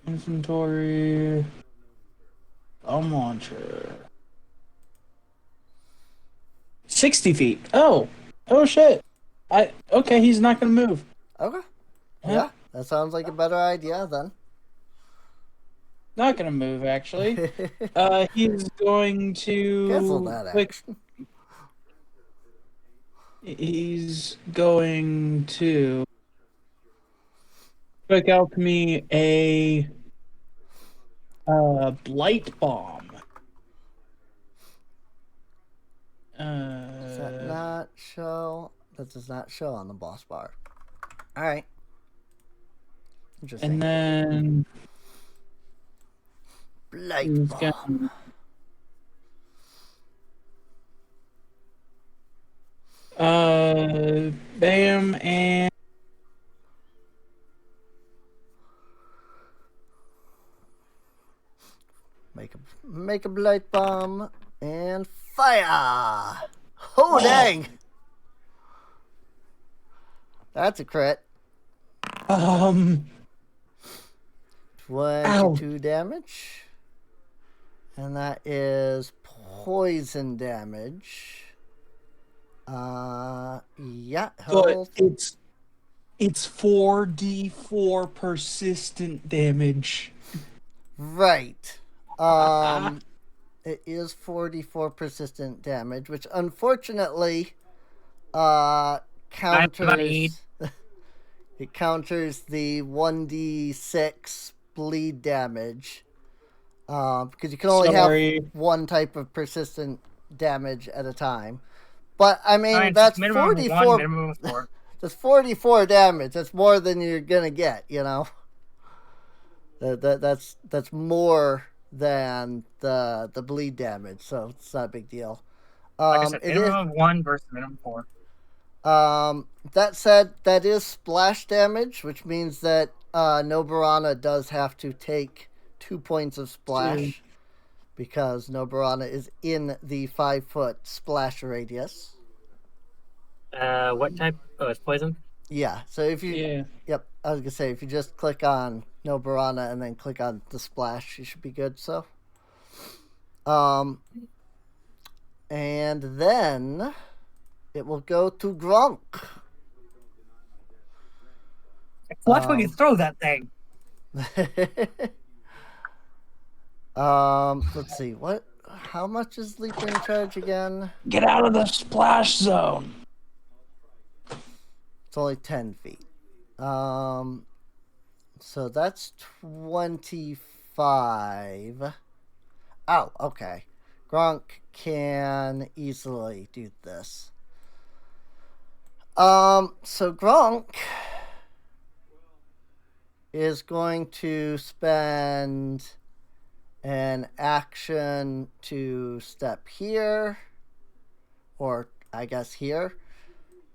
[SPEAKER 6] Inventory. Bomb launcher. 60 feet. Oh shit. Okay, he's not gonna move.
[SPEAKER 1] Okay. Yeah, that sounds like a better idea then.
[SPEAKER 6] Not gonna move actually. He's going to
[SPEAKER 1] Cancel that action.
[SPEAKER 6] He's going to quick alchemy a blight bomb.
[SPEAKER 1] Does that not show? That does not show on the boss bar. All right. Interesting.
[SPEAKER 6] And then
[SPEAKER 1] Blight
[SPEAKER 6] he's
[SPEAKER 1] bomb.
[SPEAKER 6] gonna Bam, and
[SPEAKER 1] Make a blight bomb and fire. Oh dang! That's a crit. 22 damage. And that is poison damage. Yeah,
[SPEAKER 6] but it's 4d4 persistent damage.
[SPEAKER 1] Right. It is 44 persistent damage, which unfortunately counters it counters the 1d6 bleed damage. Because you can only have one type of persistent damage at a time. But I mean, that's 44.
[SPEAKER 2] Minimum of 4.
[SPEAKER 1] That's 44 damage. That's more than you're gonna get. You know. That's more than the bleed damage, so it's not a big deal.
[SPEAKER 2] Like I said, minimum of 1 versus minimum 4.
[SPEAKER 1] That said, that is splash damage, which means that Noborana does have to take 2 points of splash because Noborana is in the 5-foot splash radius.
[SPEAKER 2] What type? Oh, it's poison?
[SPEAKER 1] Yeah, so if you... Yep, I was going to say, if you just click on Noborana and then click on the splash, you should be good, so... And then it will go to Gronk.
[SPEAKER 2] Watch when you throw that thing.
[SPEAKER 1] Let's see, how much is leaping charge again?
[SPEAKER 6] Get out of the splash zone.
[SPEAKER 1] It's only 10 feet. So that's 25. Oh, okay. Gronk can easily do this. So Gronk is going to spend an action to step here, or I guess here,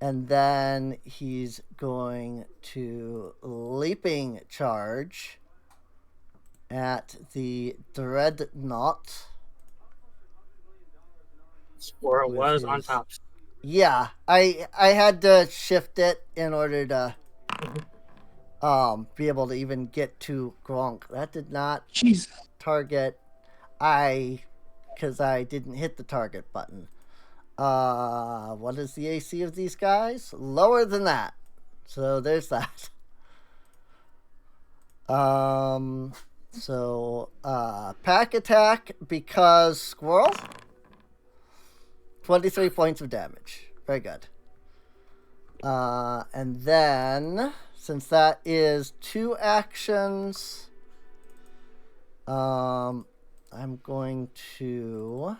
[SPEAKER 1] and then he's going to leaping charge at the Dreadnought.
[SPEAKER 2] Or it was on top.
[SPEAKER 1] Yeah, I had to shift it in order to be able to even get to Gronk. That did not target because I didn't hit the target button. What is the AC of these guys? Lower than that. So there's that. Pack attack because squirrel. 23 points of damage. Very good. And then, since that is 2 actions, I'm going to,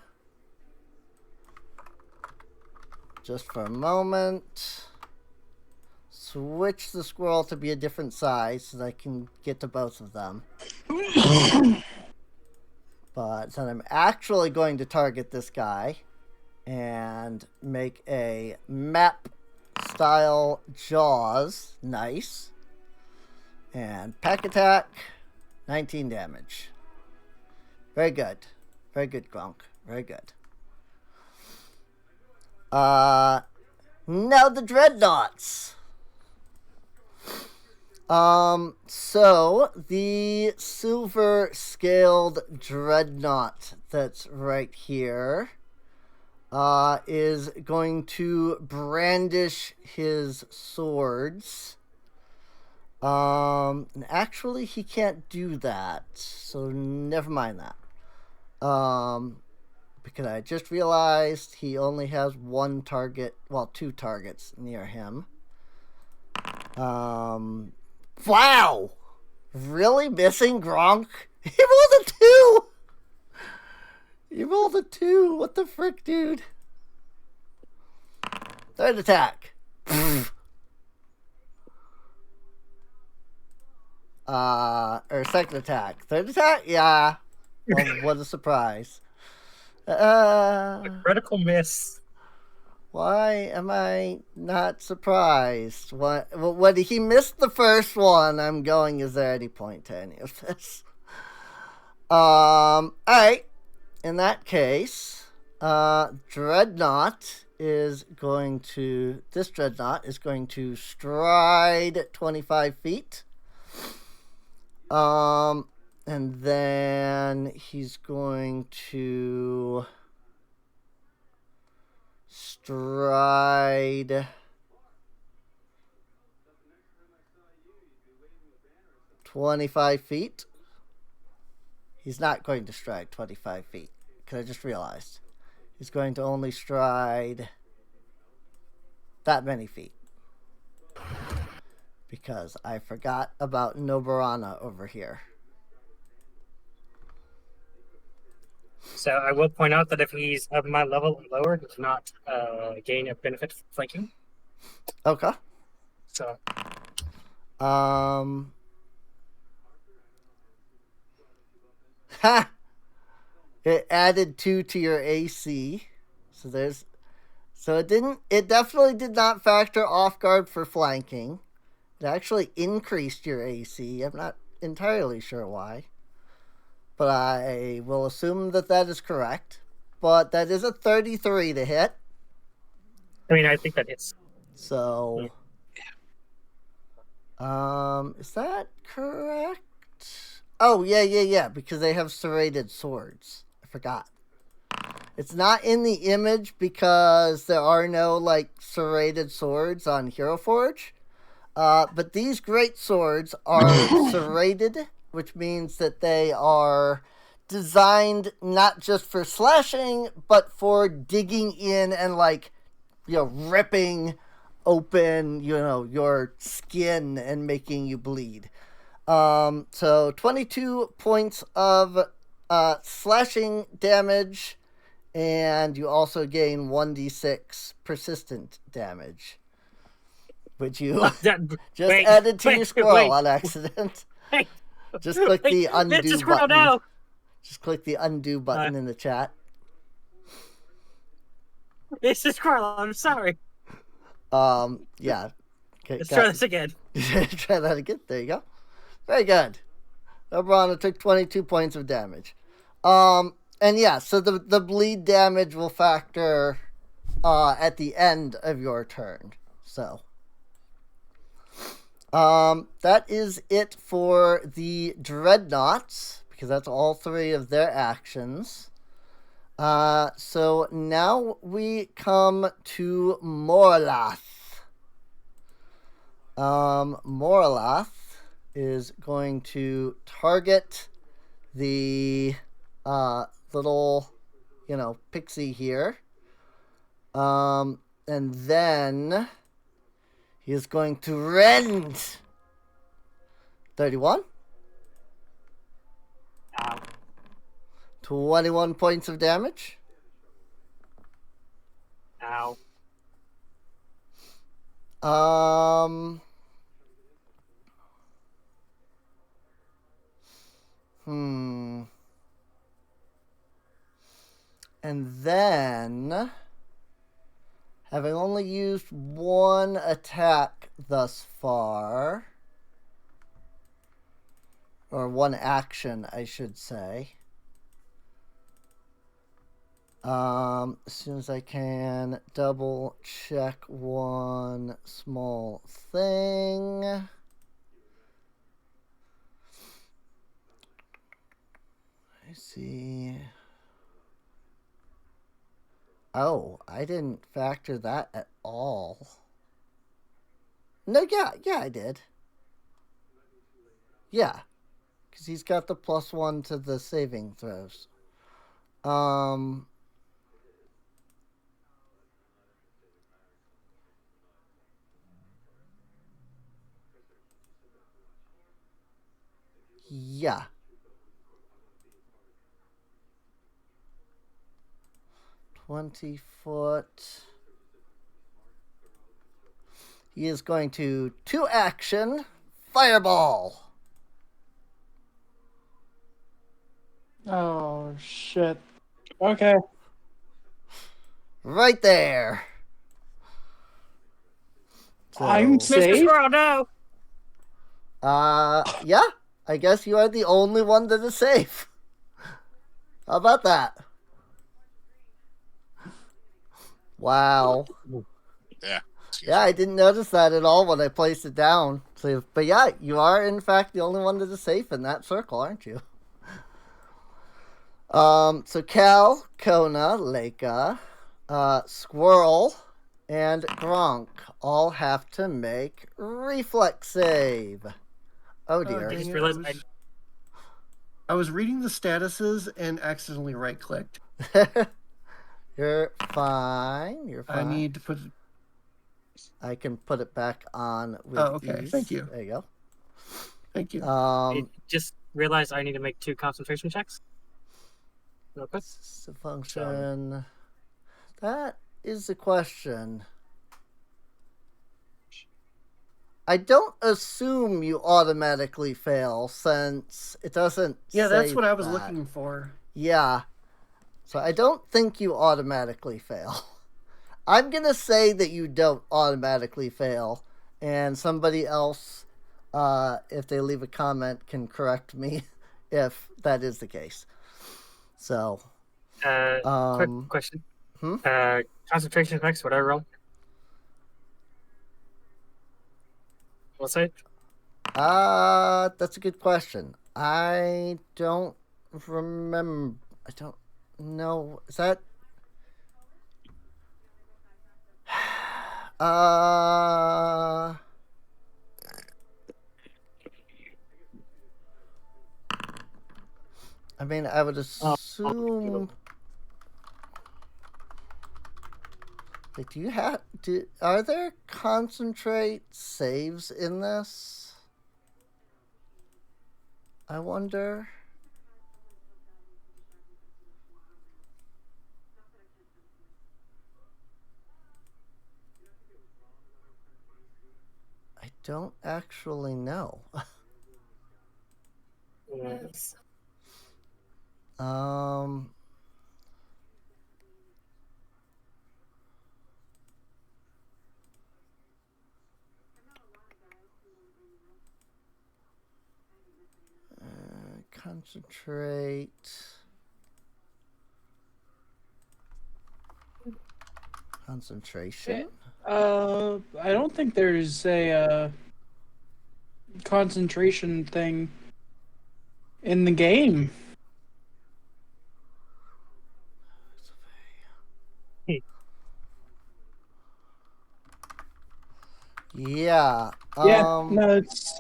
[SPEAKER 1] just for a moment, switch the squirrel to be a different size so that I can get to both of them. But then I'm actually going to target this guy and make a map style Jaws. Nice. And pack attack, 19 damage. Very good. Very good, Gronk. Very good. Now the Dreadnoughts. So the silver scaled Dreadnought that's right here is going to brandish his swords. And actually, he can't do that, so never mind that. Because I just realized he only has 1 target, well, 2 targets near him. Wow! Really missing Gronk? He rolled a 2! He rolled a 2. What the frick, dude? Third attack. Or second attack. Third attack? Yeah. Well, what a surprise.
[SPEAKER 2] A critical miss.
[SPEAKER 1] Why am I not surprised? When he missed the first one, I'm going, is there any point to any of this? Alright. In that case, Dreadnought is going to stride 25 feet. And then he's going to stride 25 feet. He's not going to stride 25 feet, because I just realized. He's going to only stride that many feet. Because I forgot about Noborana over here.
[SPEAKER 2] So I will point out that if he's of my level and lower, he does not gain a benefit from flanking.
[SPEAKER 1] Okay.
[SPEAKER 2] So
[SPEAKER 1] Ha! It added 2 to your AC. So it definitely did not factor off guard for flanking. It actually increased your AC. I'm not entirely sure why. But I will assume that is correct. But that is a 33 to hit.
[SPEAKER 2] I mean, I think that hits.
[SPEAKER 1] So, is that correct? Oh, yeah, because they have serrated swords. I forgot. It's not in the image because there are no, serrated swords on Hero Forge. But these great swords are serrated, which means that they are designed not just for slashing, but for digging in and, ripping open, your skin and making you bleed. So 22 points of slashing damage, and you also gain 1d6 persistent damage, which you added to your scroll on accident. Just click the undo button.
[SPEAKER 2] Now.
[SPEAKER 1] Just click the undo button in the chat.
[SPEAKER 2] It's a scroll. I'm sorry.
[SPEAKER 1] Yeah. Okay,
[SPEAKER 2] Let's try this again.
[SPEAKER 1] Try that again. There you go. Very good. Obrana took 22 points of damage. And yeah, so the bleed damage will factor at the end of your turn. So that is it for the Dreadnoughts, because that's all 3 of their actions. So now we come to Morlath. Morlath is going to target the little, pixie here. And then he is going to rend. 31.
[SPEAKER 2] Ow.
[SPEAKER 1] 21 points of damage.
[SPEAKER 2] Ow.
[SPEAKER 1] And then, having only used 1 attack thus far, or 1 action, I should say. As soon as I can double check 1 small thing. I see. Oh, I didn't factor that at all. No, yeah, I did. Yeah, because he's got the +1 to the saving throws. Yeah. 20 foot. He is going to 2 action fireball.
[SPEAKER 6] Oh shit. Okay.
[SPEAKER 1] Right there.
[SPEAKER 6] I'm
[SPEAKER 1] So,
[SPEAKER 2] Mr.
[SPEAKER 6] safe.
[SPEAKER 2] Squirrel, no!
[SPEAKER 1] yeah, I guess you are the only one that is safe. How about that? Wow.
[SPEAKER 5] Yeah.
[SPEAKER 1] Yeah, I didn't notice that at all when I placed it down. So, but yeah, you are in fact the only one that is safe in that circle, aren't you? So Cal, Kona, Leica, Squirrel, and Gronk all have to make reflex save. Oh dear.
[SPEAKER 2] I
[SPEAKER 3] dang
[SPEAKER 2] just
[SPEAKER 3] it,
[SPEAKER 2] realized
[SPEAKER 3] I was reading the statuses and accidentally right-clicked.
[SPEAKER 1] You're fine. You're fine.
[SPEAKER 3] I need to put.
[SPEAKER 1] I can put it back on with
[SPEAKER 3] okay.
[SPEAKER 1] ease.
[SPEAKER 3] Thank you.
[SPEAKER 1] There you
[SPEAKER 3] Thank you.
[SPEAKER 1] go.
[SPEAKER 2] I just realized I need to make 2 concentration checks. Real quick.
[SPEAKER 1] It's a function. That is the question. I don't assume you automatically fail since it doesn't.
[SPEAKER 3] Yeah, that's
[SPEAKER 1] say
[SPEAKER 3] what I was
[SPEAKER 1] that.
[SPEAKER 3] looking for.
[SPEAKER 1] Yeah. So I don't think you automatically fail. I'm going to say that you don't automatically fail. And somebody else, if they leave a comment, can correct me if that is the case. So.
[SPEAKER 2] Quick question. Concentration checks, what I roll? What's it?
[SPEAKER 1] That's a good question. I don't remember. I don't know. Is that? I mean, I would assume. Like, do you have? Are there concentrate saves in this? I wonder. I don't actually know.
[SPEAKER 2] Yes.
[SPEAKER 1] Concentrate. Concentration?
[SPEAKER 6] I don't think there's a concentration thing in the game.
[SPEAKER 1] Yeah.
[SPEAKER 6] Yeah, no, it's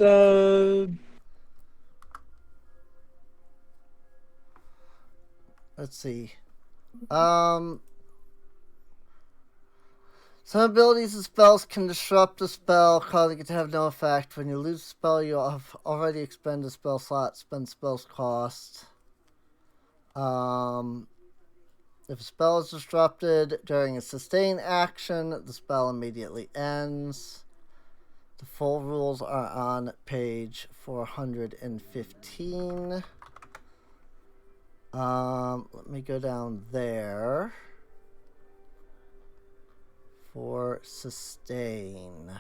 [SPEAKER 1] Let's see. Some abilities and spells can disrupt a spell, causing it to have no effect. When you lose a spell, you have already expended a spell slot, spend spell's cost. If a spell is disrupted during a sustained action, the spell immediately ends. The full rules are on page 415. Let me go down there. For sustain.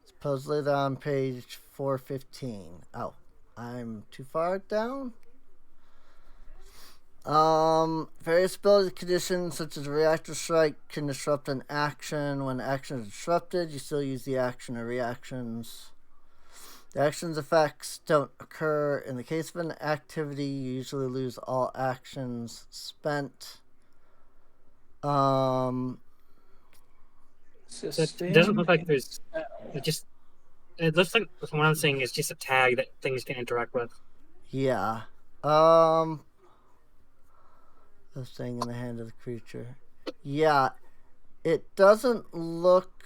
[SPEAKER 1] Supposedly they're on page 415. Oh, I'm too far down. Various ability conditions such as reactor strike can disrupt an action. When action is disrupted, you still use the action or reactions. The action's effects don't occur. In the case of an activity, you usually lose all actions spent.
[SPEAKER 2] It doesn't look like there's just. It looks like what I'm saying is just a tag that things can interact with.
[SPEAKER 1] Yeah. The thing in the hand of the creature. Yeah. It doesn't look.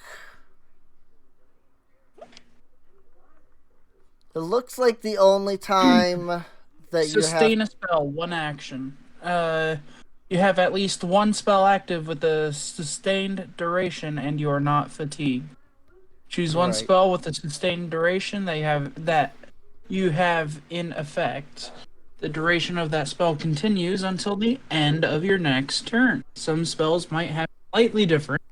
[SPEAKER 1] It looks like the only time that
[SPEAKER 6] sustain a spell, one action. You have at least one spell active with a sustained duration, and you are not fatigued. Choose one spell with a sustained duration that you have in effect. The duration of that spell continues until the end of your next turn. Some spells might have slightly different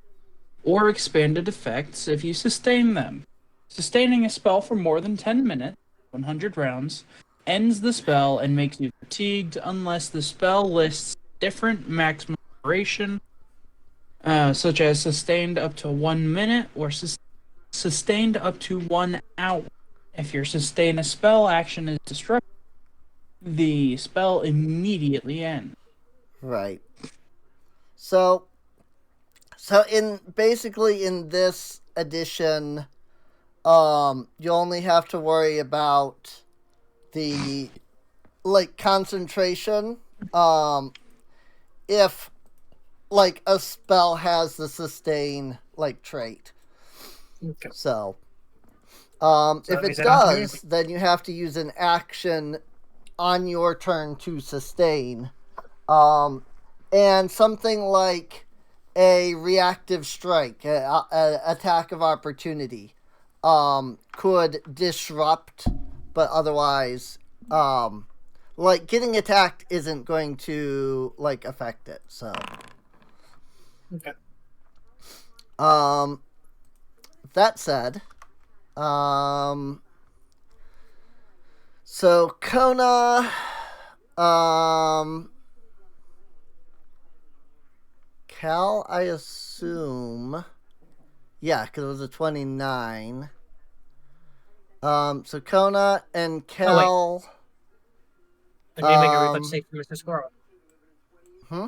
[SPEAKER 6] or expanded effects if you sustain them. Sustaining a spell for more than 10 minutes, 100 rounds, ends the spell and makes you fatigued unless the spell lists different maximum duration, such as sustained up to 1 minute or sustained up to 1 hour. If your sustain a spell action is destructive, the spell immediately ends.
[SPEAKER 1] Right. So in this edition, you only have to worry about the concentration. If a spell has the sustain trait.
[SPEAKER 2] Okay.
[SPEAKER 1] So
[SPEAKER 2] So
[SPEAKER 1] if
[SPEAKER 2] that
[SPEAKER 1] it
[SPEAKER 2] means I don't have to do
[SPEAKER 1] does, then you have to use an action on your turn to sustain. And something like a reactive strike, a attack of opportunity, could disrupt, but otherwise, getting attacked isn't going to affect it. So,
[SPEAKER 2] Okay.
[SPEAKER 1] that said, so Kona, Cal, I assume, yeah, because it was a 29. So Kona and Cal.
[SPEAKER 2] I need to make a reflex save for Mr. Squirrel.
[SPEAKER 1] Hmm?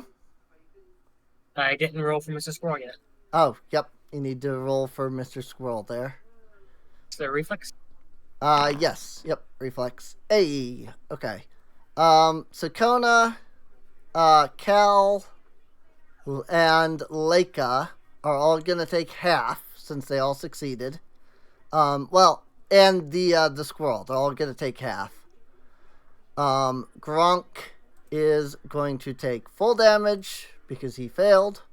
[SPEAKER 2] I didn't roll for Mr. Squirrel yet.
[SPEAKER 1] Oh, yep. You need to roll for Mr. Squirrel there.
[SPEAKER 2] Is there a reflex?
[SPEAKER 1] Yes. Yep. Reflex. Hey. Okay. So Kona, Cal, and Leica are all gonna take half since they all succeeded. Well, and the squirrel, they're all gonna take half. Gronk is going to take full damage because he failed.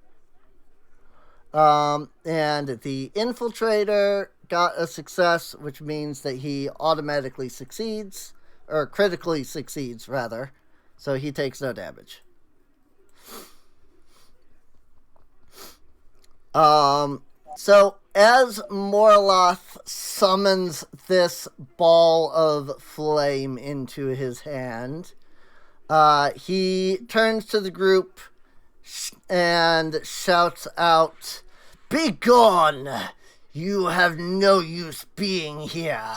[SPEAKER 1] And the infiltrator got a success, which means that he automatically succeeds, or critically succeeds, rather. So he takes no damage. So as Morloth summons this ball of flame into his hand, he turns to the group and shouts out, "Begone! You have no use being here."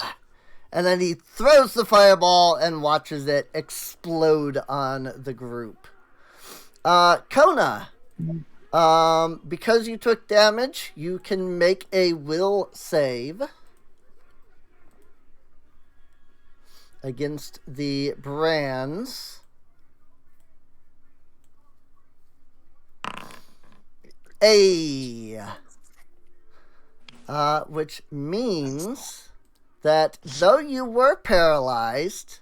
[SPEAKER 1] And then he throws the fireball and watches it explode on the group. Kona, because you took damage, you can make a will save against the brands. Which means that though you were paralyzed,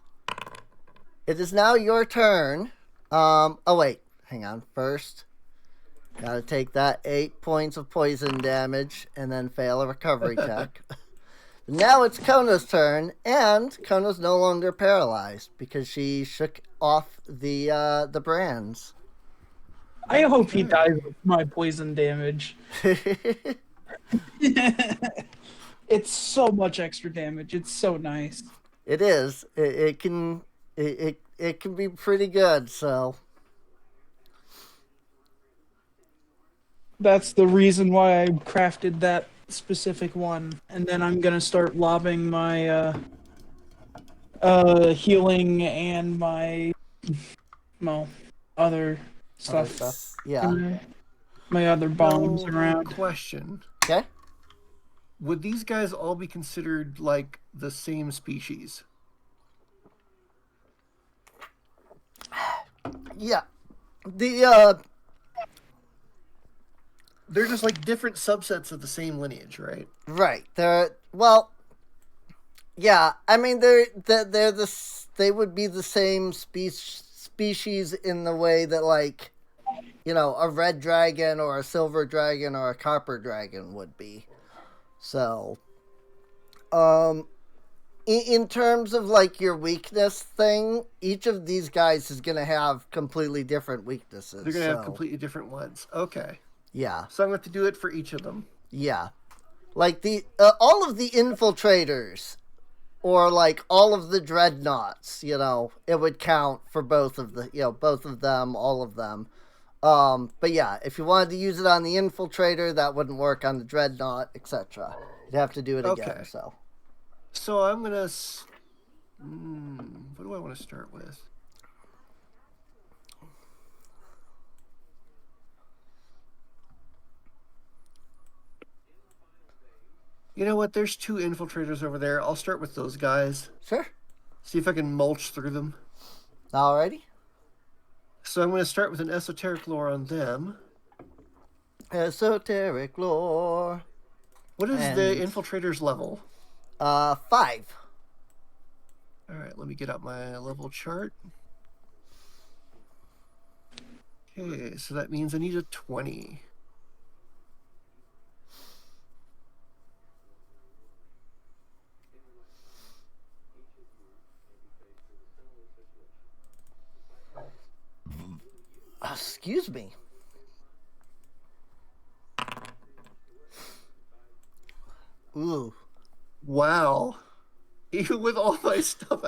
[SPEAKER 1] it is now your turn. Oh wait, hang on. First, gotta take that 8 points of poison damage and then fail a recovery check. Now it's Kona's turn, and Kona's no longer paralyzed because she shook off the brands.
[SPEAKER 6] I hope he dies with my poison damage. It's so much extra damage. It's so nice.
[SPEAKER 1] It is. It can be pretty good. So
[SPEAKER 6] that's the reason why I crafted that specific one, and then I'm gonna start lobbing my healing and my other stuff.
[SPEAKER 1] Yeah.
[SPEAKER 6] My other bombs
[SPEAKER 3] No,
[SPEAKER 6] around.
[SPEAKER 3] Question.
[SPEAKER 1] Okay.
[SPEAKER 3] Would these guys all be considered like the same species?
[SPEAKER 1] Yeah.
[SPEAKER 3] They're just like different subsets of the same lineage, right?
[SPEAKER 1] Right. Yeah. I mean, they would be the same species in the way that, like, you know, a red dragon or a silver dragon or a copper dragon would be. So, in terms of like your weakness thing, each of these guys is going to have completely different weaknesses.
[SPEAKER 3] They're going to have completely different ones. Okay.
[SPEAKER 1] Yeah.
[SPEAKER 3] So I'm going to have to do it for each of them.
[SPEAKER 1] Yeah. Like the all of the infiltrators or like all of the dreadnoughts, you know, it would count for both of the, you know, both of them, all of them. But yeah, if you wanted to use it on the infiltrator, that wouldn't work on the dreadnought, etc. You'd have to do it again.
[SPEAKER 3] So I'm gonna. What do I want to start with? You know what? There's 2 infiltrators over there. I'll start with those guys.
[SPEAKER 1] Sure.
[SPEAKER 3] See if I can mulch through them.
[SPEAKER 1] Alrighty.
[SPEAKER 3] So I'm going to start with an esoteric lore on them.
[SPEAKER 1] Esoteric lore.
[SPEAKER 3] What is the infiltrator's level?
[SPEAKER 1] 5.
[SPEAKER 3] Alright, let me get out my level chart. Okay, so that means I need a 20.
[SPEAKER 1] Excuse me. Ooh.
[SPEAKER 3] Wow. Even with all my stuff,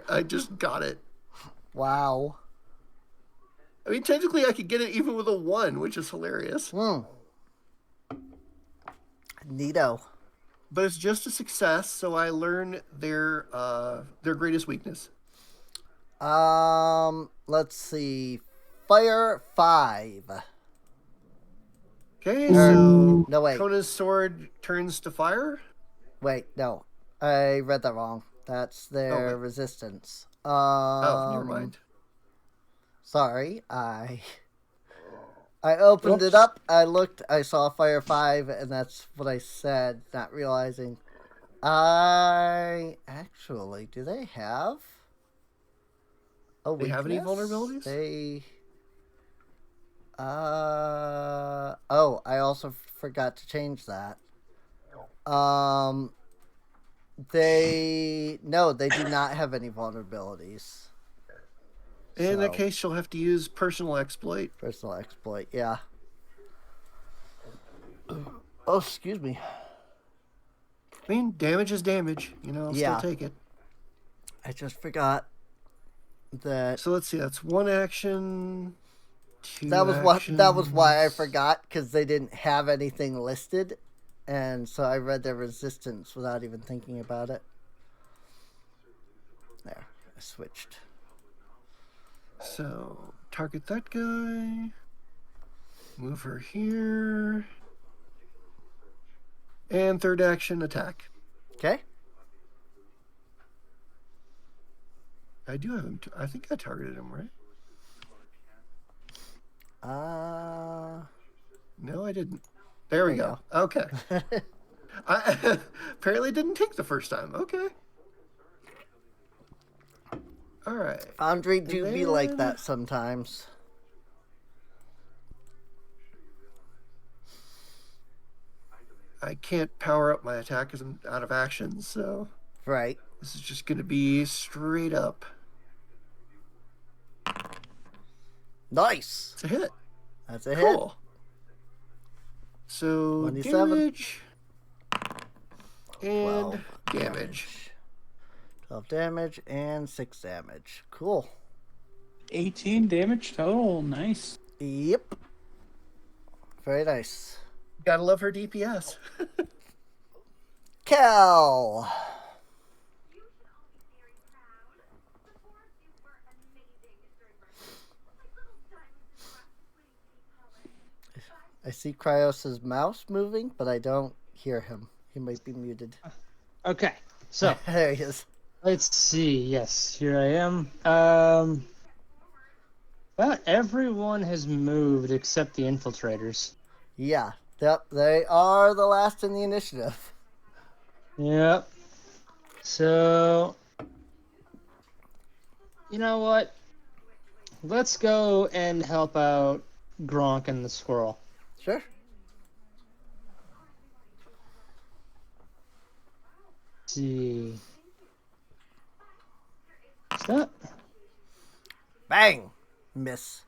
[SPEAKER 3] I just got it.
[SPEAKER 1] Wow.
[SPEAKER 3] I mean, technically, I could get it even with a 1, which is hilarious.
[SPEAKER 1] Neato.
[SPEAKER 3] But it's just a success, so I learn their greatest weakness.
[SPEAKER 1] Let's see. Fire 5.
[SPEAKER 3] Okay, so
[SPEAKER 1] no, wait.
[SPEAKER 3] Kona's sword turns to fire?
[SPEAKER 1] Wait, no. I read that wrong. That's their resistance.
[SPEAKER 3] Never mind.
[SPEAKER 1] Sorry, I opened it up, I looked, I saw Fire 5, and that's what I said, not realizing. Actually, do they have a weakness?
[SPEAKER 3] They have any vulnerabilities?
[SPEAKER 1] I also forgot to change that. They do not have any vulnerabilities.
[SPEAKER 3] In that case, you'll have to use personal exploit.
[SPEAKER 1] Personal exploit, yeah. Oh, excuse me.
[SPEAKER 3] I mean, damage is damage. You know, I'll still take it.
[SPEAKER 1] I just forgot that.
[SPEAKER 3] So let's see. That's 1 action. 2
[SPEAKER 1] that was
[SPEAKER 3] actions.
[SPEAKER 1] That was why I forgot, because they didn't have anything listed, and so I read their resistance without even thinking about it. There, I switched.
[SPEAKER 3] So, target that guy. Move her here. And 3rd action, attack.
[SPEAKER 1] Okay.
[SPEAKER 3] I do have him. I think I targeted him, right? No, I didn't. There we go. Okay. I apparently didn't take the first time. Okay. All right.
[SPEAKER 1] Foundry do be like that sometimes.
[SPEAKER 3] I can't power up my attack because I'm out of actions, so...
[SPEAKER 1] Right.
[SPEAKER 3] This is just going to be straight up.
[SPEAKER 1] Nice.
[SPEAKER 3] It's a hit.
[SPEAKER 1] That's a
[SPEAKER 3] Cool.
[SPEAKER 1] hit.
[SPEAKER 3] So,
[SPEAKER 1] 27.
[SPEAKER 3] damage. And damage.
[SPEAKER 1] 12 damage and 6 damage. Cool.
[SPEAKER 6] 18 damage total. Nice.
[SPEAKER 1] Yep. Very nice.
[SPEAKER 3] Gotta love her DPS.
[SPEAKER 1] Cal. I see Cryos' mouse moving, but I don't hear him. He might be muted.
[SPEAKER 4] Okay, so
[SPEAKER 1] there he is.
[SPEAKER 4] Let's see. Yes, here I am. Well, everyone has moved except the infiltrators.
[SPEAKER 1] Yeah. Yep. They are the last in the initiative.
[SPEAKER 4] Yep. So, you know what? Let's go and help out Gronk and the squirrel.
[SPEAKER 1] Sure.
[SPEAKER 4] Let's see. That.
[SPEAKER 1] Bang! Miss.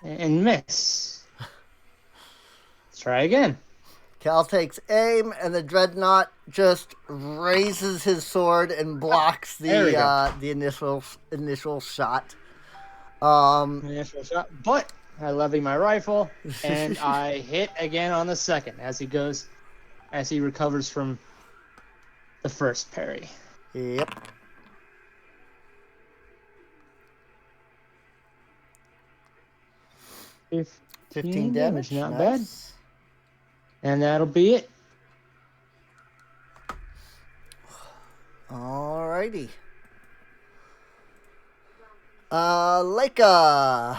[SPEAKER 4] And miss. Let's try again.
[SPEAKER 1] Cal takes aim, and the dreadnought just raises his sword and blocks the initial shot.
[SPEAKER 4] Initial shot, but I levy my rifle, and I hit again on the second as he recovers from the first parry.
[SPEAKER 1] Yep. 15 damage,
[SPEAKER 4] not
[SPEAKER 1] nice.
[SPEAKER 4] bad. And that'll be it.
[SPEAKER 1] Alrighty. Leica.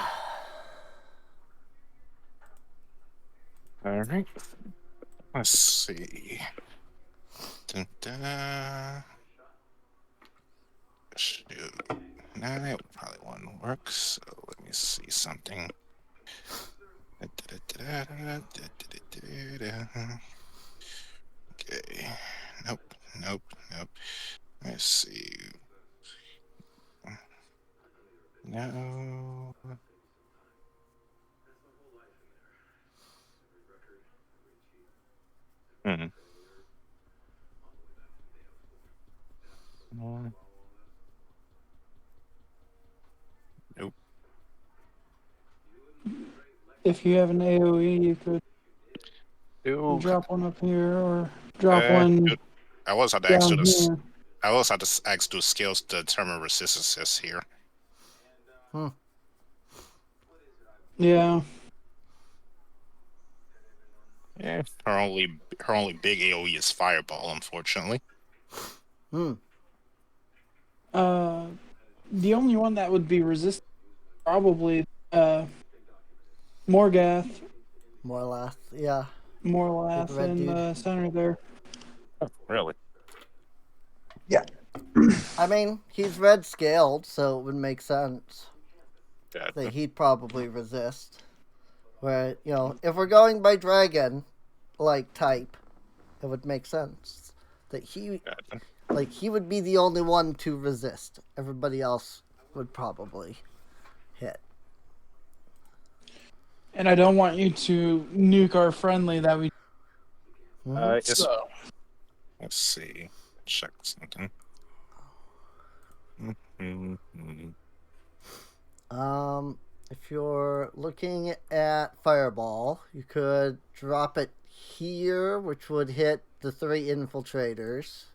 [SPEAKER 8] All right. Let's see. Dun, dun. Shoot. Nah, that probably won't work. So let me see something. Okay. Nope. Let's see. No. No. Nope.
[SPEAKER 6] If you have an AoE, you could
[SPEAKER 8] Dude.
[SPEAKER 6] drop one up here or drop one
[SPEAKER 8] Dude, I was had to ask
[SPEAKER 6] down
[SPEAKER 8] you this.
[SPEAKER 6] here.
[SPEAKER 8] I also had to ask do skills to determine resistances here.
[SPEAKER 6] Yeah.
[SPEAKER 8] Yeah, her only big AOE is Fireball, unfortunately.
[SPEAKER 6] The only one that would be resistant probably Morgath.
[SPEAKER 1] Morlath, yeah.
[SPEAKER 6] Morlath
[SPEAKER 1] The red
[SPEAKER 6] in
[SPEAKER 1] dude.
[SPEAKER 6] the center there.
[SPEAKER 8] Oh, really?
[SPEAKER 7] Yeah.
[SPEAKER 1] I mean, he's red scaled, so it would make sense
[SPEAKER 8] Gotcha.
[SPEAKER 1] that he'd probably resist. Where, if we're going by dragon, type, it would make sense that
[SPEAKER 8] Gotcha.
[SPEAKER 1] he would be the only one to resist. Everybody else would probably hit.
[SPEAKER 6] And I don't want you to nuke our friendly that we.
[SPEAKER 8] So. Let's see. Check something.
[SPEAKER 1] If you're looking at Fireball, you could drop it here, which would hit the 3 infiltrators.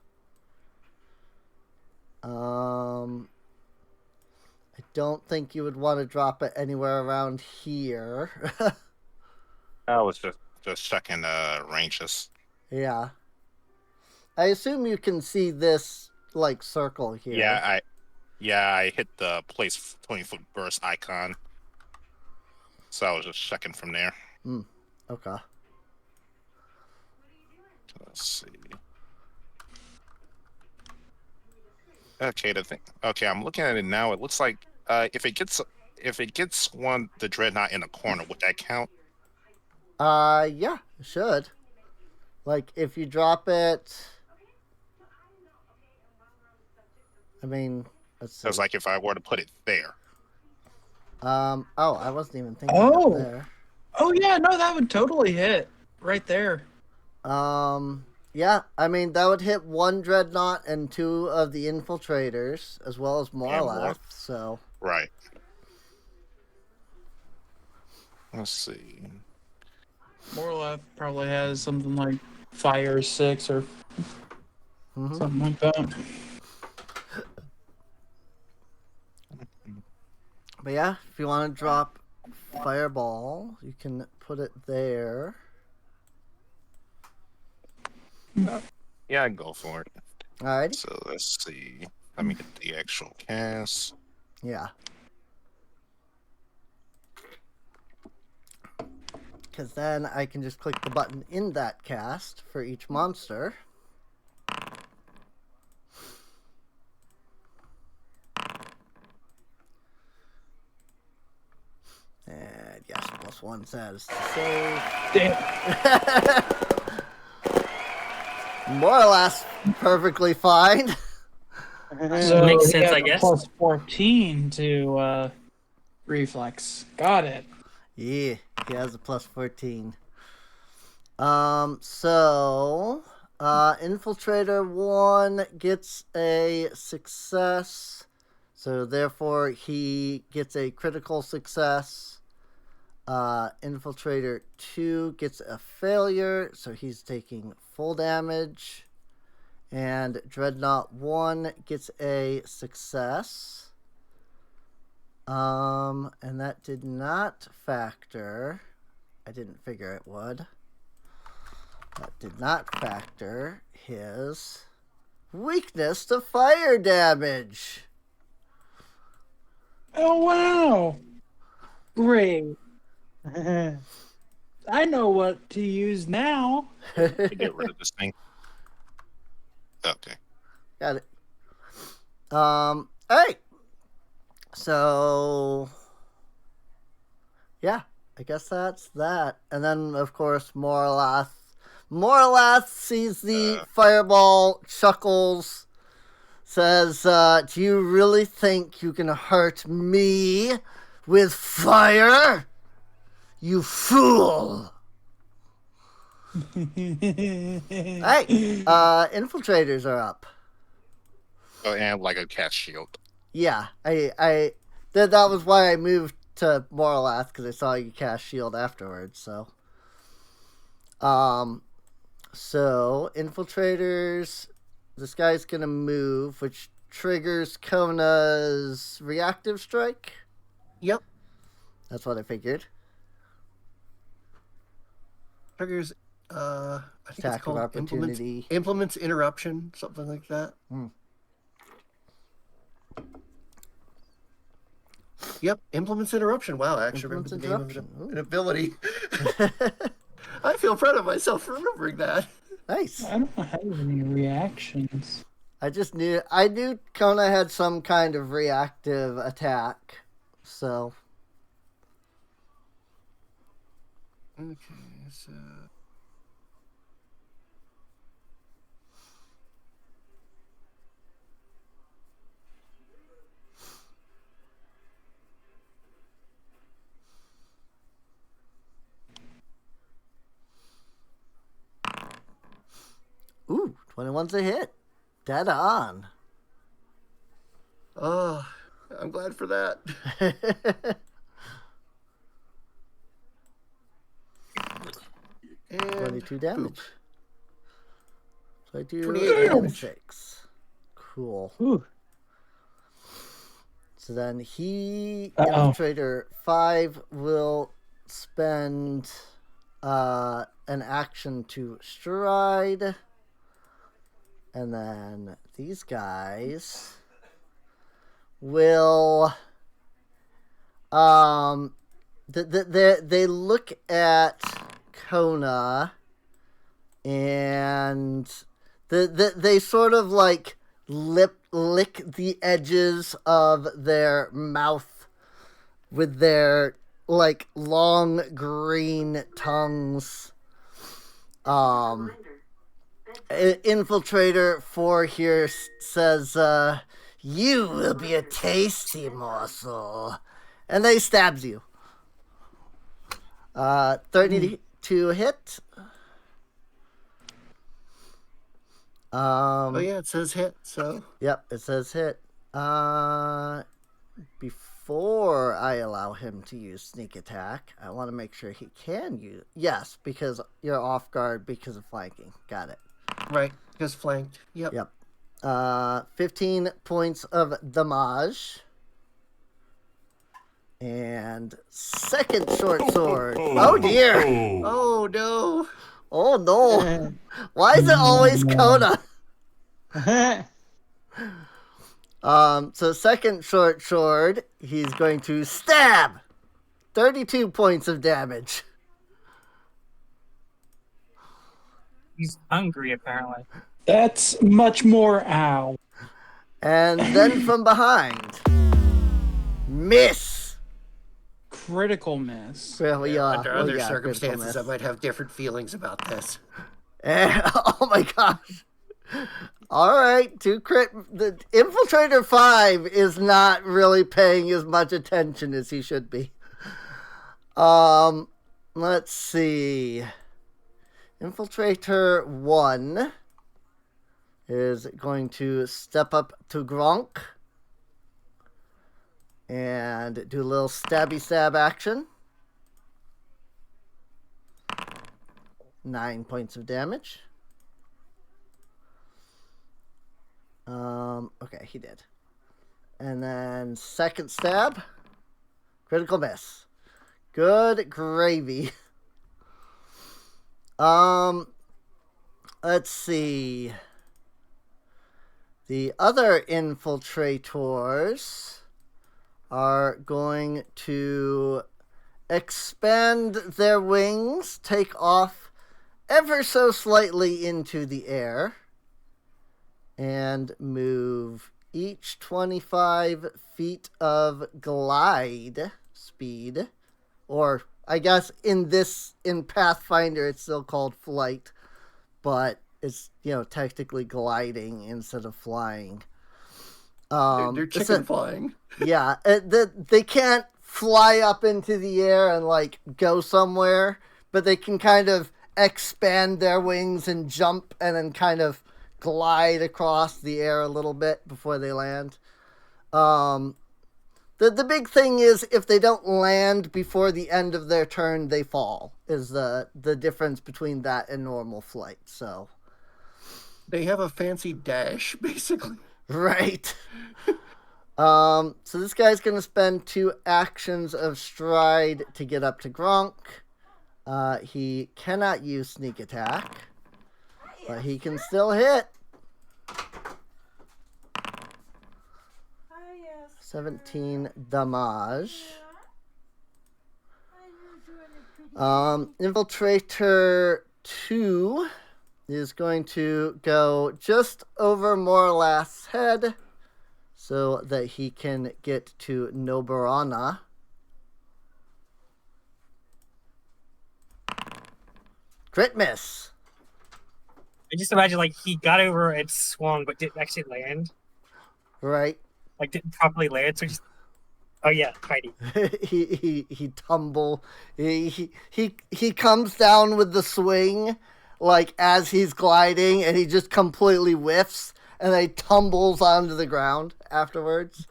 [SPEAKER 1] I don't think you would want to drop it anywhere around here.
[SPEAKER 8] I was just checking ranges.
[SPEAKER 1] Yeah. I assume you can see this, circle here.
[SPEAKER 8] Yeah, I hit the place 20-foot burst icon. So I was just checking from there.
[SPEAKER 1] Okay.
[SPEAKER 8] Let's see. Okay, I'm looking at it now. It looks like if it gets the dreadnought in a corner, would that count?
[SPEAKER 1] Yeah, it should. If you drop it, I mean, let's see.
[SPEAKER 8] Because if I were to put it there.
[SPEAKER 1] I wasn't even thinking of there.
[SPEAKER 6] Oh yeah, no, that would totally hit right there.
[SPEAKER 1] Yeah, I mean, that would hit 1 dreadnought and 2 of the infiltrators, as well as Morlath, so.
[SPEAKER 8] Right. Let's see.
[SPEAKER 6] Morlath probably has something like 5 or 6 or something like that.
[SPEAKER 1] But yeah, if you want to drop Fireball, you can put it there.
[SPEAKER 8] Yeah, I'd go for it.
[SPEAKER 1] Alright.
[SPEAKER 8] So let's see. Let me get the actual cast.
[SPEAKER 1] Yeah. Because then I can just click the button in that cast for each monster. And yes, +1 says to save.
[SPEAKER 6] Damn.
[SPEAKER 1] More or less perfectly fine.
[SPEAKER 6] So
[SPEAKER 2] Makes
[SPEAKER 6] he
[SPEAKER 2] sense,
[SPEAKER 6] has
[SPEAKER 2] I
[SPEAKER 6] a
[SPEAKER 2] guess.
[SPEAKER 6] plus 14 to reflex. Got it.
[SPEAKER 1] Yeah, he has a plus 14. So Infiltrator 1 gets a success. So therefore he gets a critical success. Infiltrator 2 gets a failure, so he's taking full damage. And Dreadnought 1 gets a success. And that did not factor. I didn't figure it would. That did not factor his weakness to fire damage.
[SPEAKER 6] Oh, wow. Great. I know what to use now.
[SPEAKER 5] To get rid of this thing. Okay.
[SPEAKER 1] Got it. All right. So, yeah, I guess that's that. And then, of course, Morlath sees the fireball, chuckles, says, do you really think you can hurt me with fire? You fool! Alright, infiltrators are up.
[SPEAKER 8] Oh, and like a cat shield.
[SPEAKER 1] Yeah, that was why I moved to Morlath, because I saw you cast shield afterwards, so. So, infiltrators, this guy's gonna move, which triggers Kona's reactive strike.
[SPEAKER 3] Yep.
[SPEAKER 1] That's what I figured.
[SPEAKER 3] Triggers, I think
[SPEAKER 1] Attack
[SPEAKER 3] it's called
[SPEAKER 1] of opportunity.
[SPEAKER 3] implements interruption, something like that. Yep, implements interruption. Wow, I actually remember the name of an ability. I feel proud of myself for remembering that.
[SPEAKER 1] Nice.
[SPEAKER 6] I don't have any reactions.
[SPEAKER 1] I knew Kona had some kind of reactive attack, so.
[SPEAKER 3] Okay, so.
[SPEAKER 1] Ooh, 21's a hit. Dead on.
[SPEAKER 3] Oh, I'm glad for that.
[SPEAKER 1] 22 damage.
[SPEAKER 3] Boop.
[SPEAKER 1] So I do
[SPEAKER 3] 28 damage.
[SPEAKER 1] 6. Cool.
[SPEAKER 4] Ooh.
[SPEAKER 1] So then
[SPEAKER 6] Uh-oh.
[SPEAKER 1] Infiltrator 5 will spend an action to stride. And then these guys will they look at Kona and they sort of like lick the edges of their mouth with their like long green tongues. Infiltrator 4 here says, you will be a tasty morsel. And they stabs you. 32 hit.
[SPEAKER 3] Oh yeah, it says hit, so.
[SPEAKER 1] Yep, it says hit. Before I allow him to use sneak attack, I want to make sure he can use... Yes, because you're off guard because of flanking. Got it.
[SPEAKER 3] Right, just flanked. Yep.
[SPEAKER 1] Yep. 15 points of damage. And second short sword. Oh dear.
[SPEAKER 3] Oh no.
[SPEAKER 1] Oh no. Why is it always Kona? So second short sword, he's going to stab. 32 points of damage.
[SPEAKER 2] He's hungry, apparently.
[SPEAKER 6] That's much more ow.
[SPEAKER 1] And then from behind, miss.
[SPEAKER 6] Critical miss.
[SPEAKER 1] Well, yeah,
[SPEAKER 3] Under
[SPEAKER 1] well,
[SPEAKER 3] other
[SPEAKER 1] yeah,
[SPEAKER 3] circumstances,
[SPEAKER 1] critical
[SPEAKER 3] I
[SPEAKER 1] miss.
[SPEAKER 3] might have different feelings about this.
[SPEAKER 1] Oh my gosh. All right, 2 crit. The Infiltrator 5 is not really paying as much attention as he should be. Let's see. Infiltrator 1 is going to step up to Gronk and do a little stabby stab action. 9 points of damage. Okay, he did. And then second stab. Critical miss. Good gravy. Let's see. The other infiltrators are going to expand their wings, take off ever so slightly into the air, and move each 25 feet of glide speed. Or, I guess in Pathfinder, it's still called flight, but it's, technically gliding instead of flying.
[SPEAKER 3] They're chicken flying.
[SPEAKER 1] Yeah, they can't fly up into the air and, go somewhere, but they can kind of expand their wings and jump and then kind of glide across the air a little bit before they land. The big thing is if they don't land before the end of their turn, they fall, is the difference between that and normal flight. So
[SPEAKER 3] they have a fancy dash, basically.
[SPEAKER 1] Right. So this guy's going to spend 2 actions of stride to get up to Gronk. He cannot use sneak attack, but he can still hit. 17 damage. Infiltrator 2 is going to go just over Morlath's head so that he can get to Noborana. Crit miss.
[SPEAKER 2] I just imagine he got over and swung, but didn't actually land.
[SPEAKER 1] Right.
[SPEAKER 2] Didn't properly land, so just. Oh yeah, Heidi.
[SPEAKER 1] he tumble. He comes down with the swing, as he's gliding, and he just completely whiffs, and then he tumbles onto the ground afterwards.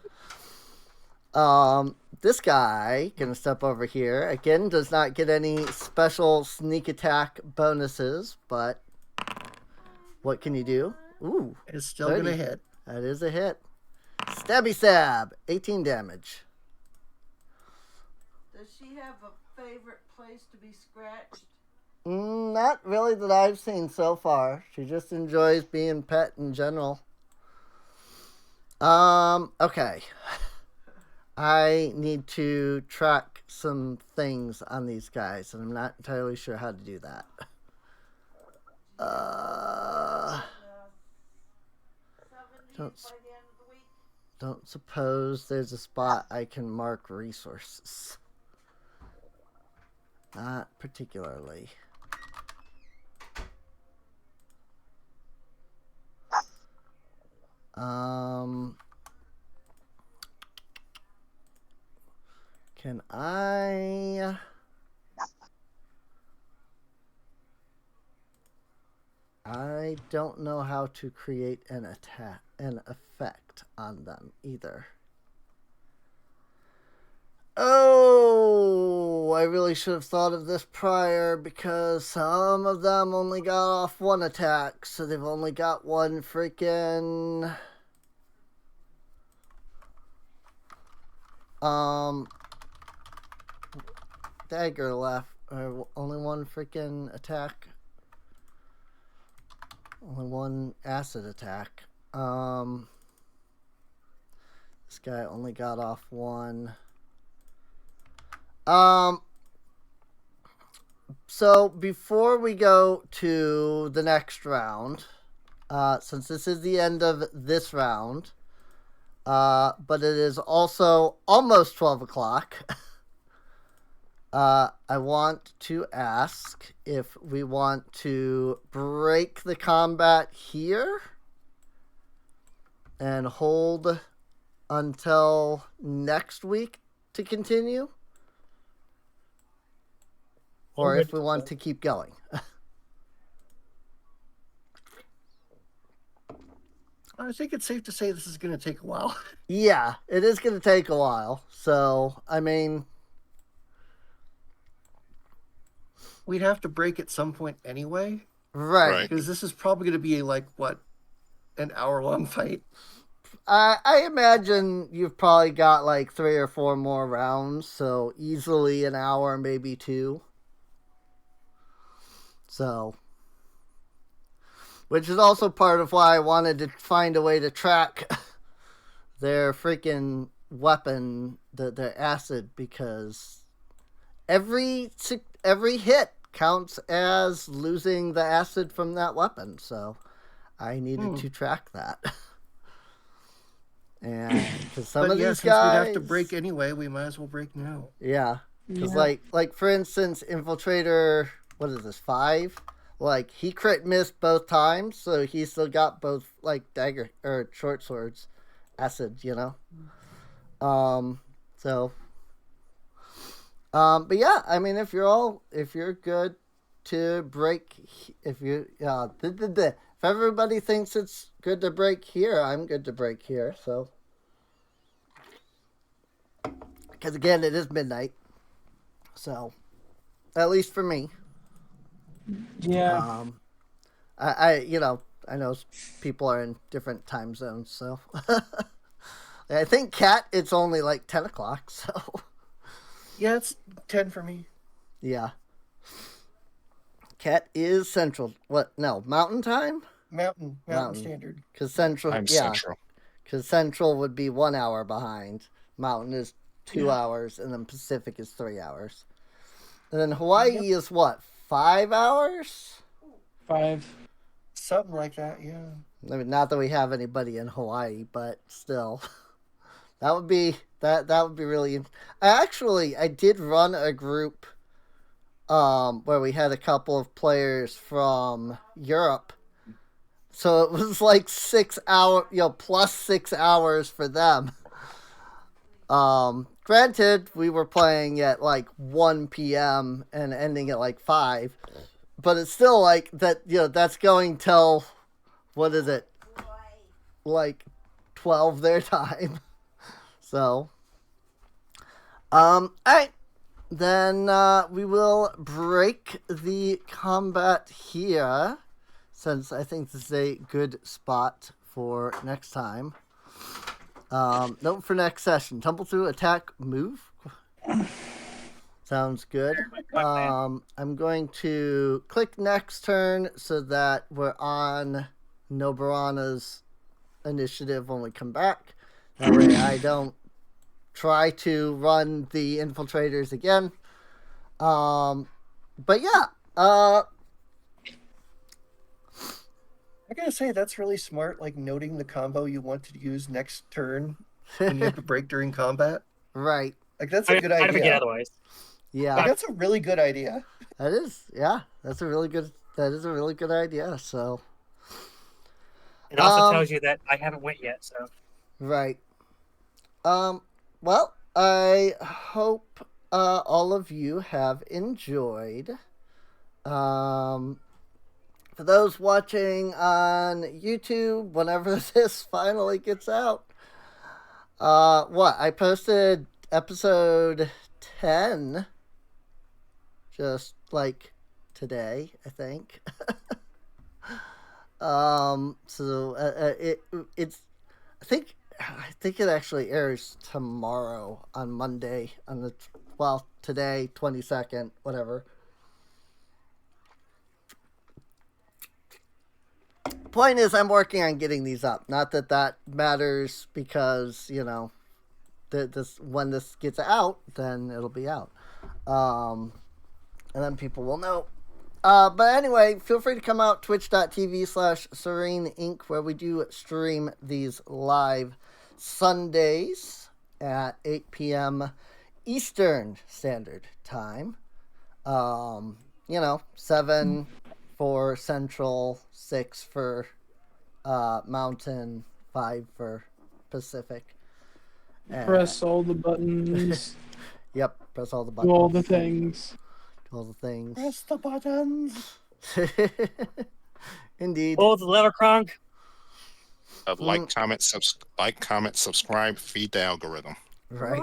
[SPEAKER 1] This guy gonna step over here again. Does not get any special sneak attack bonuses, but what can you do? Ooh,
[SPEAKER 3] it's still
[SPEAKER 1] 30.
[SPEAKER 3] gonna hit.
[SPEAKER 1] That is a hit. Stabby stab, 18 damage.
[SPEAKER 9] Does she have a favorite place to be scratched?
[SPEAKER 1] Not really that I've seen so far. She just enjoys being pet in general. Okay. I need to track some things on these guys, and I'm not entirely sure how to do that. Don't suppose there's a spot I can mark resources. Not particularly. Can I... I don't know how to create an effect on them either. Oh, I really should have thought of this prior, because some of them only got off 1 attack, so they've only got 1 freaking dagger left, or only 1 freaking attack. Only 1 acid attack. This guy only got off 1. So before we go to the next round, since this is the end of this round, but it is also almost 12 o'clock, I want to ask if we want to break the combat here and hold until next week to continue, or if we want to keep going.
[SPEAKER 3] I think it's safe to say this is going to take a while.
[SPEAKER 1] Yeah, it is going to take a while. So, I mean,
[SPEAKER 3] we'd have to break at some point anyway.
[SPEAKER 1] Right.
[SPEAKER 3] Because this is probably going to be like, what, an hour-long fight?
[SPEAKER 1] I imagine you've probably got like 3 or 4 more rounds, so easily an hour, maybe 2. So, which is also part of why I wanted to find a way to track their freaking weapon, their acid, because every hit counts as losing the acid from that weapon. So I needed to track that. And because some of these guys,
[SPEAKER 3] we'd have to break anyway, we might as well break now.
[SPEAKER 1] Yeah, because like for instance, Infiltrator, what is this, 5? Like, he crit missed both times, so he still got both, like, dagger or short swords acid, you know. But yeah, I mean, if you're good to break, if everybody thinks it's good to break here, I'm good to break here. So, because again, it is midnight, so at least for me.
[SPEAKER 6] Yeah.
[SPEAKER 1] I know people are in different time zones, so I think Kat, it's only like 10 o'clock, so
[SPEAKER 3] yeah, it's 10 for me.
[SPEAKER 1] Yeah, Kat is Central. What? No, Mountain time.
[SPEAKER 3] Mountain Standard.
[SPEAKER 1] Because Central,
[SPEAKER 8] Central.
[SPEAKER 1] Because Central would be 1 hour behind. Mountain is 2 hours, and then Pacific is 3 hours, and then Hawaii is what? 5 hours?
[SPEAKER 6] 5.
[SPEAKER 3] Something like that, yeah.
[SPEAKER 1] I mean, not that we have anybody in Hawaii, but still. That would be really... I did run a group where we had a couple of players from Europe. So it was like 6 hour, plus 6 hours for them. Granted, we were playing at like 1 p.m. and ending at like 5, but it's still like that, that's going till, what is it? Like 12 their time. So, alright. Then, we will break the combat here, since I think this is a good spot for next time. Note for next session: tumble through, attack, move. Sounds good. I'm going to click next turn so that we're on Noborana's initiative when we come back. That way I don't try to run the infiltrators again. But yeah,
[SPEAKER 3] I gotta say, that's really smart, like noting the combo you want to use next turn when you have to break during combat.
[SPEAKER 1] Right.
[SPEAKER 3] Like, that's a good idea.
[SPEAKER 2] I forget otherwise.
[SPEAKER 1] Yeah.
[SPEAKER 3] Like, that's a really good idea.
[SPEAKER 1] That is, yeah. That is a really good idea, so.
[SPEAKER 2] It also tells you that I haven't went yet, so.
[SPEAKER 1] Right. Well, I hope all of you have enjoyed. For those watching on YouTube, whenever this finally gets out, I posted episode 10 just like today, I think. It's I think it actually airs tomorrow on Monday on today, 22nd, whatever. Point is, I'm working on getting these up. Not that matters, because when this gets out, then it'll be out, and then people will know. But anyway, feel free to come out twitch.tv/Serene Inc., where we do stream these live Sundays at 8 p.m. Eastern Standard Time. 7 for Central, 6 for Mountain, 5 for Pacific. And,
[SPEAKER 6] Press all the buttons.
[SPEAKER 1] Yep, press all the
[SPEAKER 6] Do
[SPEAKER 1] buttons.
[SPEAKER 6] all the things.
[SPEAKER 1] Do all the things.
[SPEAKER 3] Press the buttons.
[SPEAKER 1] Indeed.
[SPEAKER 2] Pull the lever, Kronk.
[SPEAKER 8] Like, comment, subscribe, feed the algorithm.
[SPEAKER 1] Right.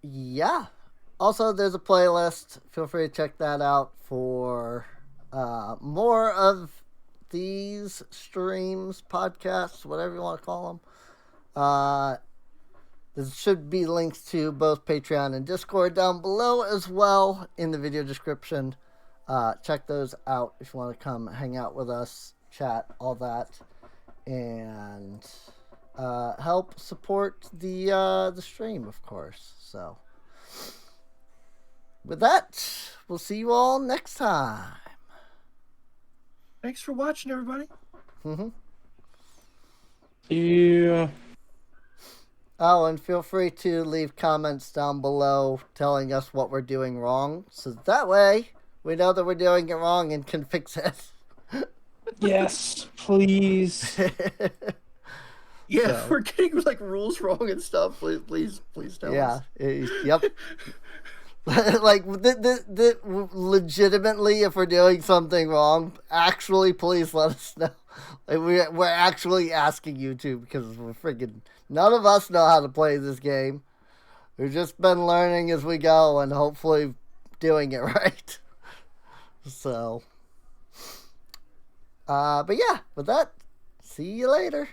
[SPEAKER 1] Yeah. Also, there's a playlist. Feel free to check that out for more of these streams, podcasts, whatever you want to call them. There should be links to both Patreon and Discord down below as well in the video description. Check those out if you want to come hang out with us, chat, all that, and help support the stream, of course. So, with that, we'll see you all next time.
[SPEAKER 3] Thanks for watching, everybody.
[SPEAKER 6] Yeah.
[SPEAKER 1] Oh, and feel free to leave comments down below telling us what we're doing wrong, so that way we know that we're doing it wrong and can fix it.
[SPEAKER 6] Yes, please.
[SPEAKER 3] Yeah,
[SPEAKER 1] So.
[SPEAKER 3] if we're getting like rules wrong and stuff, please tell us.
[SPEAKER 1] Yep. Like, legitimately, if we're doing something wrong, actually, please let us know. Like, we're actually asking you to, because we're freaking... None of us know how to play this game. We've just been learning as we go and hopefully doing it right. So... but yeah, with that, see you later.